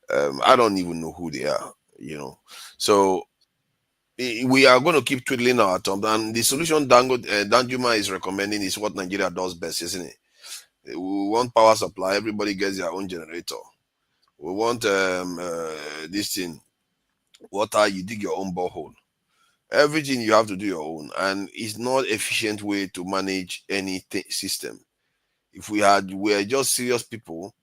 I don't even know who they are, you know. So we are going to keep twiddling our thumbs. And the solution Danjuma is recommending is what Nigeria does best, isn't it? We want power supply. Everybody gets their own generator. We want this thing, water, you dig your own borehole. Everything you have to do your own, and it's not efficient way to manage any system. If we're just serious people,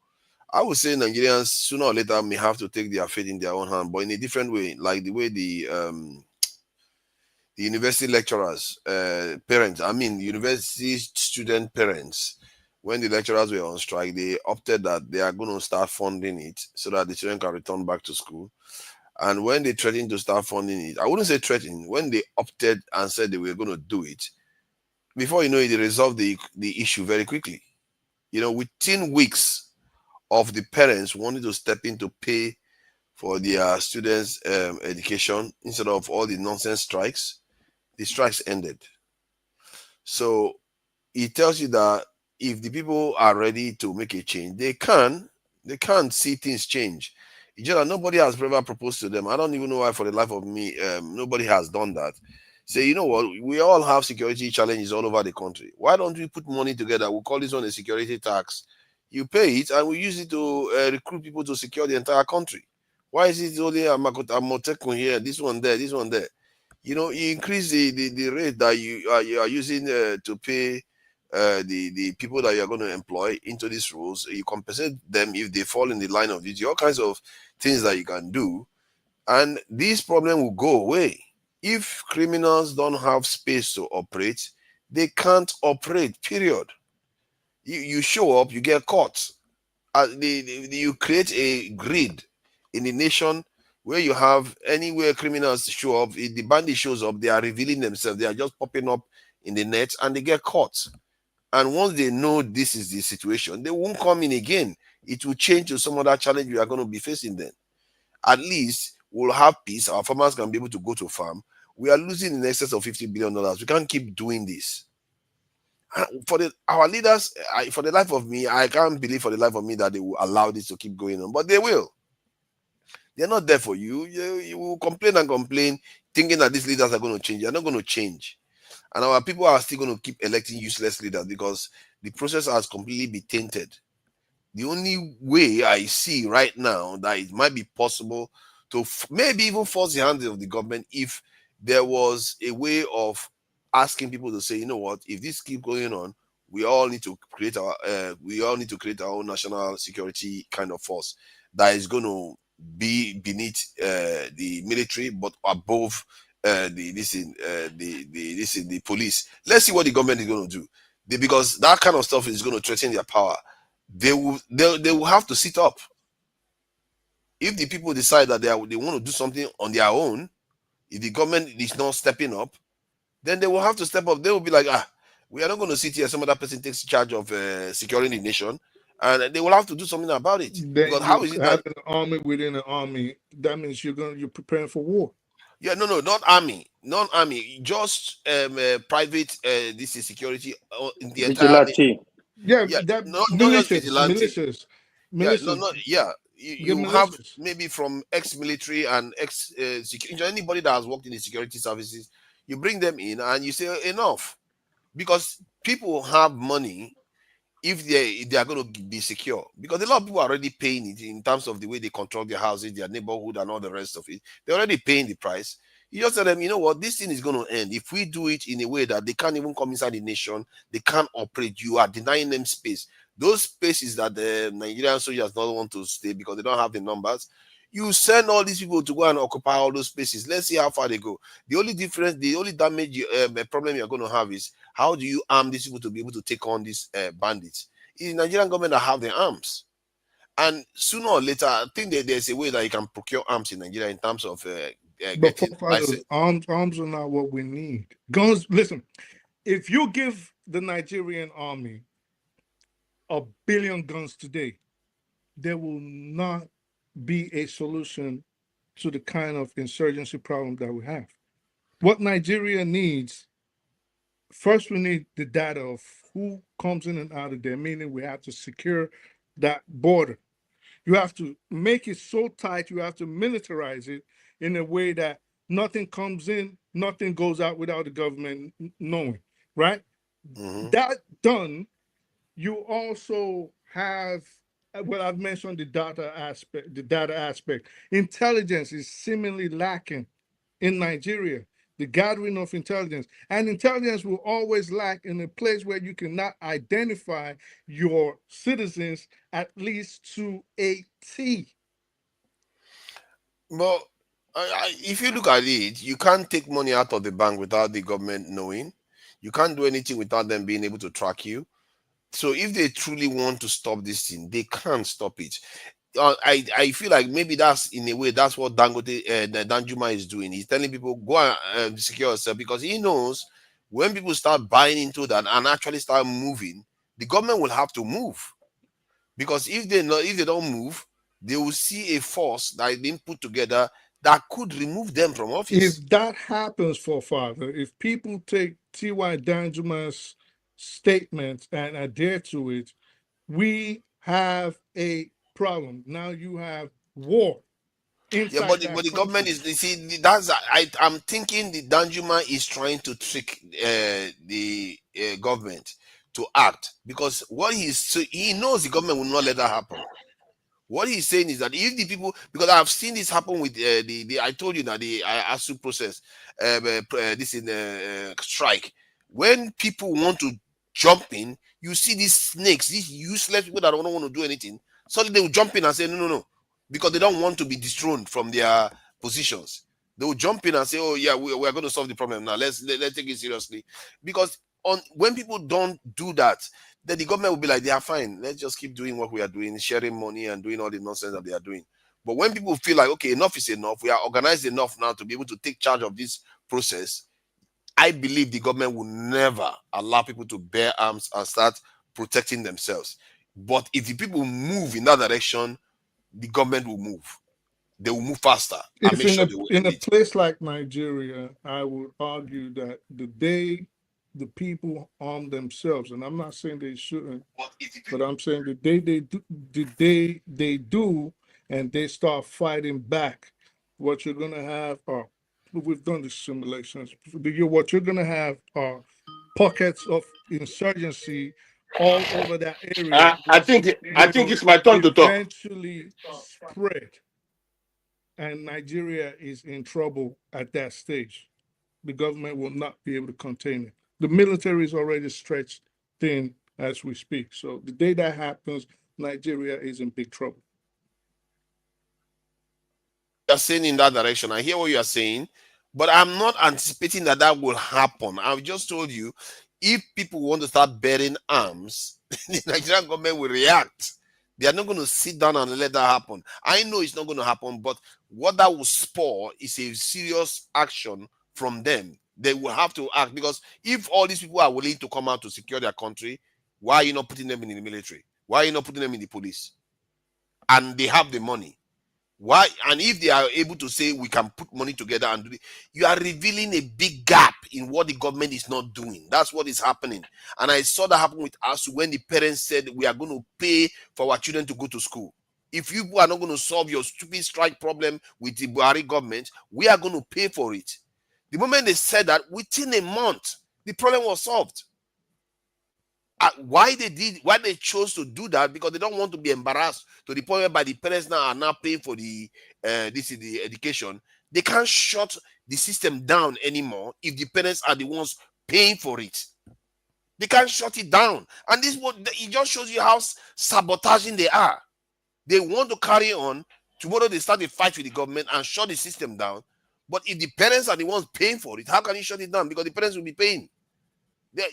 I would say Nigerians sooner or later may have to take their fate in their own hand, but in a different way, like the way the university lecturers, parents, I mean university student parents, when the lecturers were on strike, they opted that they are going to start funding it so that the children can return back to school. And when they threatened to start funding it, I wouldn't say threatening, when they opted and said they were going to do it, before you know it, they resolved the issue very quickly. You know, within weeks of the parents wanting to step in to pay for their students' education instead of all the nonsense strikes, the strikes ended. So it tells you that if the people are ready to make a change, they can see things change. It's just that nobody has ever proposed to them. I don't even know why, for the life of me, nobody has done that. Say, you know what, we all have security challenges all over the country. Why don't we put money together? We'll call this one a security tax. You pay it, and we use it to recruit people to secure the entire country. Why is it only Amotekun here, this one there, this one there? You know, you increase the rate that you are using to pay the people that you are going to employ into these roles. You compensate them if they fall in the line of duty. All kinds of things that you can do, and this problem will go away. If criminals don't have space to operate, they can't operate. Period. You show up, you get caught. You create a grid in the nation where you have anywhere criminals show up. If the bandit shows up, they are revealing themselves. They are just popping up in the net and they get caught. And once they know this is the situation, they won't come in again. It will change to some other challenge we are going to be facing then. At least we'll have peace. Our farmers can be able to go to farm. We are losing in excess of $50 billion. We can't keep doing this. For our leaders, for the life of me, I can't believe for the life of me that they will allow this to keep going on, but they will. They're not there for you. You will complain and complain, thinking that these leaders are going to change. They're not going to change. And our people are still going to keep electing useless leaders because the process has completely been tainted. The only way I see right now that it might be possible to maybe even force the hands of the government if there was a way of asking people to say, you know what, if this keeps going on, we all need to create our own national security kind of force that is going to be beneath the military but above the police. Let's see what the government is going to do, because that kind of stuff is going to threaten their power. They will have to sit up. If the people decide that they want to do something on their own, if the government is not stepping up, then they will have to step up. They will be like, we are not going to sit here. Some other person takes charge of securing the nation, and they will have to do something about it. Then because how is it that having an army within an army, that means you're preparing for war. Yeah, no, not army, just private. This is security in the entire. Yeah, Yeah, that not just vigilante. militias. Yeah, no, yeah. You have militias. maybe from ex-military and security, anybody that has worked in the security services, you bring them in and you say enough, because people have money if they are going to be secure, because a lot of people are already paying it in terms of the way they control their houses, their neighborhood, and all the rest of it. They're already paying the price. You just tell them, you know what, this thing is going to end if we do it in a way that they can't even come inside the nation, they can't operate. You are denying them space. Those spaces that the Nigerian soldiers don't want to stay because they don't have the numbers, you send all these people to go and occupy all those spaces. Let's see how far they go. The only difference, the only damage, problem you're going to have is how do you arm these people to be able to take on these bandits? It's the Nigerian government that have the arms. And sooner or later, I think that there's a way that you can procure arms in Nigeria in terms of But getting forefathers, arms are not what we need. Guns, listen, if you give the Nigerian army 1 billion guns today, there will not be a solution to the kind of insurgency problem that we have. What Nigeria needs, first we need the data of who comes in and out of there, meaning we have to secure that border. You have to make it so tight, you have to militarize it in a way that nothing comes in, nothing goes out without the government knowing, right? That done, you also have, well, I've mentioned the data aspect. Intelligence is seemingly lacking in Nigeria, the gathering of intelligence. And intelligence will always lack in a place where you cannot identify your citizens, at least to a T. Well, if you look at it, you can't take money out of the bank without the government knowing. You can't do anything without them being able to track you. So if they truly want to stop this thing, they can't stop it. I feel like maybe that's, in a way, that's what Danjuma is doing. He's telling people, go and secure yourself, because he knows when people start buying into that and actually start moving, the government will have to move. Because if they don't move, they will see a force that is being put together that could remove them from office. If that happens, forefather, if people take T.Y. Danjuma's statement and adhere to it, we have a problem. Now you have war. Yeah, but the government is, you see, I'm thinking the Danjuma is trying to trick the government to act, because what he knows the government will not let that happen. What he's saying is that if the people, because I've seen this happen with I told you that the ASU process, this in strike, when people want to jump in, you see these snakes, these useless people that don't want to do anything. Suddenly they will jump in and say no, because they don't want to be dethroned from their positions. They will jump in and say, oh yeah, we are going to solve the problem now. Let's take it seriously, because when people don't do that, then the government will be like, they are fine. Let's just keep doing what we are doing, sharing money and doing all the nonsense that they are doing. But when people feel like, okay, enough is enough, we are organized enough now to be able to take charge of this process, I believe the government will never allow people to bear arms and start protecting themselves. But if the people move in that direction, the government will move. They will move faster and make sure they will in a place like Nigeria, I would argue that the day the people arm themselves, and I'm not saying they shouldn't, but I'm saying the day they do, and they start fighting back, what you're gonna have are, we've done the simulations. What you're gonna have are pockets of insurgency all over that area. I think it's my turn to talk. Eventually spread, and Nigeria is in trouble at that stage. The government will not be able to contain it. The military is already stretched thin as we speak. So the day that happens, Nigeria is in big trouble. You're saying in that direction. I hear what you are saying, but I'm not anticipating that will happen. I've just told you, if people want to start bearing arms, the Nigerian government will react. They are not going to sit down and let that happen. I know it's not going to happen, but what that will spur is a serious action from them. They will have to act, because if all these people are willing to come out to secure their country, why are you not putting them in the military? Why are you not putting them in the police? And they have the money. Why? And if they are able to say we can put money together and do it, you are revealing a big gap in what the government is not doing. That's what is happening. And I saw that happen with us when the parents said we are going to pay for our children to go to school. If you are not going to solve your stupid strike problem with the Buhari government, we are going to pay for it. The moment they said that, within a month, the problem was solved. Why they chose to do that? Because they don't want to be embarrassed to the point whereby the parents now are now paying for the education. They can't shut the system down anymore if the parents are the ones paying for it. They can't shut it down. And it just shows you how sabotaging they are. They want to carry on. Tomorrow they start a fight with the government and shut the system down. But if the parents are the ones paying for it, how can you shut it down? Because the parents will be paying.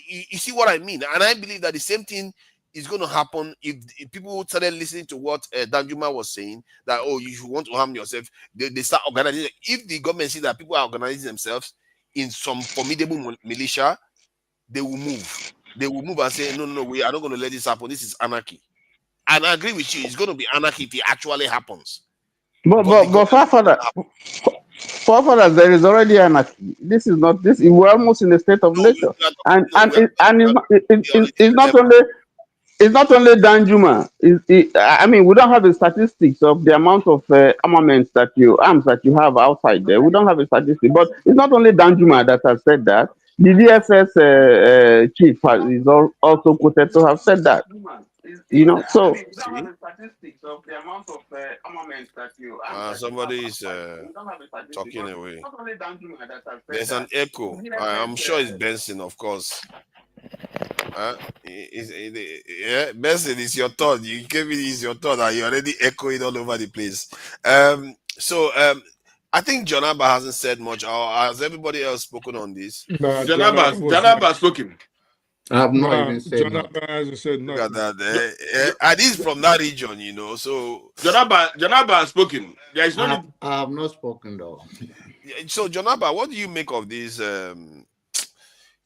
You see what I mean? And I believe that the same thing is going to happen if people started listening to what Danjuma was saying, that, oh, you want to harm yourself, they start organizing. If the government sees that people are organizing themselves in some formidable militia, they will move. They will move and say, no, we are not going to let this happen. This is anarchy. And I agree with you. It's going to be anarchy if it actually happens. But forefathers, there is already anarchy. This is not this. We're almost in a state of nature, and it's not only Danjuma. I mean, we don't have the statistics of the amount of arms that you have outside there. We don't have a statistic, but it's not only Danjuma that has said that. The DFS chief is also quoted to have said that. You know, so statistics of the amount of armaments that you somebody is talking away. There's an echo. I'm sure it's Benson, of course. Yeah, Benson, it's your turn. You gave me it's your turn, and you're already echoing all over the place. I think Jonaba hasn't said much. Or has everybody else spoken on this? Jonaba spoken. I have not even said Jonaba hasn't said nothing. Look at that. And he's from that region, you know. So Jonaba has spoken. There is I have not spoken though. So Jonaba, what do you make of this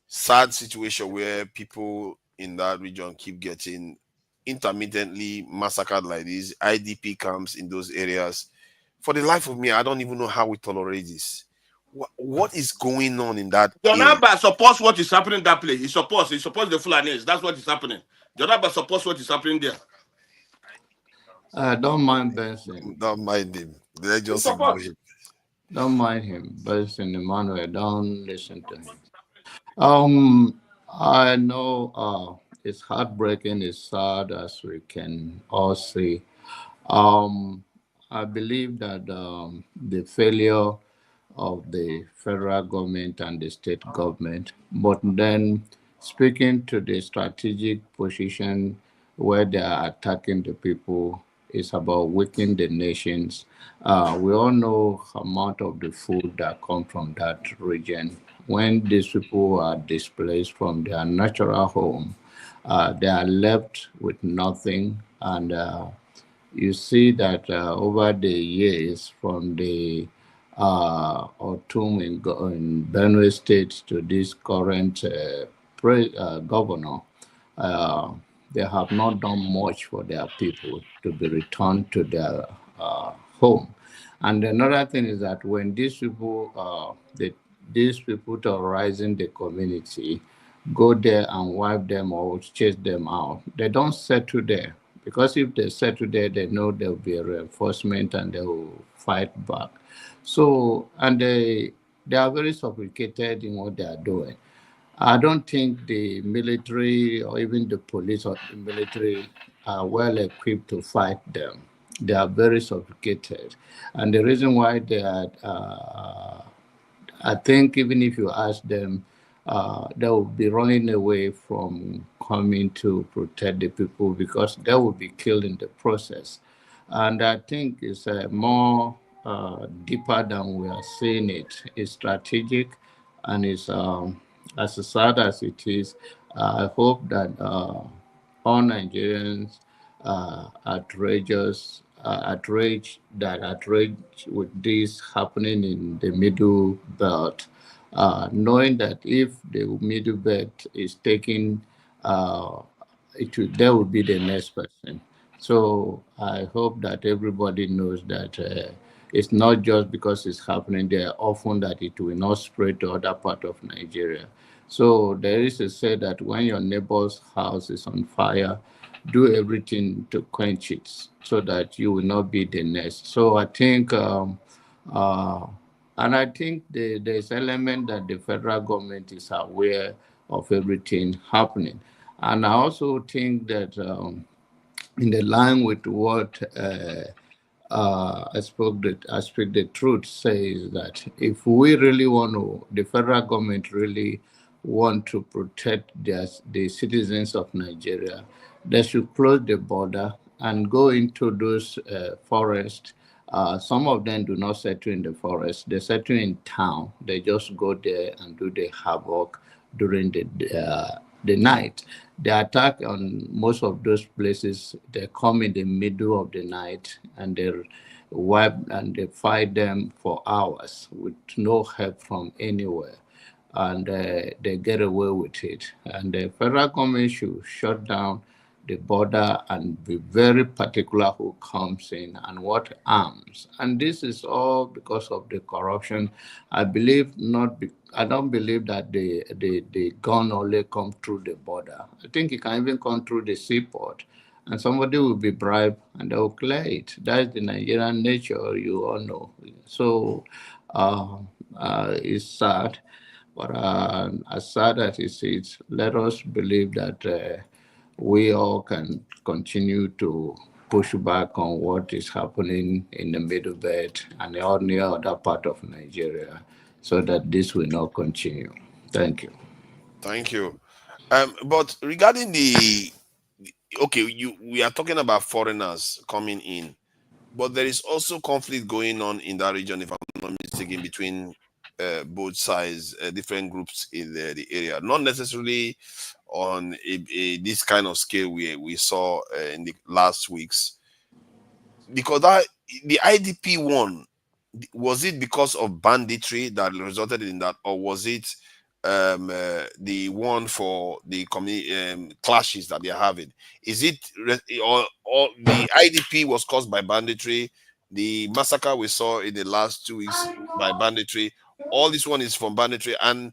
sad situation where people in that region keep getting intermittently massacred like this, IDP camps in those areas? For the life of me, I don't even know how we tolerate this. What is going on in that? Jonaba supports what is happening in that place. He supports the Fulanis. That's what is happening. Jonaba supports what is happening there. Don't mind Benson. Don't mind him. They just ignore him. Don't mind him, Benson Emmanuel. Don't listen to him. I know it's heartbreaking, it's sad, as we can all see. Um, I believe that the failure of the federal government and the state government, but then speaking to the strategic position where they are attacking the people is about weakening the nations. We all know amount of the food that come from that region. When these people are displaced from their natural home, they are left with nothing, and you see that over the years, from the Autumn in Benue State to this current governor, uh, they have not done much for their people to be returned to their home. And another thing is that when these people terrorizing the community go there and wipe them or chase them out, they don't settle there, because if they settle there, they know there will be a reinforcement and they will fight back. So, and they are very sophisticated in what they are doing. I don't think the military or even the police or the military are well equipped to fight them. They are very sophisticated. And the reason why they are, I think even if you ask them, they will be running away from coming to protect the people because they will be killed in the process. And I think it's more deeper than we are seeing it. It's strategic, and it's as sad as it is. I hope that all Nigerians outrage with this happening in the middle belt, knowing that if the middle belt is taken, uh, they will be the next person. So I hope that everybody knows that it's not just because it's happening there, often that it will not spread to other part of Nigeria. So there is a say that when your neighbor's house is on fire, do everything to quench it so that you will not be the next. So I think, uh, and I think there's element that the federal government is aware of everything happening. And I also think that in the line with what I speak the truth says that if we really want to, the federal government really want to protect the citizens of Nigeria, they should close the border and go into those forests. Some of them do not settle in the forest; they settle in town. They just go there and do the havoc during the night. The attack on most of those places, they come in the middle of the night and they wipe and they fight them for hours with no help from anywhere. And they get away with it. And the federal government should shut down the border and be very particular who comes in and what arms. And this is all because of the corruption. I believe not. I don't believe that the gun only come through the border. I think it can even come through the seaport. And somebody will be bribed and they will clear it. That's the Nigerian nature, you all know. So uh, it's sad. But as sad as it is, let us believe that we all can continue to push back on what is happening in the Middle Belt and any other part of Nigeria so that this will not continue. Thank you. Thank you. But regarding okay, we are talking about foreigners coming in, but there is also conflict going on in that region, if I'm not mistaken, between both sides, different groups in the area. Not necessarily on this kind of scale we saw in the last weeks, because that the IDP one, was it because of banditry that resulted in that, or was it the one for the clashes that they're having? Is it or the IDP was caused by banditry? The massacre we saw in the last 2 weeks by banditry. All this one is from banditry, and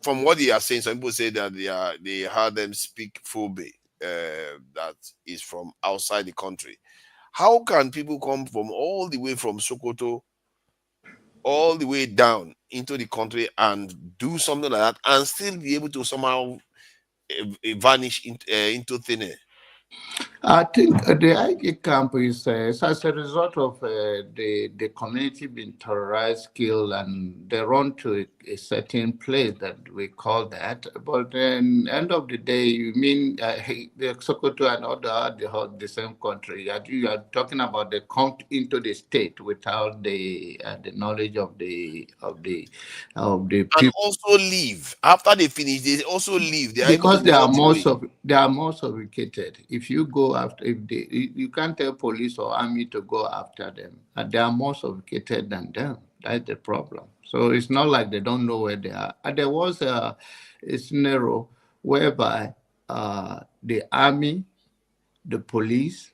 from what they are saying, some people say that they heard them speak Fulbe, that is from outside the country. How can people come from all the way from Sokoto all the way down into the country and do something like that and still be able to somehow vanish into thin air? I think the IG camp is as a result of the community being terrorized, killed, and they run to a certain place that we call that. But then, end of the day, you mean the Sokoto and Oduah, the same country. You are talking about they come into the state without the knowledge of the people. And also leave after they finish. They also leave. They are able Because to walk away. they are more sophisticated. If you go after, if they, you can't tell police or army to go after them, and they are more sophisticated than them. That's the problem. So it's not like they don't know where they are. And there was a scenario whereby the army, the police,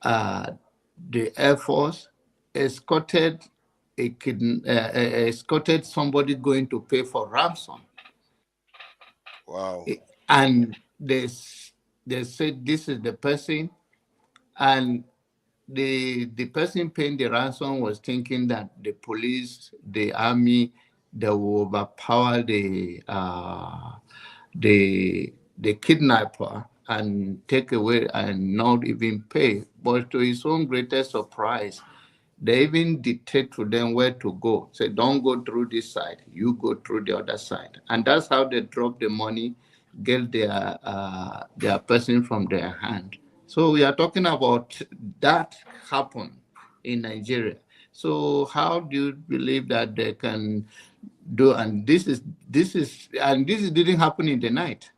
the Air Force escorted escorted somebody going to pay for ransom. Wow. And they said this is the person, and the person paying the ransom was thinking that the police, the army, they will overpower the kidnapper and take away and not even pay. But to his own greatest surprise, they even dictate to them where to go. Say, don't go through this side, you go through the other side. And that's how they drop the money, get their person from their hand. So we are talking about that happen in Nigeria. So how do you believe that they can do? And this didn't happen in the night.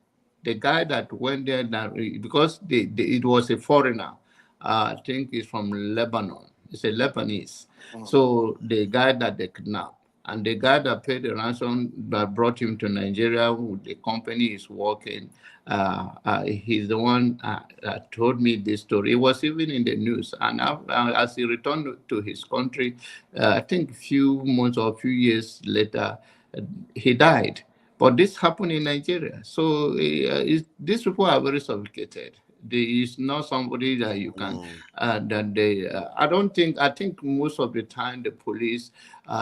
The guy that went there, because it was a foreigner, I think he's from Lebanon. It's a Lebanese. So the guy that they kidnapped and the guy that paid the ransom that brought him to Nigeria, the company is working. He's the one that told me this story. It was even in the news. And as he returned to his country, I think a few months or a few years later, he died. But this happened in Nigeria. So these people are very sophisticated. There is not somebody that you can that they. I think most of the time the police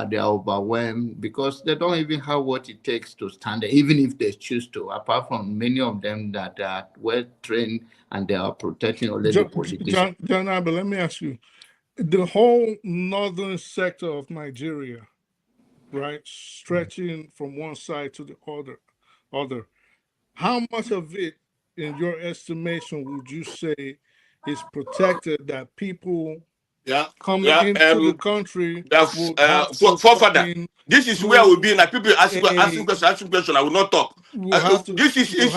they are overwhelmed because they don't even have what it takes to stand there, even if they choose to. Apart from many of them that are well trained and they are protecting only the politicians. John Abel, let me ask you: the whole northern sector of Nigeria, right, stretching from one side to the other. How much of it, in your estimation, would you say is protected that people coming into the country will have to forefather? This is where we'll be. Like people asking question. I will not talk. This is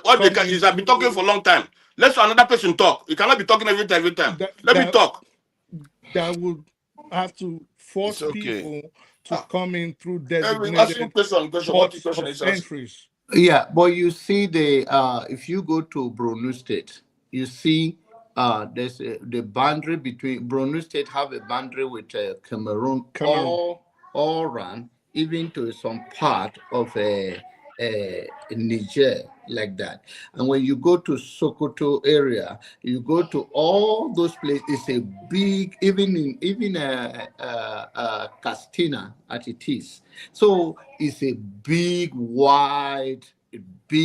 what they can. Is I've been talking for a long time. Let another person talk. You cannot be talking every time. Let me talk. That would have to force people to come in through designated ports of entries. Yeah, but you see if you go to Borno State, you see there's the boundary between Borno State have a boundary with Cameroon. All run even to some part of Niger like that. And when you go to Sokoto area, you go to all those places. It's a big, even Castina as it is. So it's a big, wide.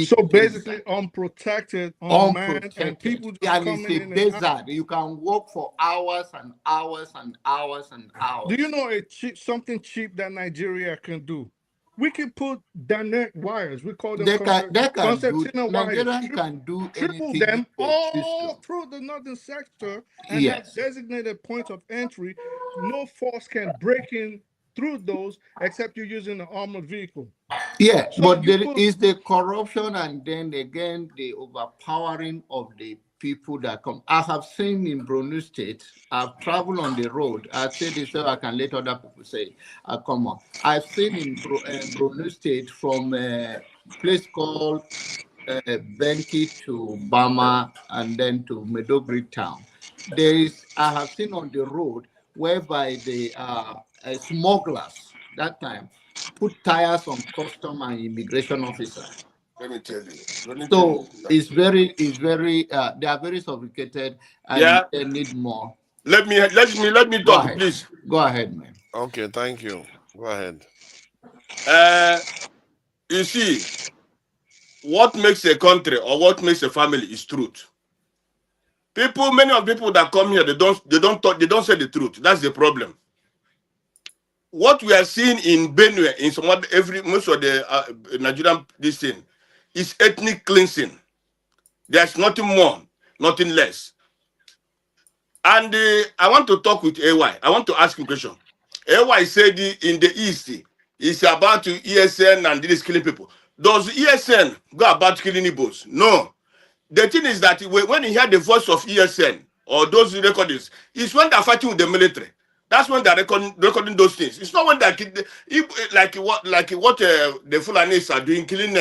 So basically, unprotected, unmanned, and people just coming it's a desert. You can walk for hours and hours and hours and hours. Do you know something cheap that Nigeria can do? We can put direct wires. We call them concertina wires. Nigerian can do triple anything them all through the northern sector and have designated points of entry. No force can break in through those except you're using an armored vehicle. Yeah, so but there is the corruption and then again the overpowering of the people that come. I have seen in Borno State, I've traveled on the road. I say this so I can let other people say, come on. I've seen in Borno State from a place called Benki to Bama and then to Medogri town. I have seen on the road whereby the smugglers that time put tires on custom and immigration officer. Let me tell you. So it's very, they are very sophisticated and they need more. Let me talk, please. Go ahead, man. Okay, thank you. Go ahead. You see, what makes a country or what makes a family is truth. Many of the people that come here, they don't say the truth. That's the problem. What we are seeing in Benue, in most of the Nigerian this thing, is ethnic cleansing. There's nothing more, nothing less. And I want to talk with AY. I want to ask him a question. AY said in the East, it's about ESN and this killing people. Does ESN go about killing Igbos? No. The thing is that when you hear the voice of ESN or those recordings, it's when they're fighting with the military. That's when they're recording those things. It's not when they're like what the Fulanis are doing, killing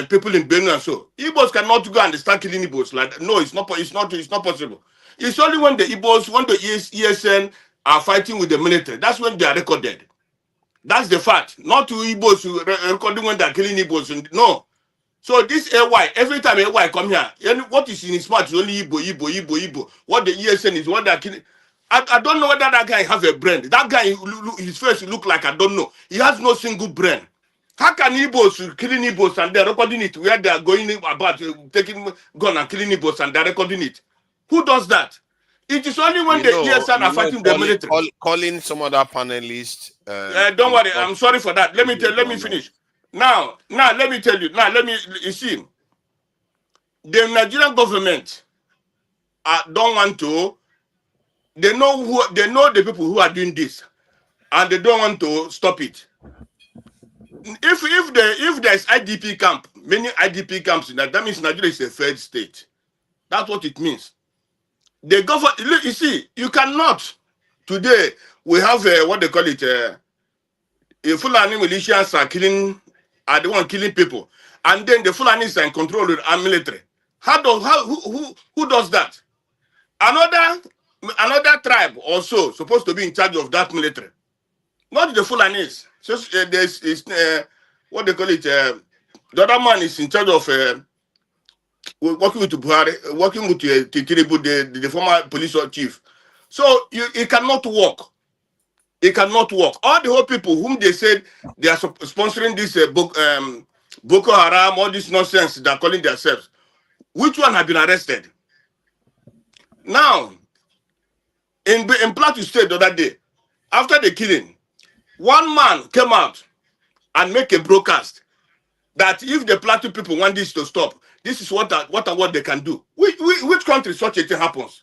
people in Benue and so. Igbos cannot go and start killing Igbos. Like no, it's not possible. It's only when the Igbos, when the ESN are fighting with the military, that's when they are recorded. That's the fact. Not to Igbos recording when they're killing Igbos. No. So this AY, every time AY come here, what is in his mouth is only Igbo. What the ESN is, what they're killing. I don't know whether that guy has a brain. That guy, his face look like I don't know. He has no single brain. How can Igbos killing Igbos and they're recording it where they're going about taking gun and killing Igbos and they're recording it? Who does that? It is only when the ESN are fighting the military. Calling some other panelists. Don't worry, I'm sorry for that. Let me finish. Now, let me tell you. You see, the Nigerian government don't want to. They know the people who are doing this, and they don't want to stop it. If there's IDP camp, many IDP camps, that means Nigeria is a third state. That's what it means. The government, you see, you cannot. Today we have what they call it. Fulani militias are the one killing people, and then the Fulanis are in control with our military. Who does that? Another tribe also supposed to be in charge of that military, not the Fulanis. So there's what they call it. The other man is in charge of working with Buhari, working with Tinubu, the former police chief. So it cannot work. It cannot work. All the whole people whom they said they are sponsoring this Boko Haram, all this nonsense they're calling themselves, which one have been arrested? Now, in Plateau State the other day, after the killing, one man came out and make a broadcast that if the Plateau people want this to stop, this is what they can do. Which country such a thing happens?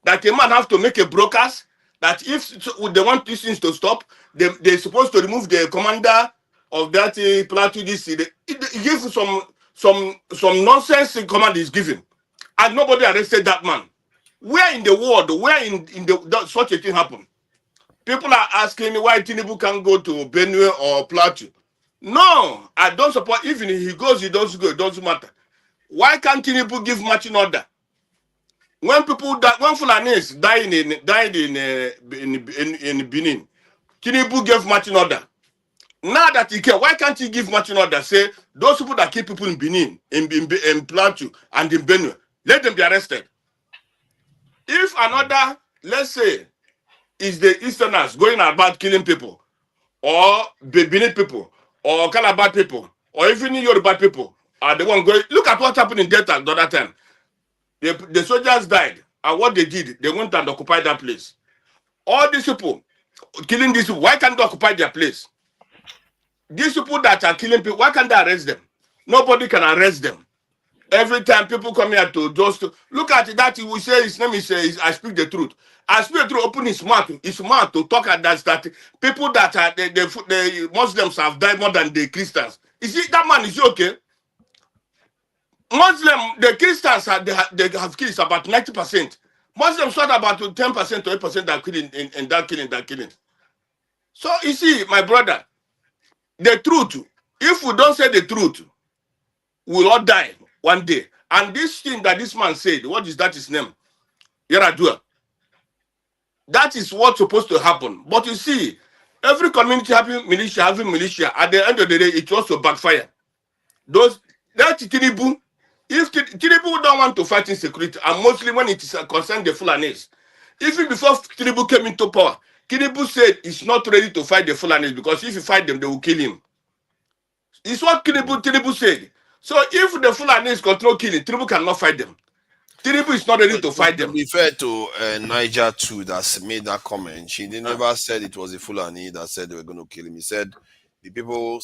That a man have to make a broadcast that if they want these things to stop, they're supposed to remove the commander of that Plateau. Give some nonsense command is given, and nobody arrested that man. Where in the world, such a thing happen? People are asking why Tinubu can't go to Benue or Plateau. No, I don't support. Even if he goes, he doesn't go. It doesn't matter. Why can't Tinubu give marching order? When people die, when Fulanis died in Benin, Tinubu gave marching order. Now that he can, why can't he give marching order? Say those people that kill people in Benin, in Plateau and in Benue, let them be arrested. If another, let's say, is the Easterners going about killing people, or Benin people, or Calabar people, or even Yoruba people are the one going. Look at what happened in Delta the other time. The soldiers died, and what they did, they went and occupied that place. All these people killing these people, why can't they occupy their place? These people that are killing people, why can't they arrest them? Nobody can arrest them. Every time people come here to just look at that, he will say his name is I speak the truth. I speak the truth, open his mouth to talk at that people that are the Muslims have died more than the Christians. Is it that man? Is he okay? The Christians they have killed about 90%. Muslims thought about 10% to 8% that killing in that killing. So you see, my brother, the truth. If we don't say the truth, we will all die one day. And this thing that this man said, what is that his name? Oduah. That is what's supposed to happen. But you see, every community having militia, at the end of the day, it also backfire. That Tinubu, if Tinubu don't want to fight insecurity, and mostly when it is concerned the Fulanis, even before Tinubu came into power, Tinubu said he's not ready to fight the Fulanis because if he fight them, they will kill him. It's what Tinubu said. So if the Fulanis control killing, Tribu cannot fight them. Tribu is not ready to fight them. To be fair to Niger too, that's made that comment. She never said it was the Fulani that said they were going to kill him. He said the people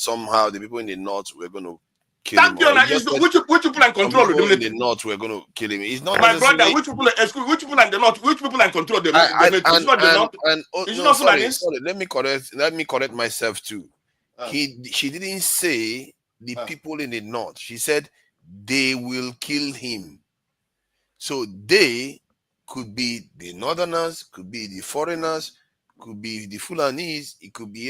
in the north were going to kill him. Which people are in control of in the north were going to kill him. It's not my brother. Which people are in the north? Which people are in control of the it's not the north. It's not sorry. Let me correct myself too. She didn't say the people in the north. She said they will kill him. So they could be the northerners, could be the foreigners, could be the Fulanis. It could be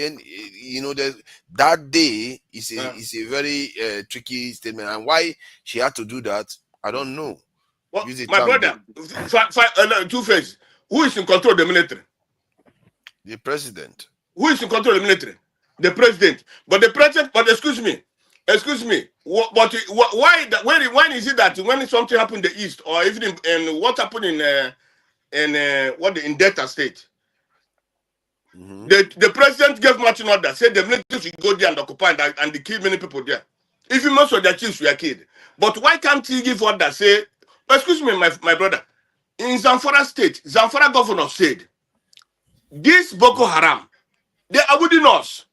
that day is a very tricky statement, and why she had to do that, I don't know. Well, my brother, Two-Face, who is in control of the military? The president. Who is in control of the military? The president. But the president. But excuse me. But why? When is it that when something happened in the east, or even in what happened in Delta State? The president gave marching order, said the military should go there and occupy and they kill many people there. Even most of their chiefs were killed. But why can't he give order? Say, excuse me, my brother. In Zamfara State, Zamfara governor said, this Boko Haram, they are within us.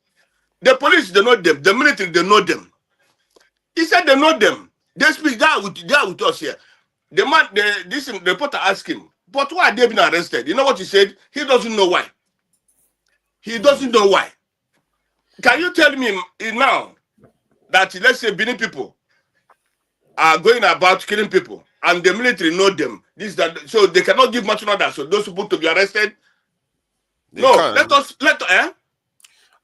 The police, they know them. The military, they know them. He said they know them. They speak. They are with us here. The man, this reporter asked him, but why are they being arrested? You know what he said? He doesn't know why. He doesn't know why. Can you tell me now that, let's say, Benin people are going about killing people and the military know them, so they cannot give much order, so those people to be arrested?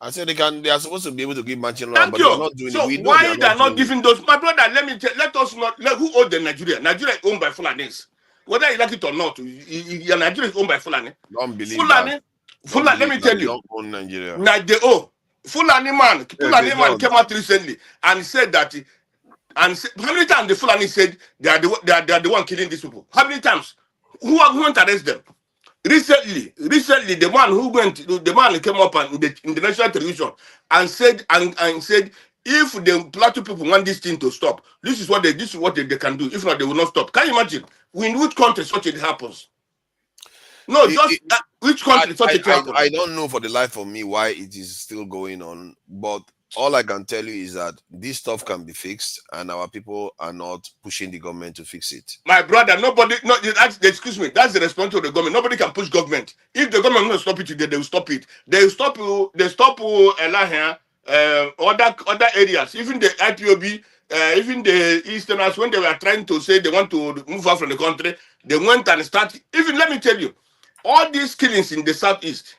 I said they are supposed to be able to give marching order, but they're not doing so it. Why they are not giving those? My brother, let us not. Who owns the Nigeria? Nigeria is owned by Fulanis. Whether you like it or not, Nigeria is owned by Fulani. Don't believe Fulani, that. Fulani, let me tell you. Don't own Nigeria. Fulani man came out recently and said that. And how many times the Fulani said they are the one killing these people? How many times? Who went to arrest them? Recently, the man came up in the national television and said if the Plateau people want this thing to stop, this is what they can do. If not, they will not stop. Can you imagine? In which country such it happens? No, which country such it happens? I don't know for the life of me why it is still going on, but all I can tell you is that this stuff can be fixed, and our people are not pushing the government to fix it. My brother, excuse me, that's the responsibility of the government. Nobody can push government. If the government will stop it today, they will stop it. They stop other areas, even the IPOB, even the Easterners, when they were trying to say they want to move out from the country, they went and started. Even let me tell you, all these killings in the southeast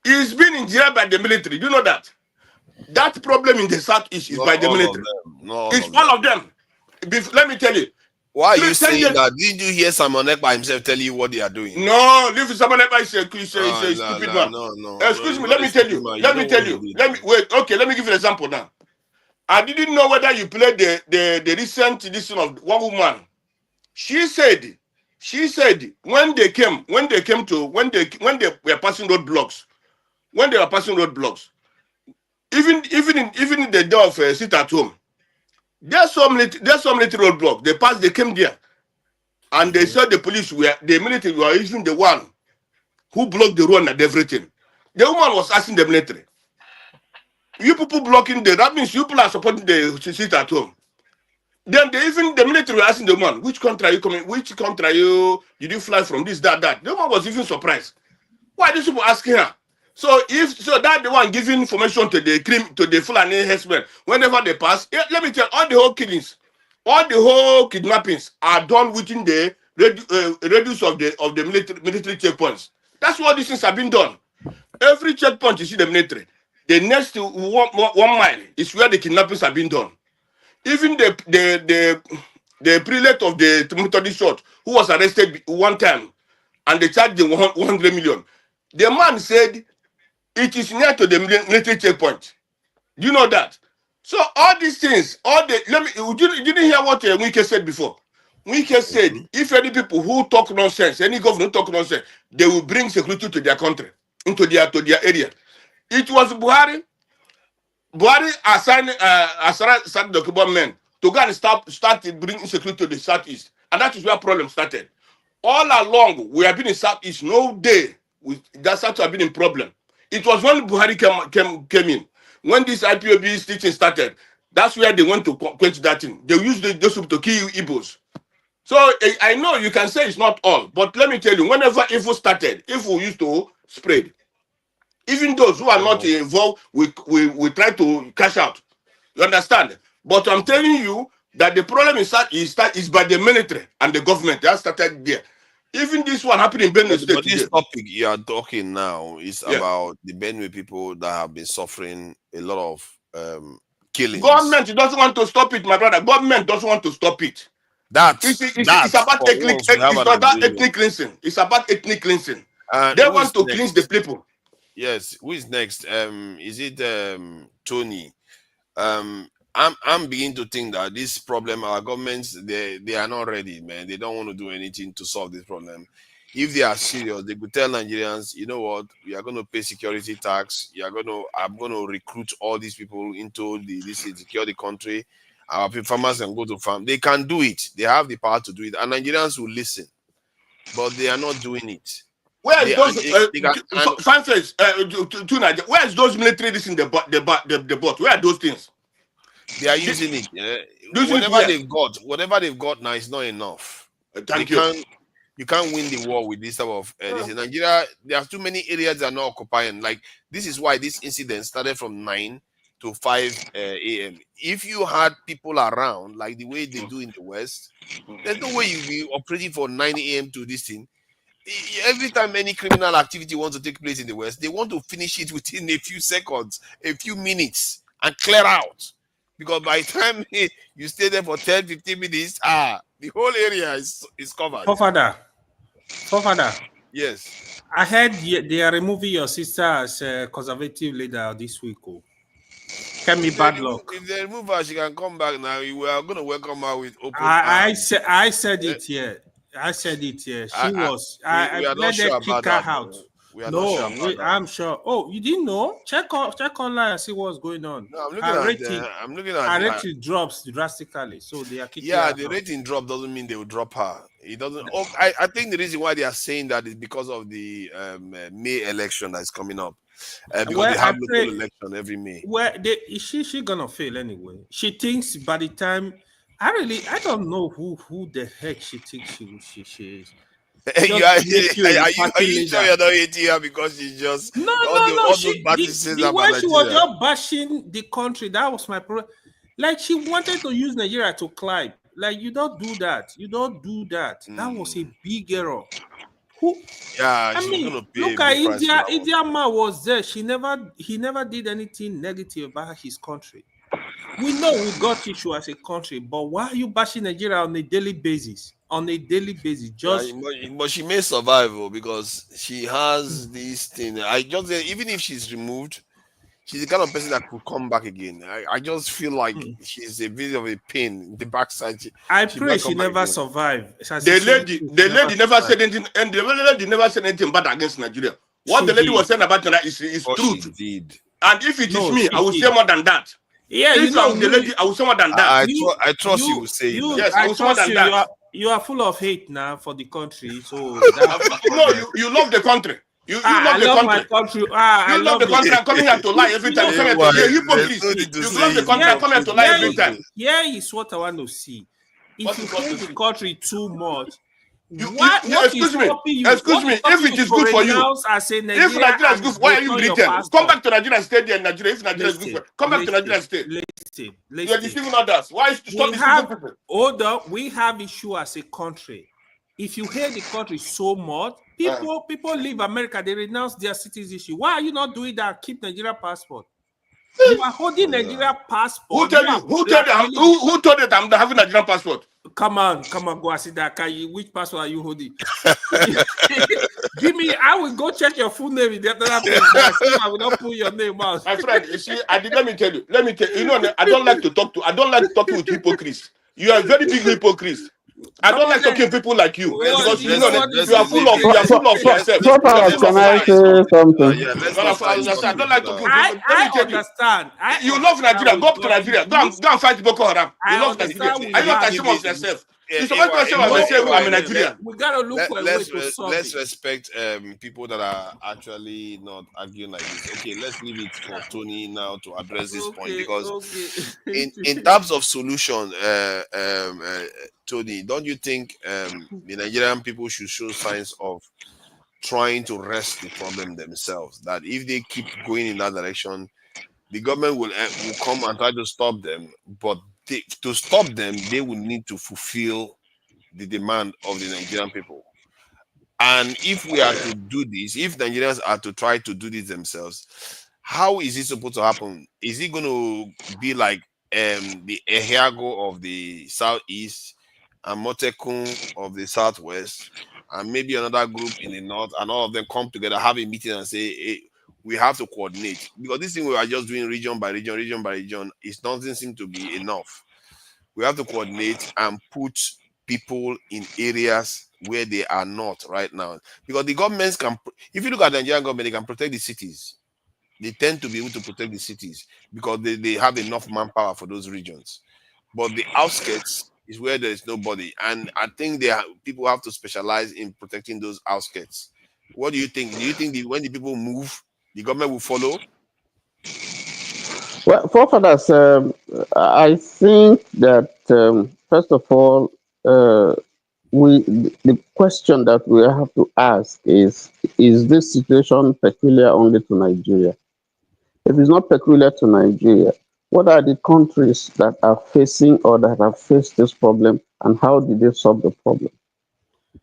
is being engineered by the military. Do you know that? That problem in the southeast is by the military. It's all of them. Let me tell you. Why are you saying that? Did you hear Simon Ekpa himself tell you what they are doing? No, leave Simon Ekpa is a stupid man. No. Excuse me, let me tell you. Let me give you an example now. I didn't know whether you played the recent edition of one woman. She said when they were passing roadblocks, even in the day of sit at home, there's some military roadblock. They came there, and they said the military were even the one who blocked the road and everything. The woman was asking the military, "You people blocking that means you people are supporting the sit at home." Then the military were asking the woman, "Which country are you coming? Which country did you fly from? This, that." The woman was even surprised. Why are these people asking her? So that the one giving information to the Fulani herdsmen whenever they pass. Let me tell you, all the whole killings, all the whole kidnappings are done within the radius of the military checkpoints. That's what these things have been done. Every checkpoint you see the military. The next 1 mile is where the kidnappings have been done. Even the prelate of the Methodist Church, who was arrested one time, and they charged him 100 million. The man said it is near to the military checkpoint. Do you know that? So all these things, you didn't hear what Wike said before. Wike said, if any people who talk nonsense, any government who talk nonsense, they will bring security to their country, into their area. It was Buhari assigned the government to go and start bringing insecurity to the southeast. And that is where problem started. All along, we have been in southeast, no day that south have been in problem. It was when Buhari came in. When this IPOB teaching started, that's where they went to quench that thing. They used those people to kill Igbos. So I know you can say it's not all, but let me tell you, whenever evil started, evil used to spread. Even those who are not involved, we try to cash out. You understand? But I'm telling you that the problem is by the military and the government. That started there. Even this one happened in Benue State. But this topic you are talking now is about the Benue people that have been suffering a lot of killings. Government doesn't want to stop it, my brother. Government doesn't want to stop it. It's about ethnic cleansing. It's about ethnic cleansing. They want to cleanse the people. Yes. Who is next? Is it Tony? I'm beginning to think that this problem, our governments, they are not ready, man. They don't want to do anything to solve this problem. If they are serious, they could tell Nigerians, you know what, we are going to pay security tax. I'm going to recruit all these people into this secure the country. Our farmers can go to farm. They can do it. They have the power to do it, and Nigerians will listen, but they are not doing it. Where is where is those military in the bot? Where are those things? They are using it. Whatever they've got now is not enough. You can't win the war with this type of this. In Nigeria, there are too many areas that are not occupying. Like, this is why this incident started from 9 to 5 a.m. If you had people around, like the way they do in the West, there's no way you'll be operating for 9 a.m. to this thing. Every time any criminal activity wants to take place in the West, they want to finish it within a few seconds, a few minutes, and clear out. Because by the time you stay there for 10, 15 minutes, the whole area is covered. Forefather. Yes. I heard they are removing your sister as a conservative leader this week. Bad luck. If they remove her, she can come back now. We are going to welcome her with open arms. I said it here. I said it here. She was. I let them kick her out. I'm sure. Oh, you didn't know? Check online and see what's going on. No, I'm looking at her rating drops drastically, so they are kicking her the rating drop doesn't mean they will drop her. It doesn't. I think the reason why they are saying that is because of the May election that is coming up. Because they have local election every May. Is she gonna fail anyway? She thinks by the time I don't know who the heck she thinks she is. Are you sure you're not hating her because she's just no. The way she was just bashing the country, that was my problem. Like, she wanted to use Nigeria to climb. Like, you don't do that. That was a big error. Look at India. India man was there. He never did anything negative about his country. We know we got issue as a country, but why are you bashing Nigeria on a daily basis? But she may survive because she has this thing. Even if she's removed, she's the kind of person that could come back again. I just feel like she's a bit of a pain in the backside. I pray she never survived. The lady never said anything, and the lady never said anything bad against Nigeria. What the lady was saying about Nigeria is truth. And if it is me, I will say more than that. Yeah, if I'm the lady, I will say more than that. I trust you will say it. Yes, I will say more than that. You are full of hate now for the country. So you love the country. You love the country. My country. You love the country and coming here to lie every time. You love the country and coming here to lie every time. Here is what I want to see. If you hate the country too much, excuse me. If it is good for you, if Nigeria is good, why are you Britain? Come back to Nigeria and stay there in Nigeria. If Nigeria is good, come back to Nigeria and stay. You are deceiving others. Why stop deceiving people? Although we have issue as a country. If you hate the country so much, people leave America, they renounce their citizenship. Why are you not doing that? Keep Nigeria passport. You are holding Nigeria passport. Who told you that I'm having Nigerian passport? Come on, go and sit there. Which passport are you holding? Give me. I will go check your full name in the other place. I will not put your name out. My friend, you see, let me tell you. You know, I don't like to talk to. I don't like talking with hypocrites. You are a very big hypocrite. I don't like talking to people like you because you are full of yourself. Can I say something? Yeah, let's I not start discussing don't like people talking that. to people. Let me tell you. understand. You love Nigeria. Go up to Nigeria. Go and fight Boko Haram. You love Nigeria. Are you not ashamed of yourself? You're supposed to say, I'm a Nigerian. We gotta look for a way to solve let's it. respect people that are actually not arguing like this. Okay, let's leave it for Tony now to address this point, because in terms of solution, Tony, don't you think the Nigerian people should show signs of trying to wrest the problem themselves? That if they keep going in that direction, the government will come and try to stop them, but to stop them, they will need to fulfill the demand of the Nigerian people. And if we are to do this, if Nigerians are to try to do this themselves, how is it supposed to happen? Is it going to be like the Ehiago of the southeast and Motekun of the southwest, and maybe another group in the north, and all of them come together, have a meeting and say, hey, we have to coordinate? Because this thing we are just doing region by region, it doesn't seem to be enough. We have to coordinate and put people in areas where they are not right now. Because the governments can, if you look at the Nigerian government, they can protect the cities. They tend to be able to protect the cities because they have enough manpower for those regions. But the outskirts is where there is nobody. And I think people have to specialize in protecting those outskirts. What do you think? Do you think when the people move, the government will follow? Well, forefathers, I think that first of all, the question that we have to ask is this situation peculiar only to Nigeria? If it's not peculiar to Nigeria, what are the countries that are facing or that have faced this problem, and how did they solve the problem?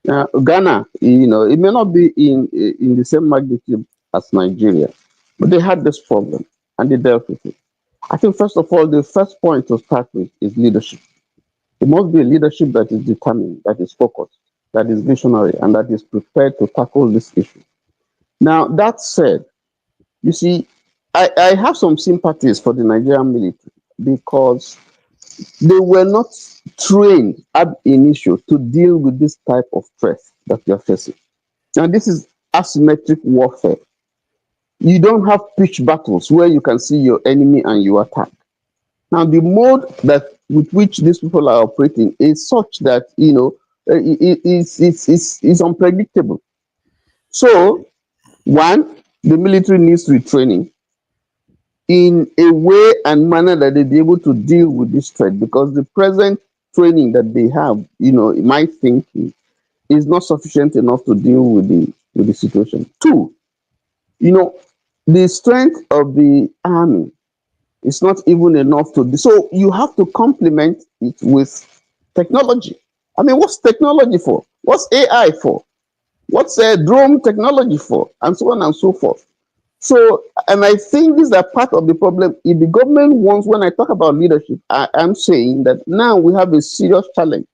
Now, Ghana, it may not be in the same magnitude as Nigeria, but they had this problem and they dealt with it. I think, first of all, the first point to start with is leadership. It must be a leadership that is determined, that is focused, that is visionary, and that is prepared to tackle this issue. Now, that said, you see, I have some sympathies for the Nigerian military because they were not trained ab initio to deal with this type of threat that we are facing. Now, this is asymmetric warfare. You don't have pitch battles where you can see your enemy and you attack. Now, the mode with which these people are operating is such that it's unpredictable. So, one, the military needs retraining in a way and manner that they be able to deal with this threat, because the present training that they have, in my thinking, is not sufficient enough to deal with the situation. Two, the strength of the army is not even enough to do. So you have to complement it with technology. I mean, what's technology for? What's AI for? What's drone technology for? And so on and so forth. So, and I think these are part of the problem. If the government wants, when I talk about leadership, I'm saying that now we have a serious challenge.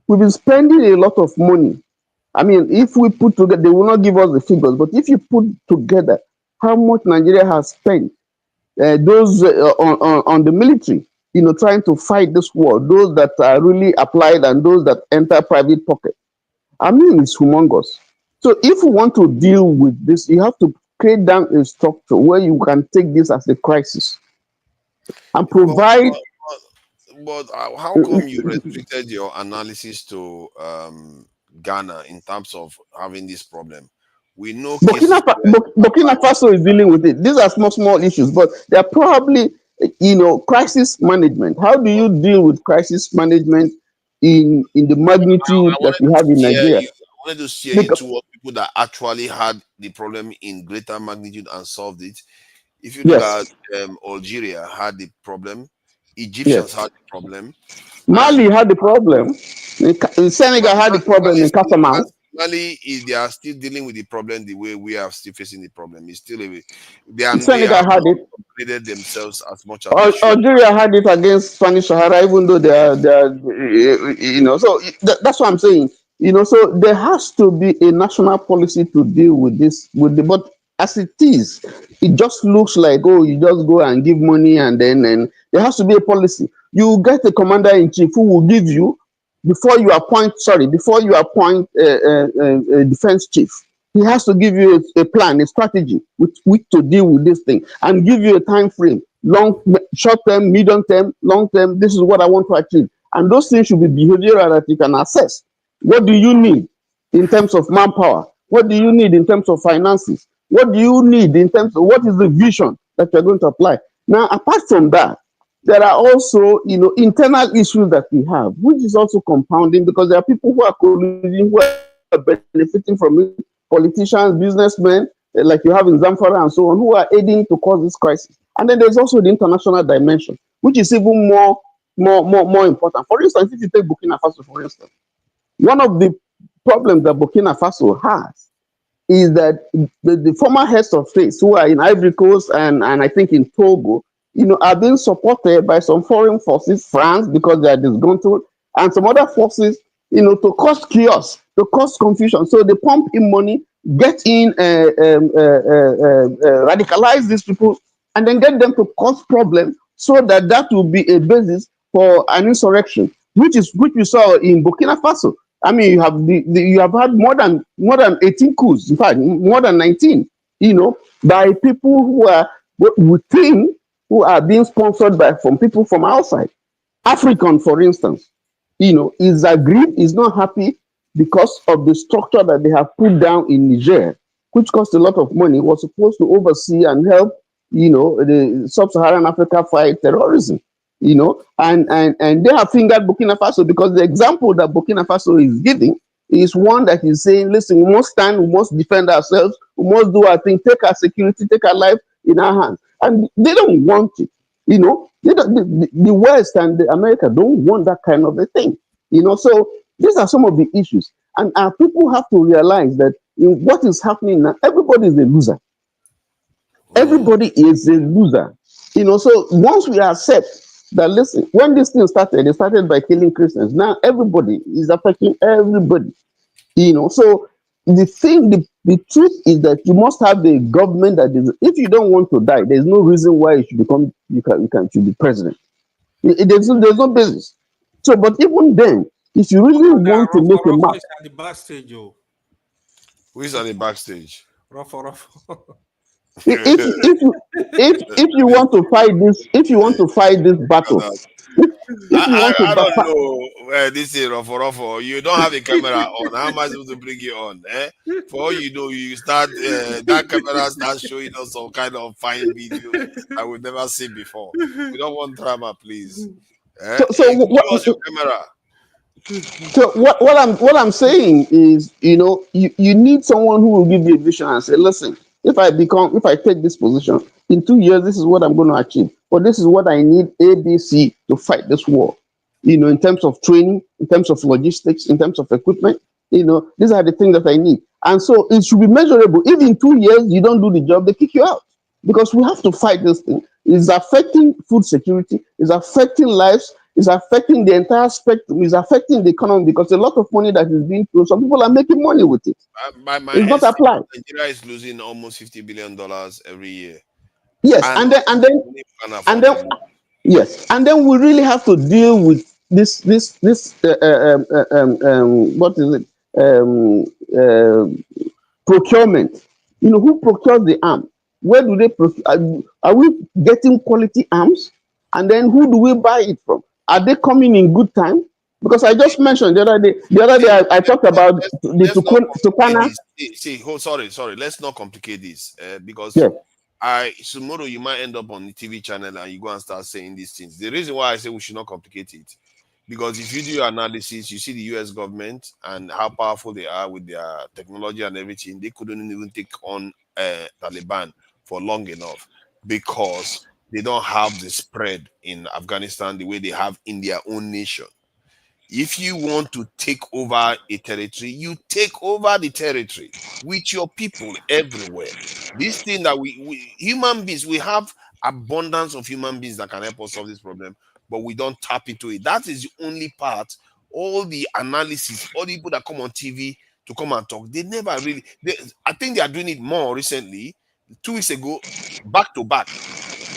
We've been spending a lot of money. I mean, if we put together, they will not give us the figures, but if you put together how much Nigeria has spent, those on the military, trying to fight this war, those that are really applied and those that enter private pocket, I mean, it's humongous. So if we want to deal with this, you have to create down a structure where you can take this as a crisis and provide. But how come you restricted your analysis to Ghana in terms of having this problem? We know Burkina Faso is dealing with it. These are small issues, but they're probably, crisis management. How do you deal with crisis management in the magnitude that we have in Nigeria? I wanted to steer you towards people that actually had the problem in greater magnitude and solved it. If you look at Algeria had the problem, Egyptians had the problem, Mali had the problem, Senegal had the problem in Casamance. Mali, they are still dealing with the problem the way we are still facing the problem. It's still they have upgraded themselves as much as Algeria had it against Spanish Sahara, even though they are so that's what I'm saying. So there has to be a national policy to deal with this. But as it is, it just looks like, you just go and give money, and there has to be a policy. You get a commander in chief who will give you before you appoint a defense chief, he has to give you a plan, a strategy with which to deal with this thing, and give you a time frame, short term, medium term, long term. This is what I want to achieve, and those things should be behavioral that you can assess. What do you need in terms of manpower? What do you need in terms of finances? What do you need in terms of what is the vision that you're going to apply? Now, apart from that, there are also, internal issues that we have, which is also compounding, because there are people who are colluding, who are benefiting from it, politicians, businessmen, like you have in Zamfara and so on, who are aiding to cause this crisis. And then there's also the international dimension, which is even more important. For instance, if you take Burkina Faso, for instance, one of the problems that Burkina Faso has is that the former heads of states who are in Ivory Coast and I think in Togo, are being supported by some foreign forces, France, because they are disgruntled, and some other forces, to cause chaos, to cause confusion. So they pump in money, get in, radicalize these people, and then get them to cause problems so that will be a basis for an insurrection, which we saw in Burkina Faso. I mean, you have had more than 18 coups, in fact, more than 19, by people who are within, who are being sponsored from people from outside. African, for instance, is aggrieved, is not happy because of the structure that they have put down in Niger, which cost a lot of money, was supposed to oversee and help, the sub-Saharan Africa fight terrorism. And they have fingered Burkina Faso because the example that Burkina Faso is giving is one that is saying, listen, we must stand, we must defend ourselves, we must do our thing, take our security, take our life in our hands. And they don't want it. The West and America don't want that kind of a thing. So these are some of the issues. And our people have to realize that in what is happening now, everybody is a loser. Everybody is a loser. So once we accept that, listen, when this thing started, it started by killing Christians. Now everybody is affecting everybody. So the truth is that you must have a government that is, if you don't want to die, there's no reason why you should be president. There's no basis. So, but even then, if you really want to make a mark, at the backstage, who is at the backstage? if you want to fight this battle, I don't know. This is Ruffo. You don't have a camera on. How am I supposed to bring you on? For all you know, you start that camera starts showing us some kind of fine video I would never see before. We don't want drama, please. So what's your camera? So what I'm saying is, you need someone who will give you a vision and say, listen, if I take this position in 2 years, this is what I'm going to achieve, or this is what I need ABC to fight this war. In terms of training, in terms of logistics, in terms of equipment, these are the things that I need. And so it should be measurable. If in 2 years you don't do the job, they kick you out, because we have to fight this thing. It's affecting food security, it's affecting lives, it's affecting the entire spectrum, it's affecting the economy, because a lot of money that is being thrown, some people are making money with it. My it's not applied. Nigeria is losing almost $50 billion every year. Yes, and then yes, and then we really have to deal with this what is it, procurement. Who procures the arm? Where do they are we getting quality arms? And then who do we buy it from? Are they coming in good time? Because I just mentioned the other day I talked about the Tukana. Sorry, let's not complicate this, because tomorrow you might end up on the TV channel and you go and start saying these things. The reason why I say we should not complicate it, because if you do your analysis, you see the US government and how powerful they are with their technology and everything. They couldn't even take on Taliban for long enough, because they don't have the spread in Afghanistan the way they have in their own nation. If you want to take over a territory, you take over the territory with your people everywhere. This thing that we human beings, we have abundance of human beings that can help us solve this problem, but we don't tap into it. That is the only part. All the analysis, all the people that come on TV to come and talk, they never really. I think they are doing it more recently. 2 weeks ago, back to back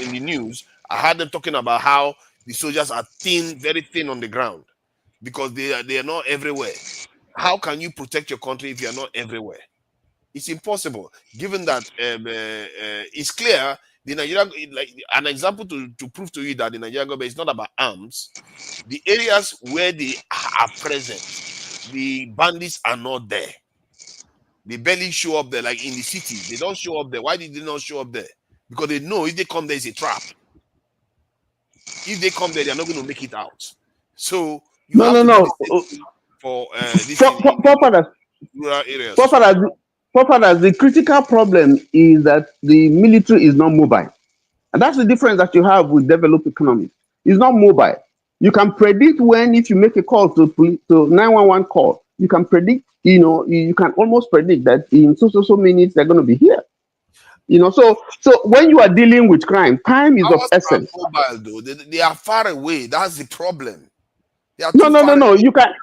in the news, I heard them talking about how the soldiers are thin, very thin on the ground. because they are not everywhere. How can you protect your country if you are not everywhere? It's impossible, given that it's clear the Nigerian, like an example to prove to you that the Nigerian government is not about arms. The areas where they are present, the bandits are not there. They barely show up there, like in the city. They don't show up there. Why did they not show up there? Because they know if they come there, it's a trap. If they come there, they're not going to make it out. So you have to do the same thing for this rural areas. The critical problem is that the military is not mobile. And that's the difference that you have with developed economies. It's not mobile. You can predict when, if you make a call to 911 call, you can predict, you can almost predict that in so minutes they're going to be here. So when you are dealing with crime is of essence. Mobile though, they are far away. That's the problem. No. You can.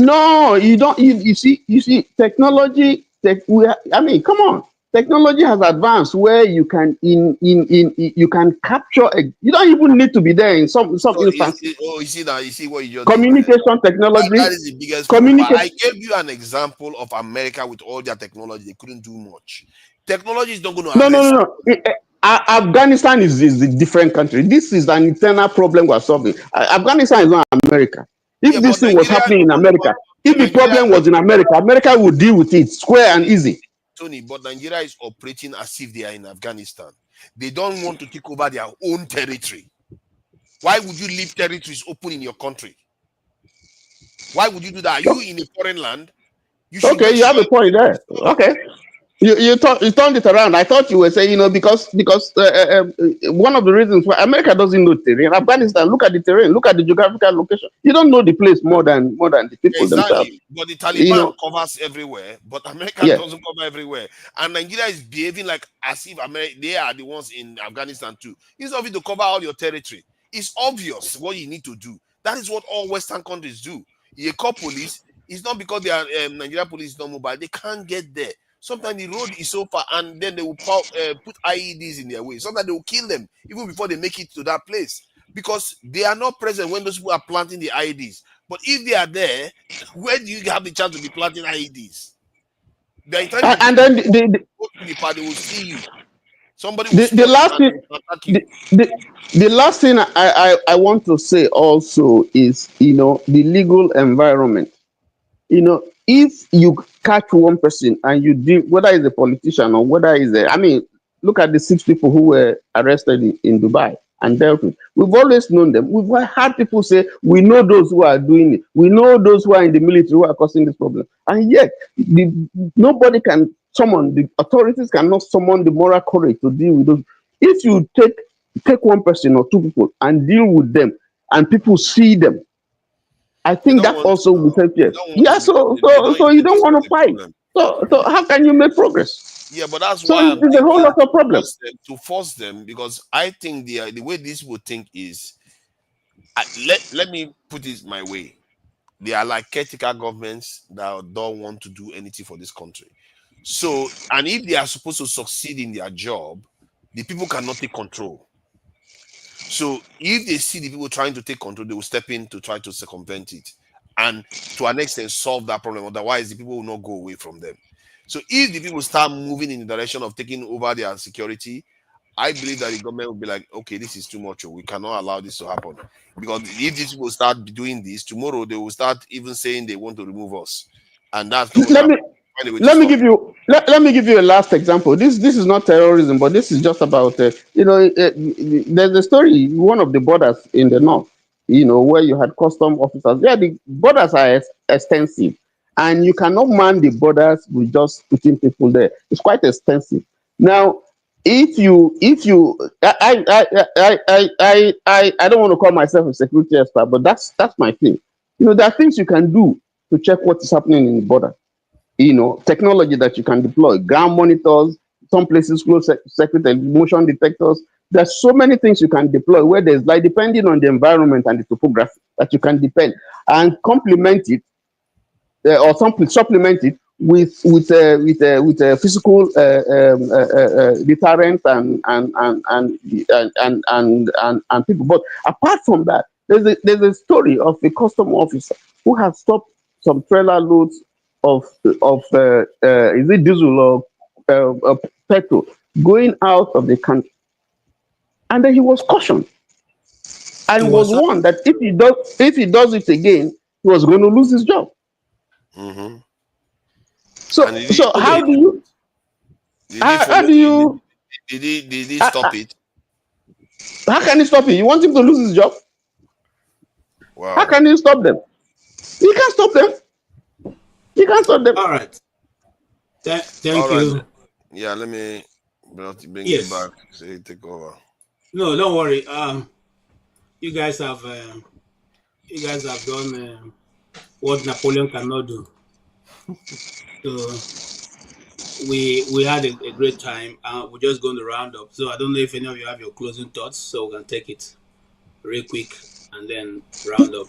No, you don't. You see, technology. Come on. Technology has advanced where you can you can capture. You don't even need to be there in some instances. You see that? You see what you just communication technology. That is the biggest problem. I gave you an example of America with all their technology. They couldn't do much. Technology is not going to. No. Afghanistan is a different country. This is an internal problem we're solving. Afghanistan is not America. If this thing was happening in America, if the problem was in America, America would deal with it square and easy. Tony, but Nigeria is operating as if they are in Afghanistan. They don't want to take over their own territory. Why would you leave territories open in your country? Why would you do that? Are you in a foreign land? You have a point there. Okay. You turned it around. I thought you were saying, because one of the reasons why America doesn't know terrain. Afghanistan, look at the terrain, look at the geographical location. You don't know the place more than the people themselves. But the Taliban covers everywhere, but America doesn't cover everywhere. And Nigeria is behaving like as if they are the ones in Afghanistan too. It's obvious to cover all your territory. It's obvious what you need to do. That is what all Western countries do. You call police. It's not because they are Nigerian police is not mobile. They can't get there. Sometimes the road is so far, and then they will put IEDs in their way. Sometimes they will kill them even before they make it to that place because they are not present when those people are planting the IEDs. But if they are there, where do you have the chance to be planting IEDs? They will see you. Somebody will the last thing I want to say also is the legal environment. If you catch one person and you deal, whether it's a politician or whether it's look at the 6 people who were arrested in Dubai and dealt with. We've always known them. We've had people say, we know those who are doing it. We know those who are in the military who are causing this problem. And yet, nobody can summon, the authorities cannot summon the moral courage to deal with those. If you take one person or 2 people and deal with them and people see them, I think that also will help you. Yeah, so you don't want to fight. So how can you make progress? Yeah, but that's why it's a whole lot of problems. To force them, because I think the way this would think is, let me put it my way. They are like caretaker governments that don't want to do anything for this country. So, and if they are supposed to succeed in their job, the people cannot take control. So if they see the people trying to take control, they will step in to try to circumvent it and to an extent solve that problem. Otherwise, the people will not go away from them. So if the people start moving in the direction of taking over their security, I believe that the government will be like, okay, this is too much. We cannot allow this to happen. Because if these people start doing this, tomorrow they will start even saying they want to remove us. And that's let me give you a last example. This is not terrorism, but this is just about there's a story, one of the borders in the north, where you had custom officers. Yeah, the borders are extensive, and you cannot man the borders with just putting people there. It's quite extensive. Now, if you I don't want to call myself a security expert, but that's my thing. There are things you can do to check what is happening in the border. Technology that you can deploy, ground monitors, some places close circuit motion detectors. There's so many things you can deploy where there's depending on the environment and the topography that you can depend and complement it or supplement it with physical deterrent and people. But apart from that, There's a story of a custom officer who has stopped some trailer loads of is it diesel or petrol going out of the country, and then he was cautioned It and was was warned that if he does it again, he was going to lose his job. Mm-hmm. So And so okay. Did he how follow? do you Did he how, stop it? how can he stop it? You want him to lose his job? How Wow. can you stop them? You can't stop them. You can't stop them. all right. All Thank right. you. Yeah, let me bring you Yes. back. Say take over. No, don't worry. You guys have done what Napoleon cannot do. So we had a great time. We're just going to round up. So I don't know if any of you have your closing thoughts, so we can take it real quick and then round up.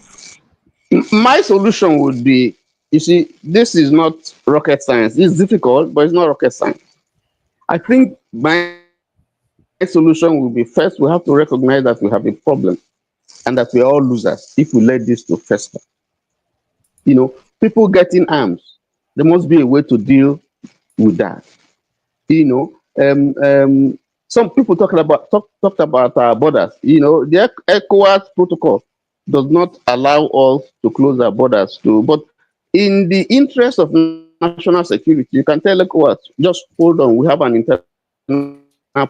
My solution would be, you see, this is not rocket science. It's difficult, but it's not rocket science. I think my solution will be, first we have to recognize that we have a problem and that we're all losers if we let this to fester. You know, people getting arms, there must be a way to deal with that. You know, some people talked about our borders. You know, the ECOWAS protocol does not allow us to close our borders to, but in the interest of national security, you can tell ECOWAS, just hold on, we have an internal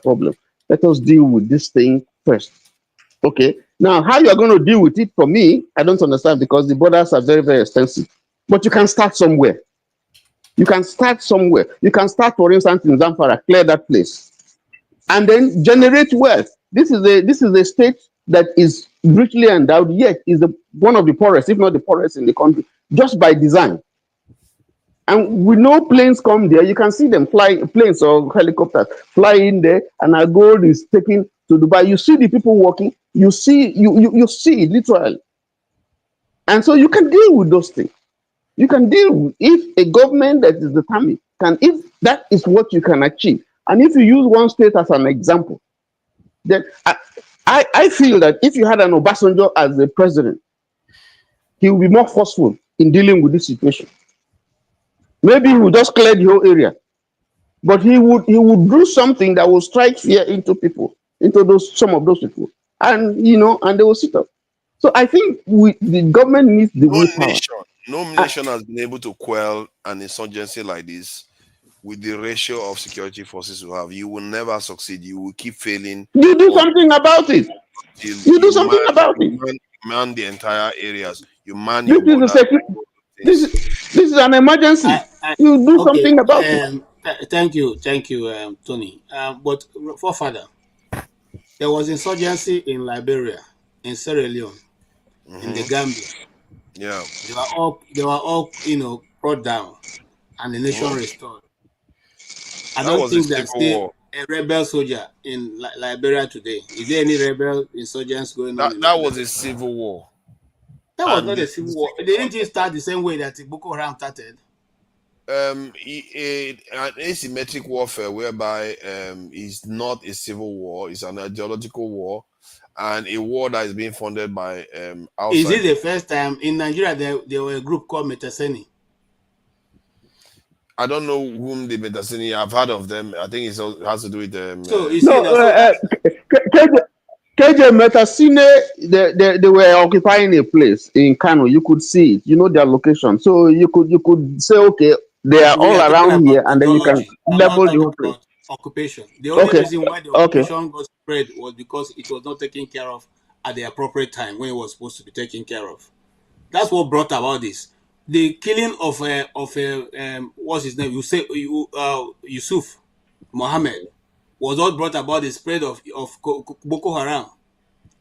problem. Let us deal with this thing first. Okay. Now, how you are going to deal with it, for me, I don't understand, because the borders are very, very extensive. But you can start somewhere. You can start, for instance, in Zamfara, clear that place, and then generate wealth. This is a state that is richly endowed, yet is one of the poorest, if not the poorest in the country, just by design. And we know planes come there, you can see them fly, planes or helicopters fly in there, and our gold is taken to Dubai. You see the people walking, you see it literally. And so you can deal with those things. You can deal with, if a government that is determined can, if that is what you can achieve, and if you use one state as an example, then I feel that if you had an Obasanjo as the president, he will be more forceful in dealing with this situation. Maybe he will just clear the whole area, but he would do something that will strike fear into people, into some of those people, and and they will sit up. So I think the government needs the willpower. No nation has been able to quell an insurgency like this with the ratio of security forces you have. You will never succeed. You will keep failing. You do something about it. You do something about it. Man the entire areas. You man This your is a borders. this is an emergency. You do Okay. something about it. Thank you, Tony. But for further, there was insurgency in Liberia, in Sierra Leone, in the Gambia. Yeah. They were all brought down and the nation restored. I That don't was a think there's civil still war. a rebel soldier in Liberia today. Is there any rebel insurgents going on in That Liberia? was a civil war. That was And not a civil war. Didn't it start the same way that Boko Haram started? an asymmetric warfare whereby it's not a civil war, it's an ideological war, and a war that is being funded by outside. Is it the first time in Nigeria there were a group called Metaseni? I don't know whom the Metasini. I've heard of them. I think it has to do with them. So you see, KJ Metasine, they were occupying a place in Kano. You could see it. You know their location. So you could say, okay, they are all around here, and then you can level the whole place. Occupation. The only reason why the Okay. occupation got spread was because it was not taken care of at the appropriate time when it was supposed to be taken care of. That's what brought about this. The killing of what's his name? Yusuf Mohammed was what brought about the spread of Boko Haram.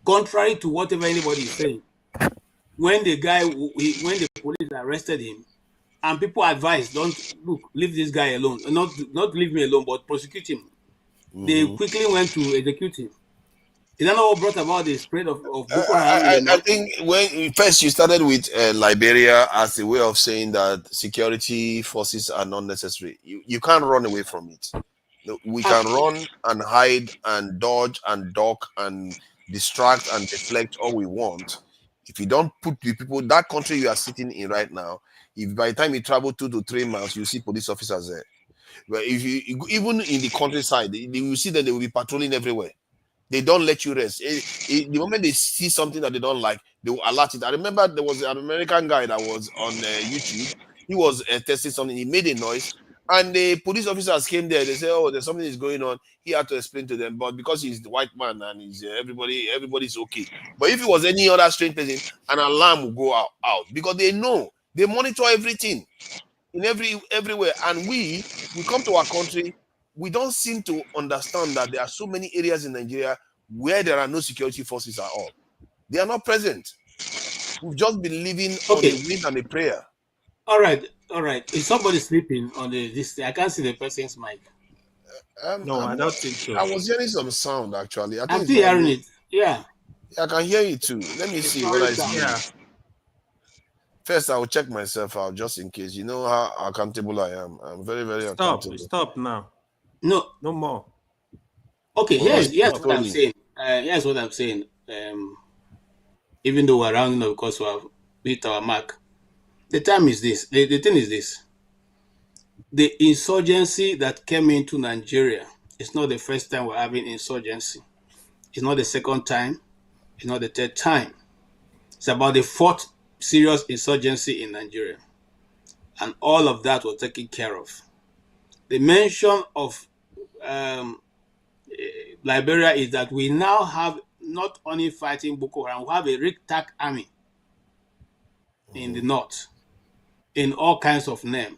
Contrary to whatever anybody is saying, when the police arrested him, and people advised, don't leave this guy alone, not leave me alone, but prosecute him. They quickly went to execute him. Is that not what brought about the spread of Boko Haram in the I north? think when first you started with Liberia as a way of saying that security forces are not necessary. You can't run away from it. We can run and hide and dodge and duck and distract and deflect all we want. If you don't put the people, that country you are sitting in right now, if by the time you travel 2 to 3 miles, you see police officers there. But if you even in the countryside, you will see that they will be patrolling everywhere. They don't let you rest. The moment they see something that they don't like, they will alert it. I remember there was an American guy that was on YouTube. He was testing something. He made a noise, and the police officers came there. They said, "Oh, there's something is going on." He had to explain to them, but because he's the white man and he's everybody's okay. But if it was any other strange person, an alarm will go out because they know they monitor everything in everywhere. And we come to our country. We don't seem to understand that there are so many areas in Nigeria where there are no security forces at all. They are not present. We've just been living on the wind and the prayer. All right. Is somebody sleeping on this? I can't see the person's mic. No, I don't think so. I was hearing some sound actually. I'm still hearing it. Yeah. I can hear you too. Let me see what I see. Yeah. First, I will check myself out just in case. You know how accountable I am. I'm very, very accountable. Stop now. No more. Okay, here's what I'm saying. Here's what I'm saying. Even though we're rounding up because we have hit our mark, the time is this. The thing is this. The insurgency that came into Nigeria, it's not the first time we're having insurgency. It's not the second time. It's not the third time. It's about the fourth serious insurgency in Nigeria. And all of that was taken care of. The mention of Liberia is that we now have not only fighting Boko Haram, we have a ragtag army in the north, in all kinds of names.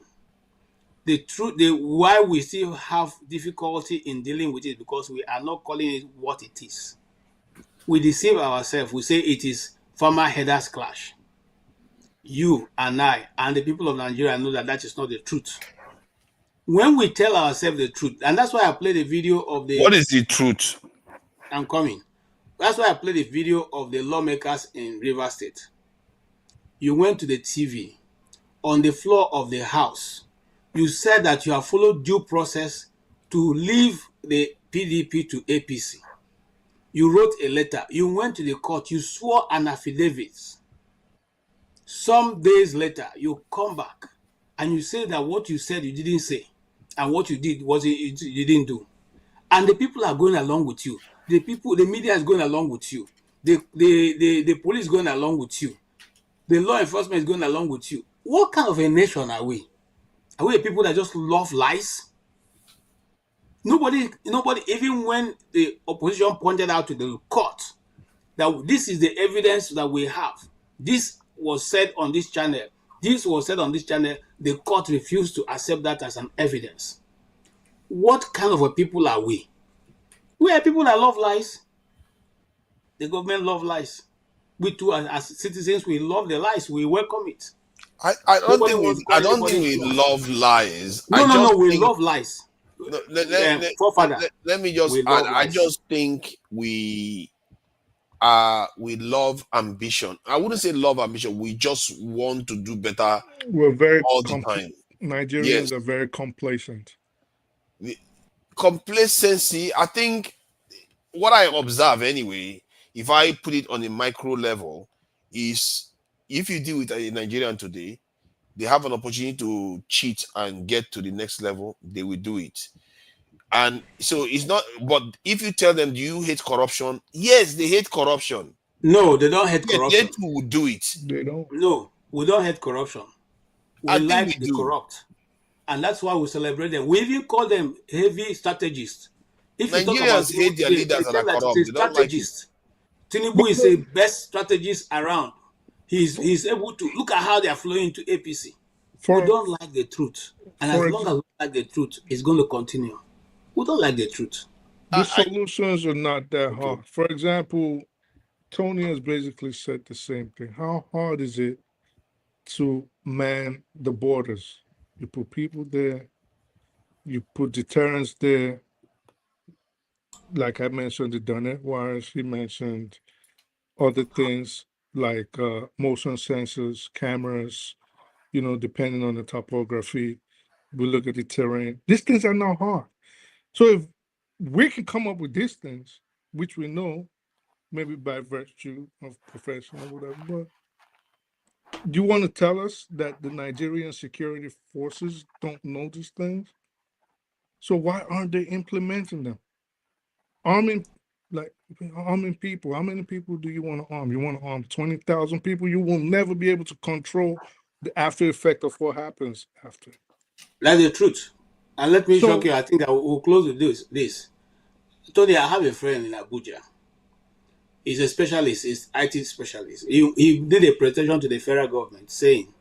The truth, why we still have difficulty in dealing with it, because we are not calling it what it is. We deceive ourselves. We say it is farmer headers clash. You and I and the people of Nigeria know that that is not the truth. When we tell ourselves the truth, and that's why I played a video of the... What is the truth? I'm coming. That's why I played a video of the lawmakers in Rivers State. You went to the TV, on the floor of the House. You said that you have followed due process to leave the PDP to APC. You wrote a letter. You went to the court. You swore an affidavit. Some days later, you come back and you say that what you said you didn't say, and what you did was you didn't do. And the people are going along with you. The media is going along with you. The police is going along with you. The law enforcement is going along with you. What kind of a nation are we? Are we a people that just love lies? Nobody, even when the opposition pointed out to the court that this is the evidence that we have, this was said on this channel, the court refused to accept that as an evidence. What kind of a people are we? We are people that love lies. The government love lies. We too, as citizens, we love the lies. We welcome it. I don't think we love lies. No, we love lies. Let me just add, I just think we love ambition. I wouldn't say love ambition. We just want to do better. We're very all the time. Nigerians are very complacent. Complacency, I think what I observe anyway, if I put it on a micro level, is if you deal with a Nigerian today, they have an opportunity to cheat and get to the next level, they will do it. And so it's not, but if you tell them, do you hate corruption? Yes, they hate corruption. No, they don't hate corruption. They too would do it. They don't. No, we don't hate corruption. We like the corrupt. And that's why we celebrate them. We even call them heavy strategists. If Nigerians hate their leaders that are corrupt. They don't like it. Tinubu is the best strategist around. He's able to look at how they are flowing to APC. We don't like the truth. And as long as we like the truth, it's going to continue. We don't like the truth. The solutions are not that hard. For example, Tony has basically said the same thing. How hard is it to man the borders? You put people there, you put deterrence there. Like I mentioned, the Dunnet wires, he mentioned other things like motion sensors, cameras, depending on the topography. We look at the terrain. These things are not hard. So if we can come up with these things, which we know, maybe by virtue of profession or whatever. But do you want to tell us that the Nigerian security forces don't know these things? So why aren't they implementing them? Arming, like arming people. How many people do you want to arm? You want to arm 20,000 people? You will never be able to control the after effect of what happens after. That's the truth. And let me shock you. I think I will close with this. Tony, I have a friend in Abuja. He's a specialist. He's IT specialist. He did a presentation to the federal government saying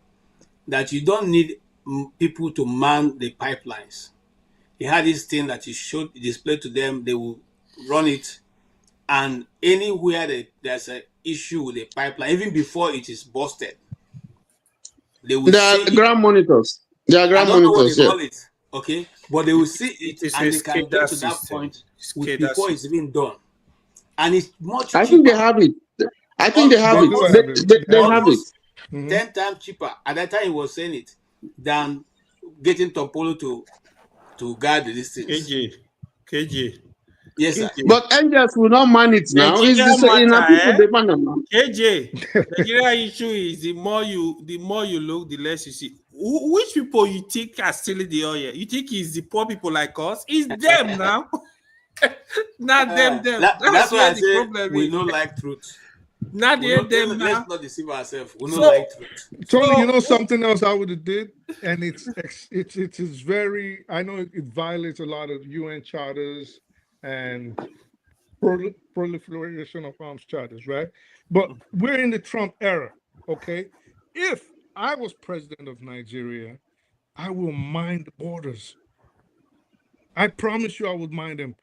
that you don't need people to man the pipelines. He had this thing that he showed, displayed to them. They will run it, and anywhere there's an issue with the pipeline, even before it is busted, they will see it. Ground monitors. They are ground I don't know what monitors. they Yeah. call it. Okay, but they will see it, and they can get to that point before it's even done, and it's much cheaper. I think they have it. I think they have it. They have it. 10 times cheaper. At that time, he was saying it than getting Topolo to guard the distance. KJ. Yes, sir. But angels will not man it now. It's the same. People depend on them. KJ, Nigeria issue is the more you look, the less you see. Which people you think are stealing the oil? You think it's the poor people like us? It's them now. Not them. That's why I the say problem we is. don't like truth. Not them now. Let's not deceive ourselves. We don't like truth. Tony, you know something else I would have did, and it is very. I know it violates a lot of UN charters and proliferation of arms charters, right? But we're in the Trump era, okay? If I was president of Nigeria, I will mind the borders. I promise you I would mind them.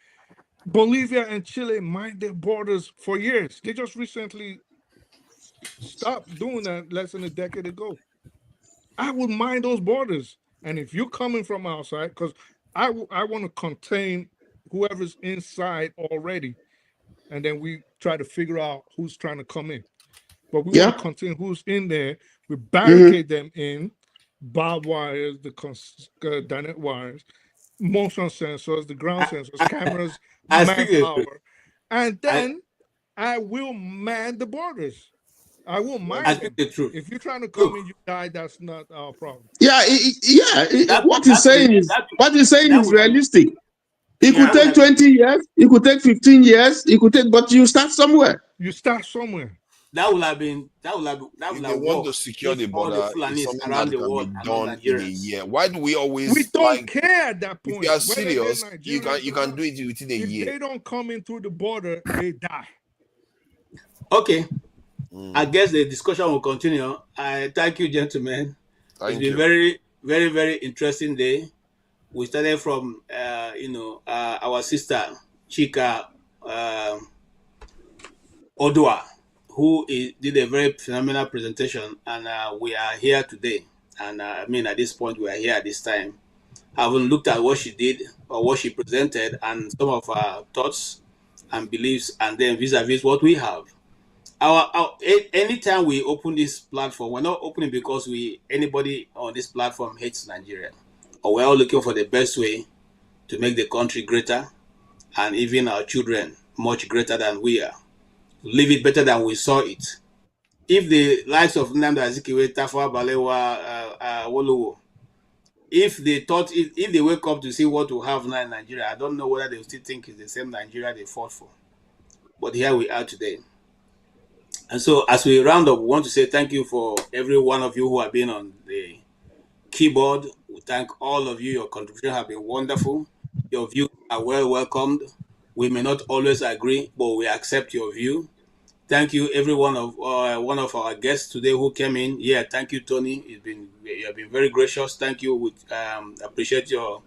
Bolivia and Chile mind their borders for years. They just recently stopped doing that less than a decade ago. I would mind those borders. And if you're coming from outside, because I want to contain whoever's inside already, and then we try to figure out who's trying to come in. But we want to contain who's in there. We barricade them in, barbed wires, the dynamic wires, motion sensors, the ground sensors, cameras, manpower, and then I will man the borders. I will mind them. The truth. If you're trying to come in, you die. That's not our problem. Yeah, what he's saying is realistic. It could take 20 years. It could take 15 years. It could take, but you start somewhere. You start somewhere. That would have been. That would have want to secure the border. It's something that can be done in a year. Why do we always? We don't care at that point. If you are serious, you can do it within a year. If they don't come in through the border, they die. Okay. I guess the discussion will continue. I thank you, gentlemen. It's been very, very, very interesting day. We started from, our sister Chika Oduah, who did a very phenomenal presentation, and we are here today. And at this point, we are here at this time, having looked at what she did or what she presented, and some of our thoughts and beliefs, and then vis-a-vis what we have. Anytime we open this platform, we're not opening because anybody on this platform hates Nigeria, or we're all looking for the best way to make the country greater, and even our children much greater than we are, live it better than we saw it. If the likes of Nnamdi Azikiwe, Tafawa Balewa, Wolowo, if they wake up to see what we have now in Nigeria, I don't know whether they still think it's the same Nigeria they fought for. But here we are today. And so as we round up, we want to say thank you for every one of you who have been on the keyboard. We thank all of you. Your contributions have been wonderful. Your views are well welcomed. We may not always agree, but we accept your view. Thank you, every one of our guests today who came in. Yeah, thank you, Tony. You have been very gracious. Thank you. We appreciate your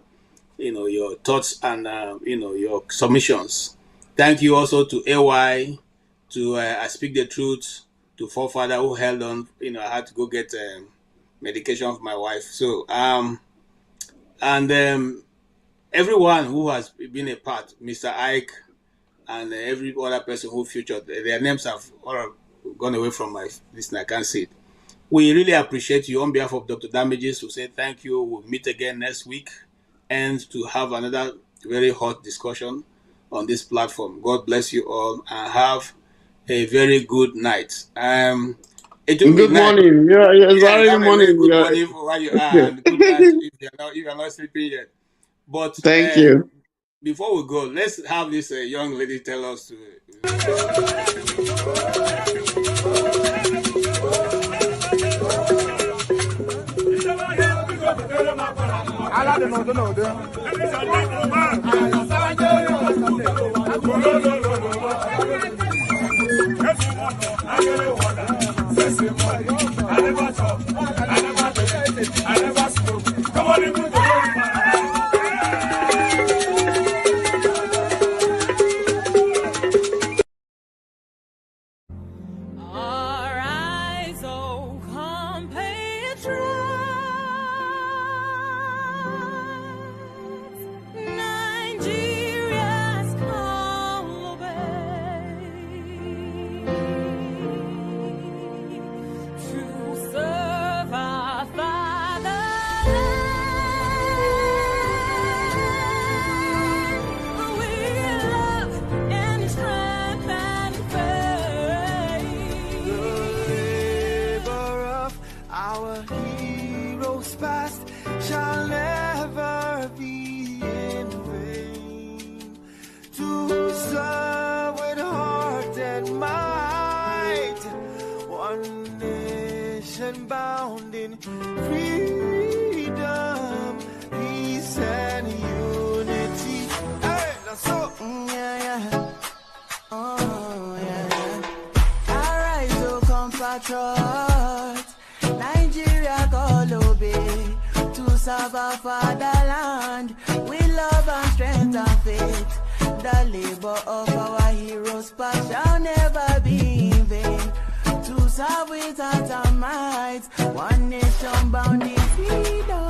thoughts and your submissions. Thank you also to AY, to I Speak the Truth, to Forefather who held on. I had to go get medication for my wife. So everyone who has been a part, Mr. Ike, and every other person who featured, their names have all gone away from my list, and I can't see it. We really appreciate you. On behalf of Dr. Damages, to say thank you. We'll meet again next week and to have another very hot discussion on this platform. God bless you all, and have a very good night. Good morning. Yeah, it's already have a very morning. good Yeah. morning for where you are, and good night if you're not sleeping yet. But Thank you. before we go, let's have this young lady tell us to. Arise, O compatriots, Nigeria's call obey, to serve our fatherland. We love and strength and faith. Labor of our heroes past shall never be in vain. To serve with heart and might, one nation bound in freedom, peace and unity. Hey, that's so. Oh, yeah. Arise, O compatriots, Nigeria call obey, to serve our fatherland, with love and strength and faith. The labor of our heroes past shall never be in vain. To serve with heart and might, one nation bound in freedom.